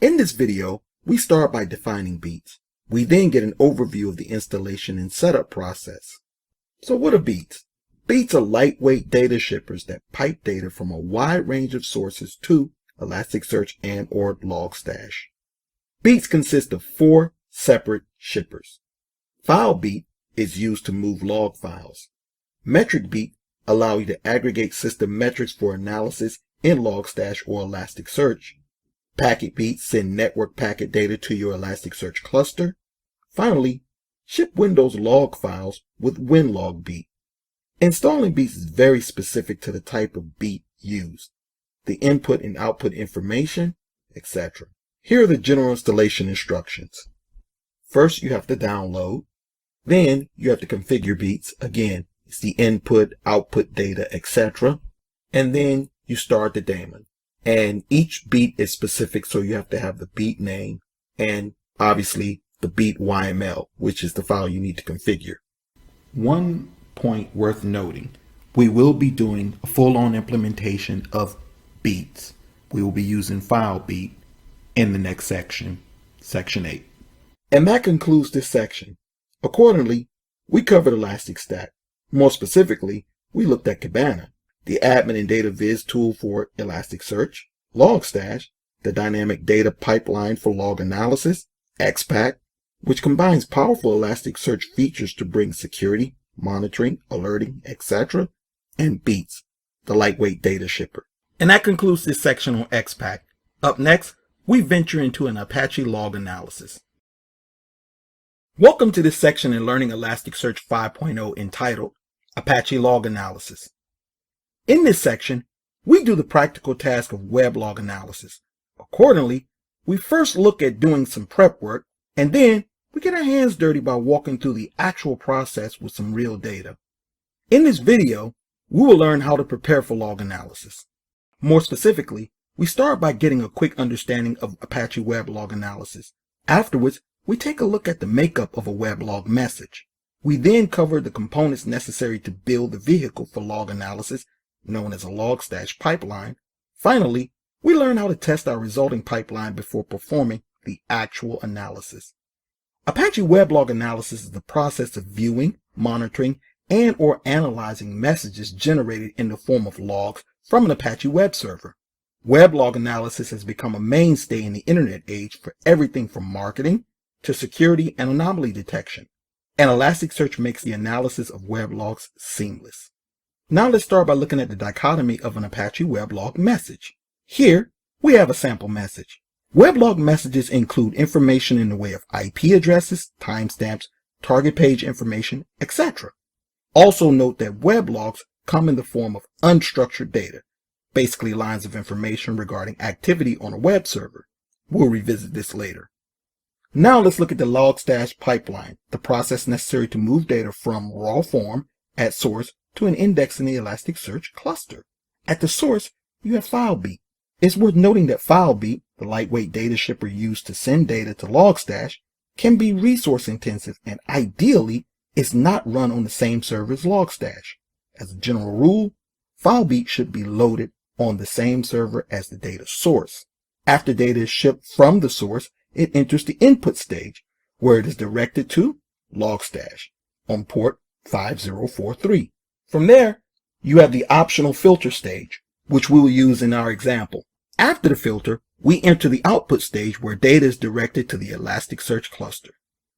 In this video, we start by defining Beats. We then get an overview of the installation and setup process. So what are Beats? Beats are lightweight data shippers that pipe data from a wide range of sources to ElasticSearch and or Logstash. Beats consist of 4 separate shippers. FileBeat is used to move log files. MetricBeat allow you to aggregate system metrics for analysis in Logstash or ElasticSearch. PacketBeat send network packet data to your ElasticSearch cluster. Finally, ship Windows log files with WinLogBeat. Installing Beats is very specific to the type of beat used, the input and output information, etc. Here are the general installation instructions. First, you have to download. Then you have to configure Beats. Again, it's the input, output data, etc. And then you start the daemon. And each beat is specific, so you have to have the beat name and obviously the beat YML, which is the file you need to configure. One point worth noting, we will be doing a full-on implementation of Beats. We will be using FileBeat in the next section, section 8. And that concludes this section. Accordingly, we covered Elastic Stack. More specifically, we looked at Kibana, the admin and data viz tool for ElasticSearch, Logstash, the dynamic data pipeline for log analysis, xpack, which combines powerful ElasticSearch features to bring security, monitoring, alerting, etc., and Beats, the lightweight data shipper. And that concludes this section on xpack. Up next, we venture into an Apache log analysis. Welcome to this section in Learning ElasticSearch 5.0 entitled Apache Log Analysis. In this section, we do the practical task of web log analysis. Accordingly, we first look at doing some prep work, and then we get our hands dirty by walking through the actual process with some real data. In this video, we will learn how to prepare for log analysis. More specifically, we start by getting a quick understanding of Apache web log analysis. Afterwards, we take a look at the makeup of a weblog message. We then covered the components necessary to build the vehicle for log analysis, known as a Logstash pipeline. Finally, we learned how to test our resulting pipeline before performing the actual analysis. Apache Weblog Analysis is the process of viewing, monitoring, and/or analyzing messages generated in the form of logs from an Apache web server. Weblog analysis has become a mainstay in the internet age for everything from marketing to security and anomaly detection, and ElasticSearch makes the analysis of weblogs seamless. Now let's start by looking at the dichotomy of an Apache weblog message. Here, we have a sample message. Weblog messages include information in the way of IP addresses, timestamps, target page information, etc. Also note that weblogs come in the form of unstructured data, basically lines of information regarding activity on a web server. We'll revisit this later. Now let's look at the Logstash pipeline, the process necessary to move data from raw form at source to an index in the Elasticsearch cluster. At the source, you have FileBeat. It's worth noting that FileBeat, the lightweight data shipper used to send data to Logstash, can be resource intensive and ideally is not run on the same server as Logstash. As a general rule, FileBeat should be loaded on the same server as the data source. After data is shipped from the source, it enters the input stage, where it is directed to Logstash on port 5043. From there, you have the optional filter stage, which we will use in our example. After the filter, we enter the output stage where data is directed to the Elasticsearch cluster.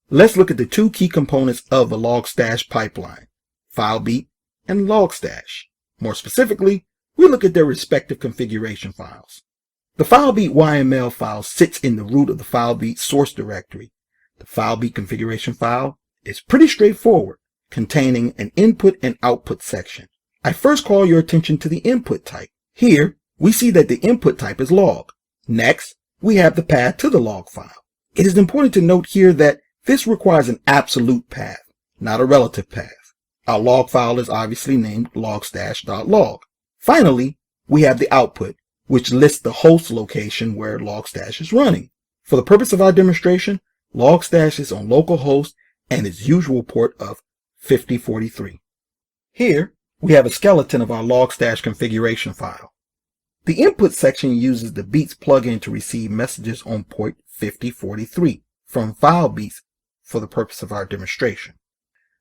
Let's look at the two key components of a Logstash pipeline, FileBeat and Logstash. More specifically, we look at their respective configuration files. The FileBeat YML file sits in the root of the FileBeat source directory. The FileBeat configuration file is pretty straightforward, containing an input and output section. I first call your attention to the input type. Here, we see that the input type is log. Next, we have the path to the log file. It is important to note here that this requires an absolute path, not a relative path. Our log file is obviously named logstash.log. Finally, we have the output, which lists the host location where Logstash is running. For the purpose of our demonstration, Logstash is on localhost and its usual port of 5043. Here, we have a skeleton of our Logstash configuration file. The input section uses the Beats plugin to receive messages on port 5043 from FileBeats for the purpose of our demonstration.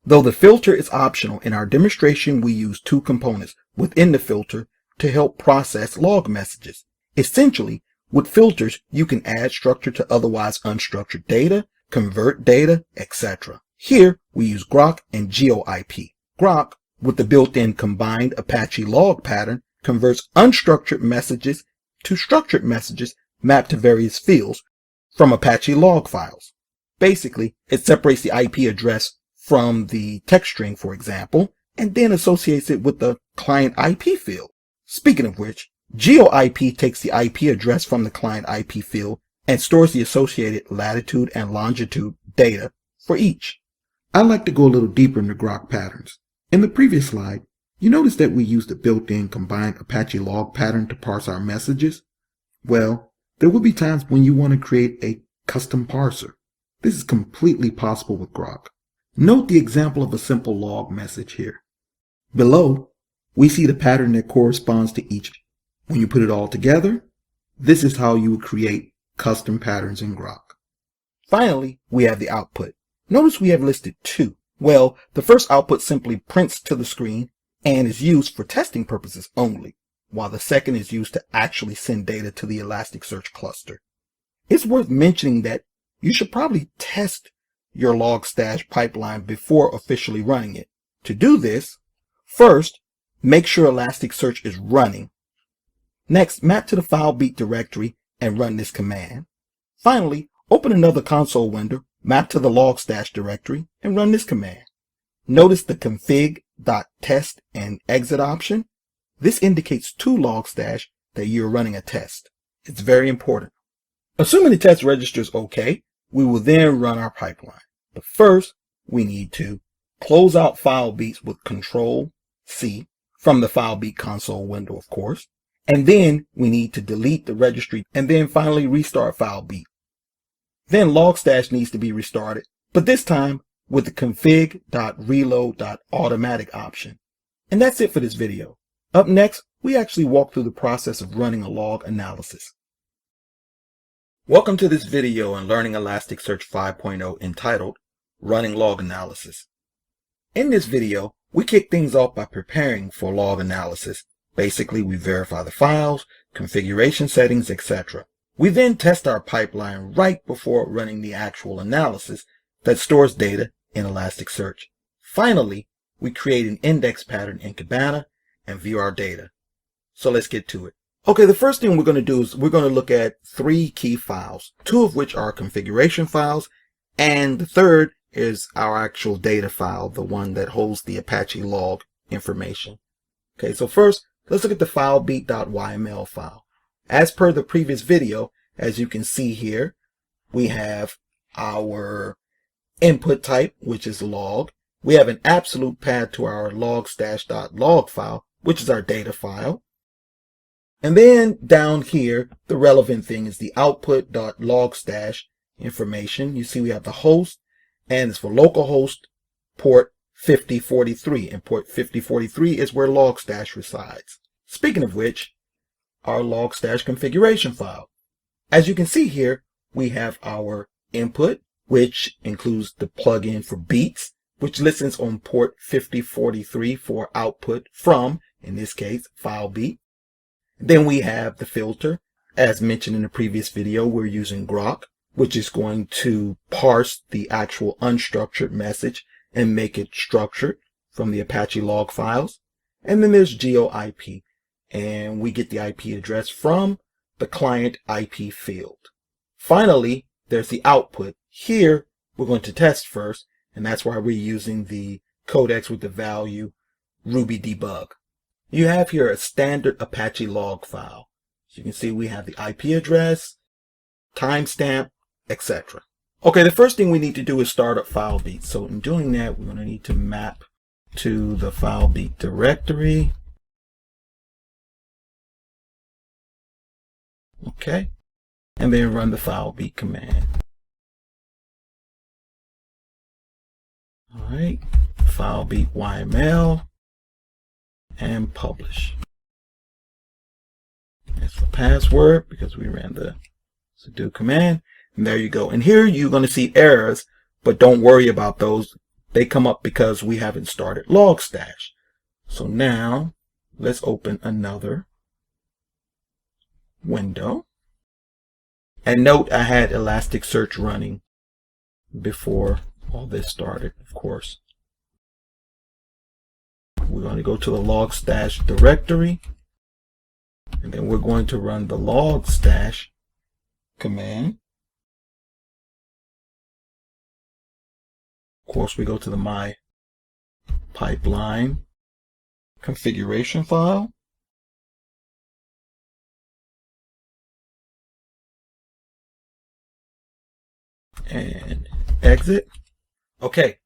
Though the filter is optional, in our demonstration we use two components within the filter to help process log messages. Essentially, with filters, you can add structure to otherwise unstructured data, convert data, etc. Here, we use Grok and GeoIP. Grok, with the built-in combined Apache log pattern, converts unstructured messages to structured messages mapped to various fields from Apache log files. Basically, it separates the IP address from the text string, for example, and then associates it with the client IP field. Speaking of which, GeoIP takes the IP address from the client IP field and stores the associated latitude and longitude data for each. I'd like to go a little deeper into Grok patterns. In the previous slide, you notice that we used the built-in combined Apache log pattern to parse our messages. Well, there will be times when you want to create a custom parser. This is completely possible with Grok. Note the example of a simple log message here. Below, we see the pattern that corresponds to each. When you put it all together, this is how you would create custom patterns in Grok. Finally, we have the output. Notice we have listed two. Well, the first output simply prints to the screen and is used for testing purposes only, while the second is used to actually send data to the Elasticsearch cluster. It's worth mentioning that you should probably test your Logstash pipeline before officially running it. To do this, first, make sure Elasticsearch is running. Next, map to the FileBeat directory and run this command. Finally, open another console window, map to the Logstash directory, and run this command. Notice the config.test and exit option. This indicates to Logstash that you're running a test. It's very important. Assuming the test registers OK, we will then run our pipeline. But first, we need to close out FileBeats with Control-C from the FileBeat console window, of course. And then we need to delete the registry and then finally restart FileBeat. Then Logstash needs to be restarted, but this time with the config.reload.automatic option. And that's it for this video. Up next, we actually walk through the process of running a log analysis. Welcome to this video on Learning ElasticSearch 5.0 entitled Running Log Analysis. In this video, we kick things off by preparing for log analysis. Basically, we verify the files, configuration settings, etc. We then test our pipeline right before running the actual analysis that stores data in ElasticSearch. Finally, we create an index pattern in Kibana and view our data. So let's get to it. Okay, the first thing we're going to do is we're going to look at 3 key files, 2 of which are configuration files, and the third is our actual data file, the one that holds the Apache log information. Okay, so first, let's look at the filebeat.yml file. As per the previous video, as you can see here, we have our input type, which is log. We have an absolute path to our logstash.log file, which is our data file. And then down here, the relevant thing is the output.logstash information. You see we have the host, and it's for localhost port 5043, and port 5043 is where Logstash resides. Speaking of which, our Logstash configuration file. As you can see here, we have our input, which includes the plugin for beats, which listens on port 5043 for output from, in this case, FileBeat. Then we have the filter. As mentioned in the previous video, we're using Grok, which is going to parse the actual unstructured message and make it structured from the Apache log files. And then there's GeoIP, and we get the IP address from the client IP field. Finally, there's the output. Here, we're going to test first, and that's why we're using the codex with the value Ruby debug. You have here a standard Apache log file. As you can see, we have the IP address, timestamp, etc. Okay, the first thing we need to do is start up FileBeat. So in doing that, we're going to need to map to the FileBeat directory. Okay, and then run the FileBeat command. All right, FileBeat YML and publish. That's the password because we ran the sudo command. And there you go. And here you're going to see errors, but don't worry about those. They come up because we haven't started Logstash. So now let's open another window. And note I had ElasticSearch running before all this started, of course. We're going to go to the Logstash directory, and then we're going to run the Logstash command. Of course, we go to the My Pipeline configuration file. And exit. Okay,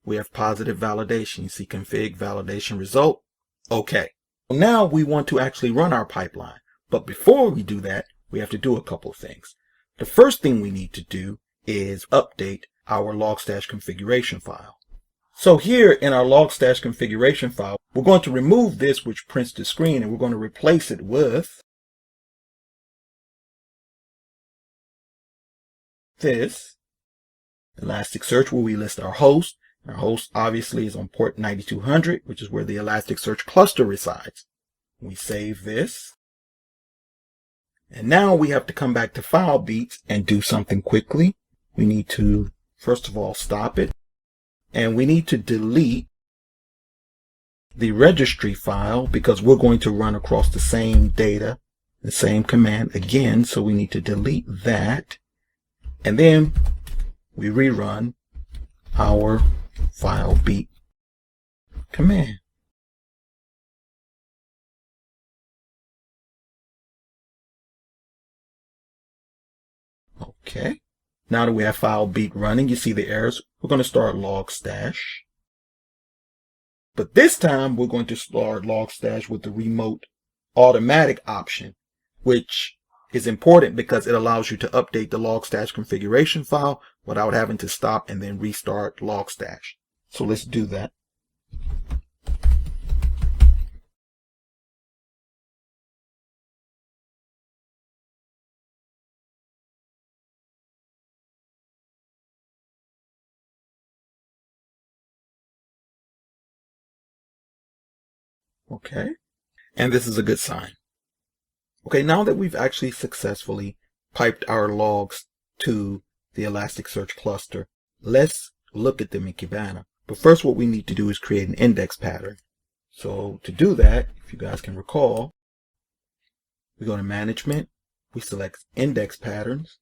we have positive validation. You see config validation result. Okay, now we want to actually run our pipeline. But before we do that, we have to do a couple of things. The first thing we need to do is update our Logstash configuration file. So here in our Logstash configuration file, we're going to remove this which prints the screen, and we're going to replace it with this ElasticSearch, where we list our host. Our host obviously is on port 9200, which is where the ElasticSearch cluster resides. We save this. And now we have to come back to FileBeat and do something quickly. We need to, first of all, stop it. And we need to delete the registry file because we're going to run across the same data, the same command again. So we need to delete that. And then we rerun our FileBeat command. Okay, now that we have FileBeat running, you see the errors. We're going to start Logstash. But this time we're going to start Logstash with the remote automatic option, which is important because it allows you to update the Logstash configuration file without having to stop and then restart Logstash. So let's do that. Okay, and this is a good sign. Okay, now that we've actually successfully piped our logs to the Elasticsearch cluster, let's look at them in Kibana. But first, what we need to do is create an index pattern. So to do that, if you guys can recall, we go to Management, we select Index Patterns,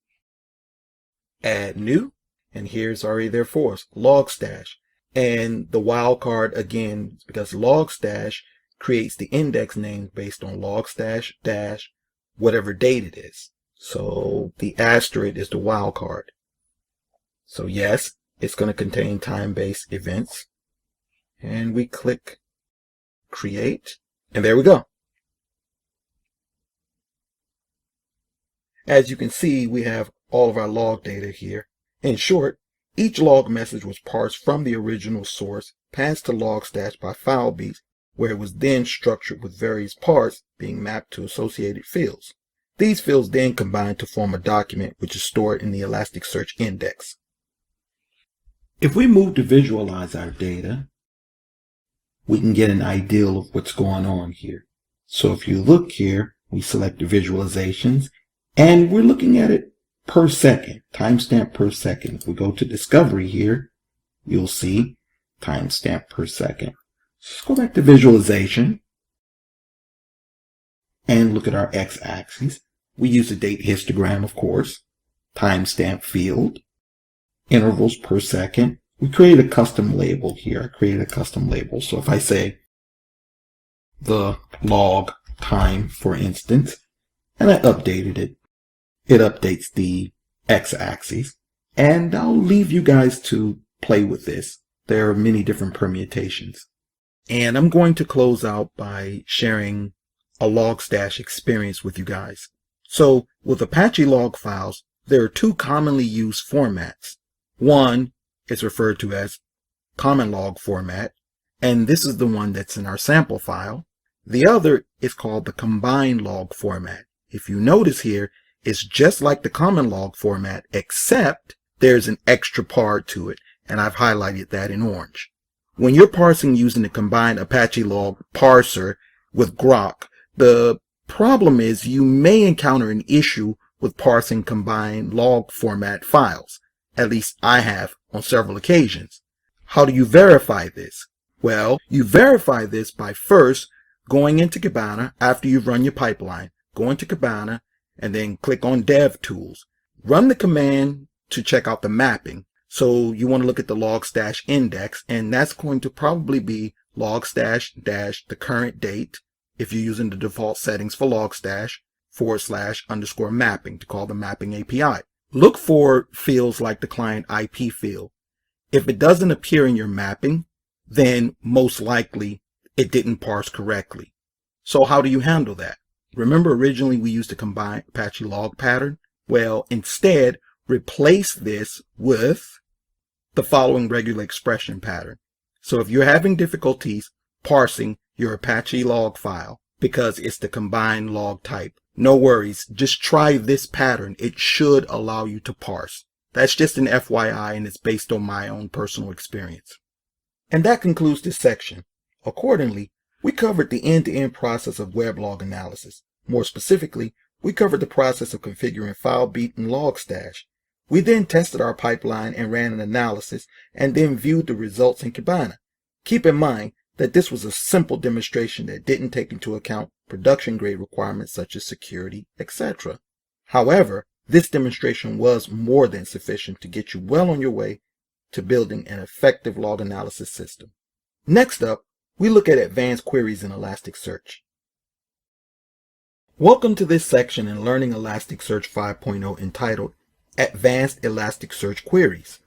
Add New, and here's already there for us, Logstash. And the wildcard again, because Logstash creates the index names based on Logstash dash whatever date it is. So the asterisk is the wildcard. So yes, it's going to contain time-based events. And we click Create, and there we go. As you can see, we have all of our log data here. In short, each log message was parsed from the original source, passed to Logstash by file beats, where it was then structured with various parts being mapped to associated fields. These fields then combine to form a document which is stored in the Elasticsearch index. If we move to visualize our data, we can get an idea of what's going on here. So if you look here, we select the visualizations, and we're looking at it per second, timestamp per second. If we go to Discovery here, you'll see timestamp per second. Let's go back to visualization and look at our x-axis. We use a date histogram, of course, timestamp field, intervals per second. We created a custom label here. I created a custom label. So if I say the log time, for instance, and I updated it, it updates the x-axis. And I'll leave you guys to play with this. There are many different permutations. And I'm going to close out by sharing a Logstash experience with you guys. So with Apache log files, there are two commonly used formats. One is referred to as common log format, and this is the one that's in our sample file. The other is called the combined log format. If you notice here, it's just like the common log format, except there's an extra part to it, and I've highlighted that in orange. When you're parsing using the combined Apache log parser with Grok, the problem is you may encounter an issue with parsing combined log format files. At least I have on several occasions. How do you verify this? Well, you verify this by first going into Kibana after you've run your pipeline. Go into Kibana and then click on Dev Tools. Run the command to check out the mapping. So you want to look at the Logstash index, and that's going to probably be Logstash dash the current date if you're using the default settings for Logstash / mapping to call the mapping API. Look for fields like the client IP field. If it doesn't appear in your mapping, then most likely it didn't parse correctly. So how do you handle that? Remember originally we used a combined Apache log pattern? Well, instead, replace this with the following regular expression pattern. So if you're having difficulties parsing your Apache log file because it's the combined log type, no worries, just try this pattern. It should allow you to parse. That's just an FYI, and it's based on my own personal experience. And that concludes this section. Accordingly, we covered the end-to-end process of weblog analysis. More specifically, we covered the process of configuring FileBeat and Logstash. We then tested our pipeline and ran an analysis, and then viewed the results in Kibana. Keep in mind that this was a simple demonstration that didn't take into account production-grade requirements such as security, etc. However, this demonstration was more than sufficient to get you well on your way to building an effective log analysis system. Next up, we look at advanced queries in Elasticsearch. Welcome to this section in Learning Elasticsearch 5.0 entitled Advanced Elasticsearch Queries.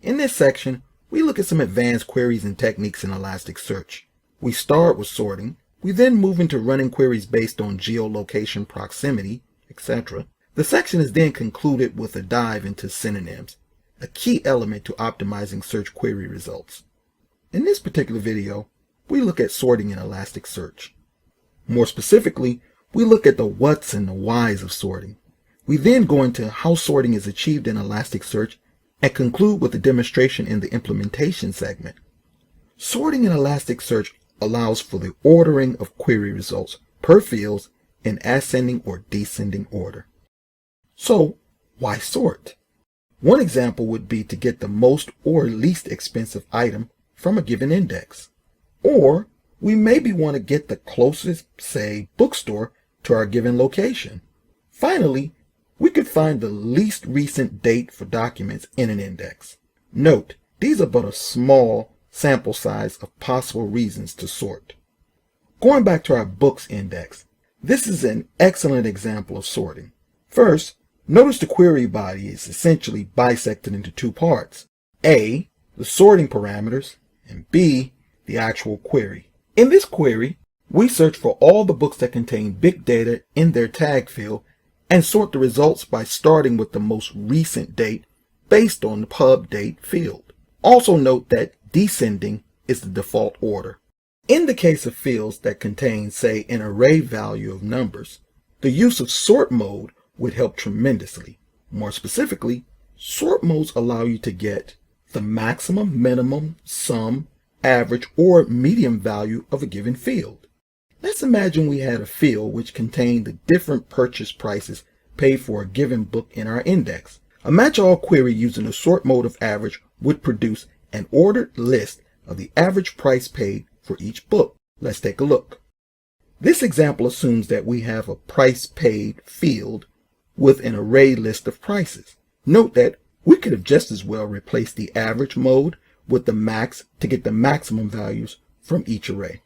In this section, we look at some advanced queries and techniques in Elasticsearch. We start with sorting. We then move into running queries based on geolocation, proximity, etc. The section is then concluded with a dive into synonyms. a key element to optimizing search query results. In this particular video, we look at sorting in ElasticSearch. More specifically, we look at the what's and the whys of sorting. We then go into how sorting is achieved in ElasticSearch and conclude with a demonstration in the implementation segment. Sorting in ElasticSearch allows for the ordering of query results per fields in ascending or descending order. So, why sort? One example would be to get the most or least expensive item from a given index. Or we maybe want to get the closest, say, bookstore to our given location. Finally, we could find the least recent date for documents in an index. Note, these are but a small sample size of possible reasons to sort. Going back to our books index, this is an excellent example of sorting. First, notice the query body is essentially bisected into two parts. A, the sorting parameters, and B, the actual query. In this query, we search for all the books that contain big data in their tag field and sort the results by starting with the most recent date based on the pub date field. Also note that descending is the default order. In the case of fields that contain, say, an array value of numbers, the use of sort mode would help tremendously. More specifically, sort modes allow you to get the maximum, minimum, sum, average, or median value of a given field. Let's imagine we had a field which contained the different purchase prices paid for a given book in our index. A match-all query using the sort mode of average would produce an ordered list of the average price paid for each book. Let's take a look. This example assumes that we have a price paid field with an array list of prices. Note that we could have just as well replaced the average mode with the max to get the maximum values from each array.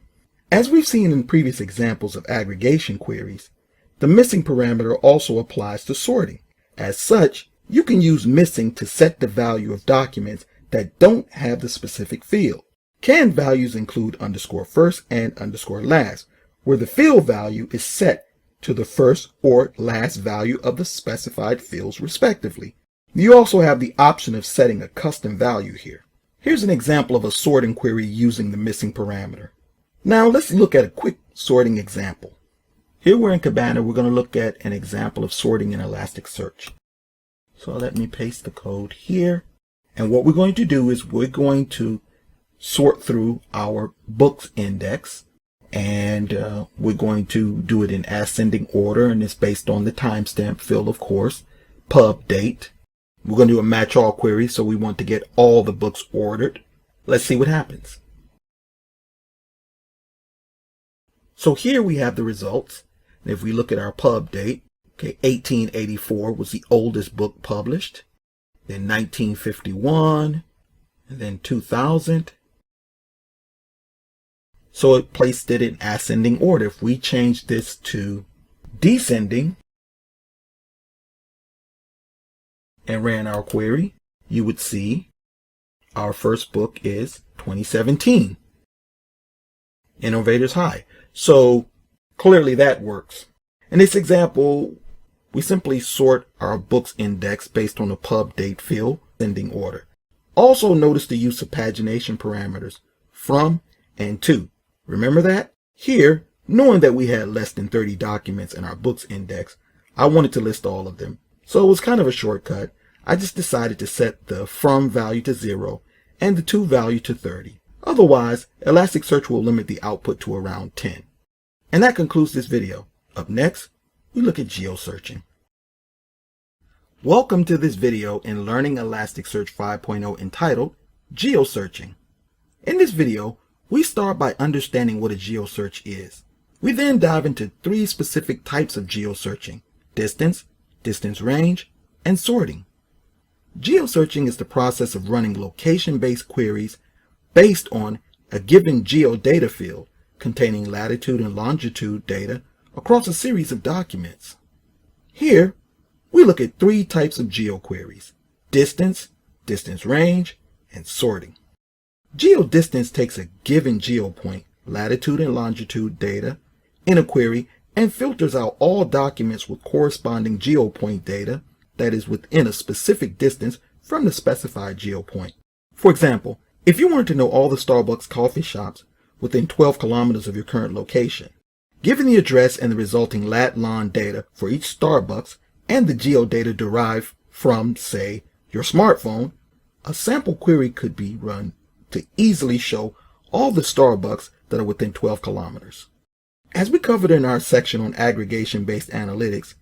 As we've seen in previous examples of aggregation queries, the missing parameter also applies to sorting. As such, you can use missing to set the value of documents that don't have the specific field. Canned values include _first and _last, where the field value is set to the first or last value of the specified fields respectively. You also have the option of setting a custom value here. Here's an example of a sorting query using the missing parameter. Now let's look at a quick sorting example. Here we're in Kibana. We're going to look at an example of sorting in ElasticSearch. So let me paste the code here. And what we're going to do is we're going to sort through our books index, and we're going to do it in ascending order, and it's based on the timestamp field, of course, pub date. We're going to do a match all query, so we want to get all the books ordered. Let's see what happens. So here we have the results. And if we look at our pub date, okay, 1884 was the oldest book published, then 1951, and then 2000. So it placed it in ascending order. If we change this to descending and ran our query, you would see our first book is 2017, Innovators High. So clearly that works. In this example, we simply sort our books index based on the pub date field, ascending order. Also notice the use of pagination parameters from and to. Remember that? Here, knowing that we had less than 30 documents in our books index, I wanted to list all of them. So it was kind of a shortcut. I just decided to set the from value to 0 and the to value to 30. Otherwise, ElasticSearch will limit the output to around 10. And that concludes this video. Up next, we look at geo-searching. Welcome to this video in Learning ElasticSearch 5.0 entitled Geo-searching. In this video, we start by understanding what a geo-search is. We then dive into 3 specific types of geo-searching: distance, distance range, and sorting. Geo-searching is the process of running location-based queries based on a given geodata field containing latitude and longitude data across a series of documents. Here, we look at 3 types of geoqueries: distance, distance range, and sorting. Geodistance takes a given geopoint, latitude and longitude data in a query and filters out all documents with corresponding geopoint data that is within a specific distance from the specified geo point. For example, if you wanted to know all the Starbucks coffee shops within 12 kilometers of your current location, given the address and the resulting lat/lon data for each Starbucks and the geo data derived from, say, your smartphone, a sample query could be run to easily show all the Starbucks that are within 12 kilometers. As we covered in our section on aggregation-based analytics,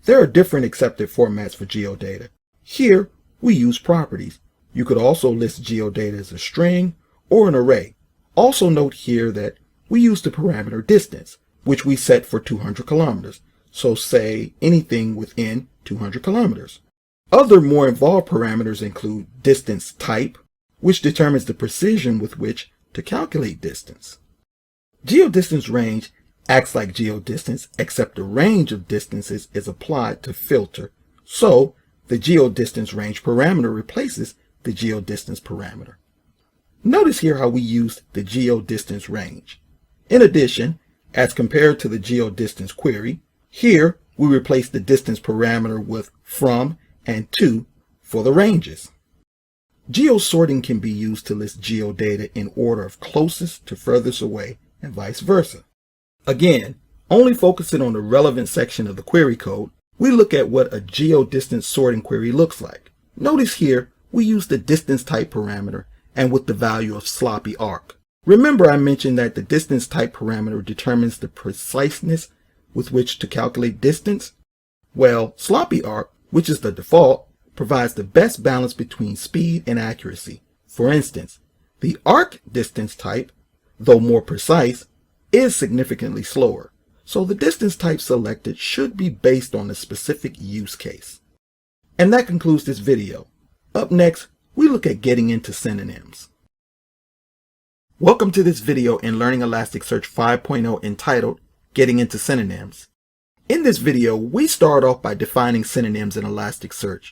there are different accepted formats for geodata. Here, we use properties. You could also list geodata as a string or an array. Also note here that we use the parameter distance, which we set for 200 kilometers. So say anything within 200 kilometers. Other more involved parameters include distance type, which determines the precision with which to calculate distance. Geodistance range acts like geodistance, except the range of distances is applied to filter. So the geodistance range parameter replaces the geodistance parameter. Notice here how we used the geodistance range. In addition, as compared to the geodistance query, here we replace the distance parameter with from and to for the ranges. Geosorting can be used to list geodata in order of closest to furthest away and vice versa. Again, only focusing on the relevant section of the query code, we look at what a geodistance sorting query looks like. Notice here we use the distance type parameter and with the value of sloppy arc. Remember I mentioned that the distance type parameter determines the preciseness with which to calculate distance? Well, sloppy arc, which is the default, provides the best balance between speed and accuracy. For instance, the arc distance type, though more precise, is significantly slower, so the distance type selected should be based on a specific use case. And that concludes this video. Up next, we look at getting into synonyms. Welcome to this video in Learning Elasticsearch 5.0 entitled Getting into Synonyms. In this video, we start off by defining synonyms in Elasticsearch.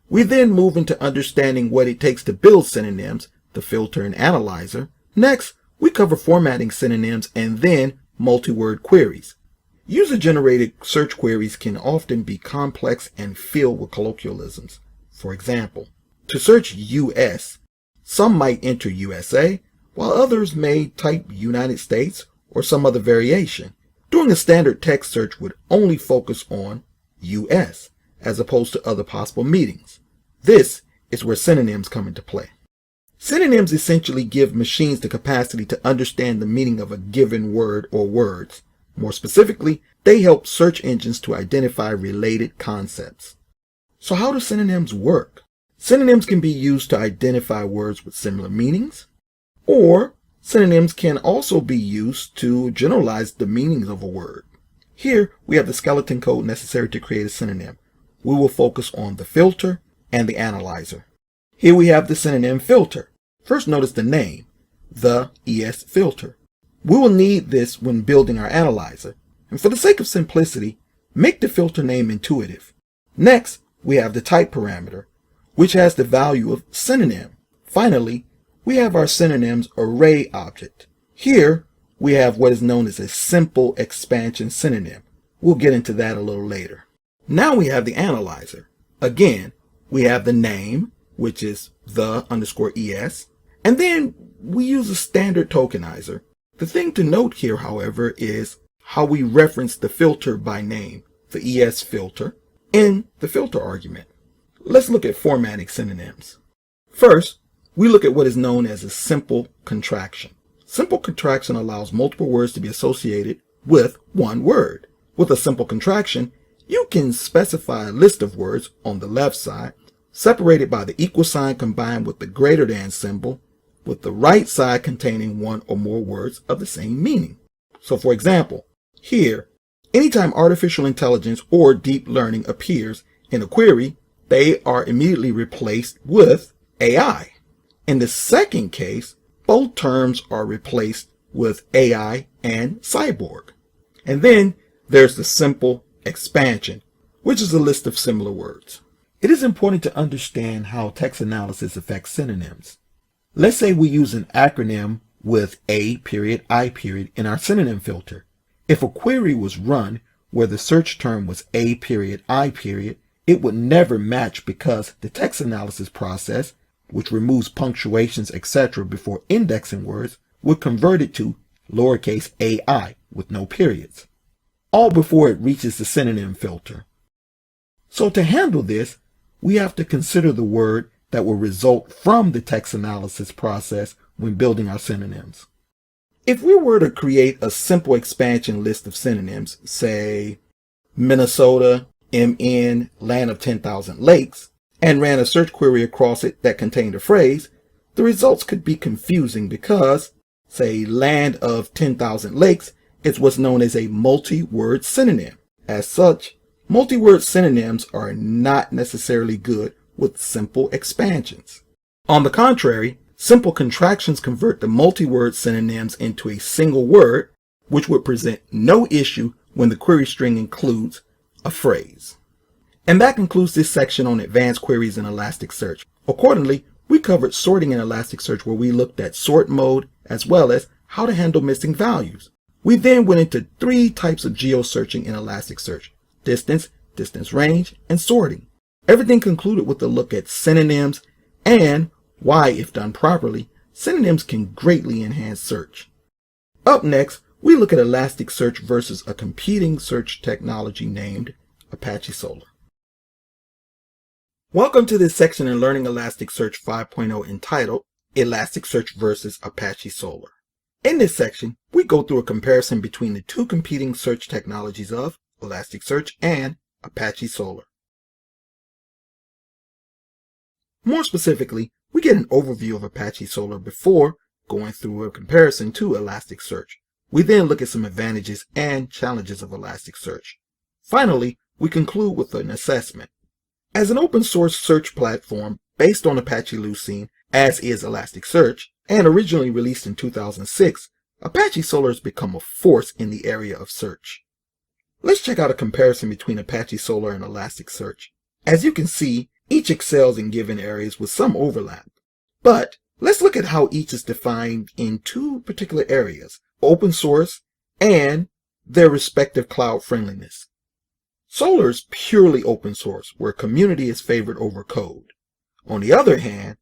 We then move into understanding what it takes to build synonyms, the filter and analyzer. Next, we cover formatting synonyms and then multi-word queries. User-generated search queries can often be complex and filled with colloquialisms. For example, to search US, some might enter USA, while others may type United States or some other variation. Doing a standard text search would only focus on US, as opposed to other possible meanings. This is where synonyms come into play. Synonyms essentially give machines the capacity to understand the meaning of a given word or words. More specifically, they help search engines to identify related concepts. So how do synonyms work? Synonyms can be used to identify words with similar meanings, or synonyms can also be used to generalize the meanings of a word. Here we have the skeleton code necessary to create a synonym. We will focus on the filter and the analyzer. Here we have the synonym filter. First notice the name, the ES filter. We will need this when building our analyzer. And for the sake of simplicity, make the filter name intuitive. Next, we have the type parameter, which has the value of synonym. Finally, we have our synonyms array object. Here, we have what is known as a simple expansion synonym. We'll get into that a little later. Now we have the analyzer. Again, we have the name, which is the_es, and then we use a standard tokenizer. The thing to note here, however, is how we reference the filter by name, the ES filter, in the filter argument. Let's look at formatting synonyms. First, we look at what is known as a simple contraction. Simple contraction allows multiple words to be associated with one word. With a simple contraction, you can specify a list of words on the left side, separated by the equal sign combined with the greater than symbol, with the right side containing one or more words of the same meaning. So for example, here, anytime artificial intelligence or deep learning appears in a query, they are immediately replaced with AI. In the second case, both terms are replaced with AI and cyborg. And then there's the simple expansion, which is a list of similar words. It is important to understand how text analysis affects synonyms. Let's say we use an acronym with I in our synonym filter. If a query was run where the search term was I, it it would never match because the text analysis process, which removes punctuations, etc. before indexing words, would convert it to lowercase ai with no periods, all before it reaches the synonym filter. So to handle this, we have to consider the word that will result from the text analysis process when building our synonyms. If we were to create a simple expansion list of synonyms, say Minnesota, MN, land of 10,000 lakes, and ran a search query across it that contained a phrase, the results could be confusing because, say, land of 10,000 lakes is what's known as a multi-word synonym. As such, multi-word synonyms are not necessarily good with simple expansions. On the contrary, simple contractions convert the multi-word synonyms into a single word, which would present no issue when the query string includes a phrase. And that concludes this section on advanced queries in Elasticsearch. Accordingly, we covered sorting in Elasticsearch, where we looked at sort mode as well as how to handle missing values. We then went into 3 types of geo-searching in Elasticsearch: distance, distance range, and sorting. Everything concluded with a look at synonyms and why, if done properly, synonyms can greatly enhance search. Up next, we look at Elasticsearch versus a competing search technology named Apache Solr. Welcome to this section in Learning Elasticsearch 5.0 entitled Elasticsearch versus Apache Solr. In this section, we go through a comparison between the 2 competing search technologies of Elasticsearch and Apache Solr. More specifically, we get an overview of Apache Solr before going through a comparison to Elasticsearch. We then look at some advantages and challenges of Elasticsearch. Finally, we conclude with an assessment. As an open source search platform based on Apache Lucene, as is Elasticsearch, and originally released in 2006, Apache Solr has become a force in the area of search. Let's check out a comparison between Apache Solr and Elasticsearch. As you can see, each excels in given areas with some overlap. But let's look at how each is defined in 2 particular areas: open source and their respective cloud friendliness. Solr is purely open source, where community is favored over code. On the other hand,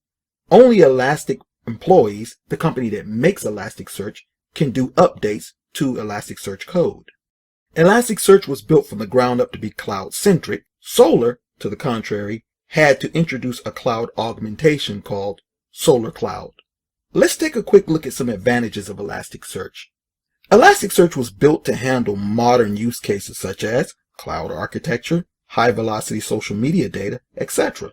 only Elastic employees, the company that makes Elasticsearch, can do updates to Elasticsearch code. Elasticsearch was built from the ground up to be cloud-centric. Solr, to the contrary, had to introduce a cloud augmentation called Solr Cloud. Let's take a quick look at some advantages of Elasticsearch. Elasticsearch was built to handle modern use cases such as cloud architecture, high-velocity social media data, etc.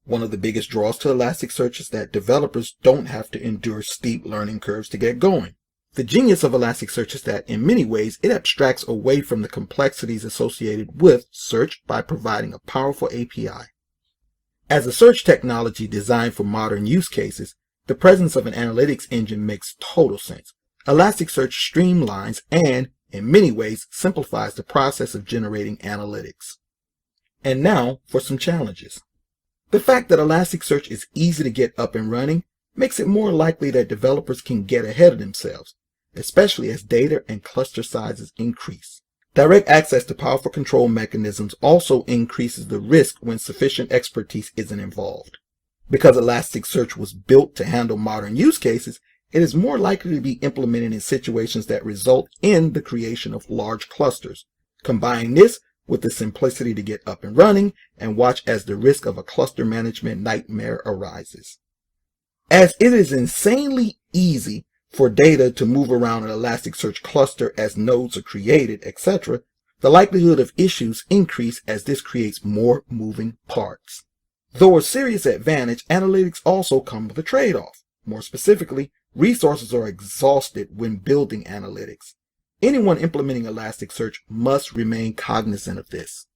One of the biggest draws to Elasticsearch is that developers don't have to endure steep learning curves to get going. The genius of Elasticsearch is that in many ways it abstracts away from the complexities associated with search by providing a powerful API. As a search technology designed for modern use cases, the presence of an analytics engine makes total sense. Elasticsearch streamlines and, in many ways, simplifies the process of generating analytics. And now for some challenges. The fact that Elasticsearch is easy to get up and running makes it more likely that developers can get ahead of themselves, especially as data and cluster sizes increase. Direct access to powerful control mechanisms also increases the risk when sufficient expertise isn't involved. Because Elasticsearch was built to handle modern use cases, it is more likely to be implemented in situations that result in the creation of large clusters. Combine this with the simplicity to get up and running, and watch as the risk of a cluster management nightmare arises. As it is insanely easy for data to move around an Elasticsearch cluster as nodes are created, etc., the likelihood of issues increase as this creates more moving parts. Though a serious advantage, analytics also come with a trade-off. More specifically, resources are exhausted when building analytics. Anyone implementing Elasticsearch must remain cognizant of this.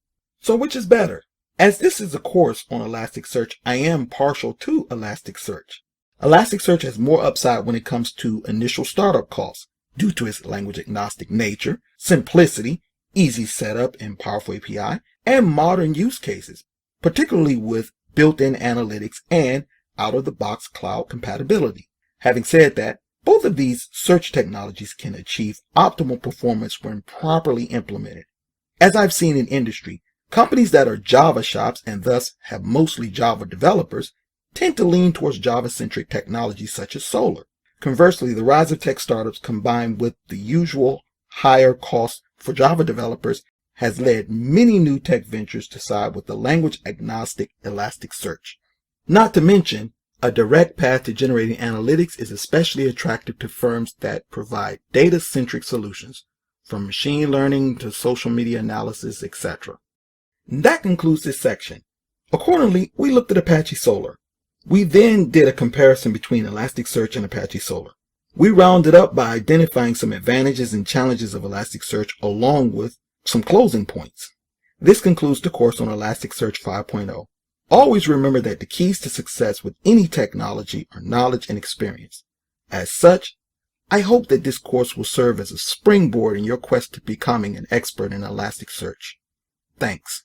So which is better? As this is a course on Elasticsearch, I am partial to Elasticsearch. Elasticsearch has more upside when it comes to initial startup costs due to its language agnostic nature, simplicity, easy setup and powerful API, and modern use cases, particularly with built-in analytics and out-of-the-box cloud compatibility. Having said that, both of these search technologies can achieve optimal performance when properly implemented. As I've seen in industry, Companies that are Java shops and thus have mostly Java developers tend to lean towards Java-centric technologies such as Solr. Conversely, the rise of tech startups combined with the usual higher costs for Java developers has led many new tech ventures to side with the language-agnostic ElasticSearch. Not to mention, a direct path to generating analytics is especially attractive to firms that provide data-centric solutions, from machine learning to social media analysis, etc. That concludes this section. Accordingly, we looked at Apache Solr. We then did a comparison between ElasticSearch and Apache Solr. We rounded up by identifying some advantages and challenges of ElasticSearch along with some closing points. This concludes the course on ElasticSearch 5.0. Always remember that the keys to success with any technology are knowledge and experience. As such, I hope that this course will serve as a springboard in your quest to becoming an expert in ElasticSearch. Thanks.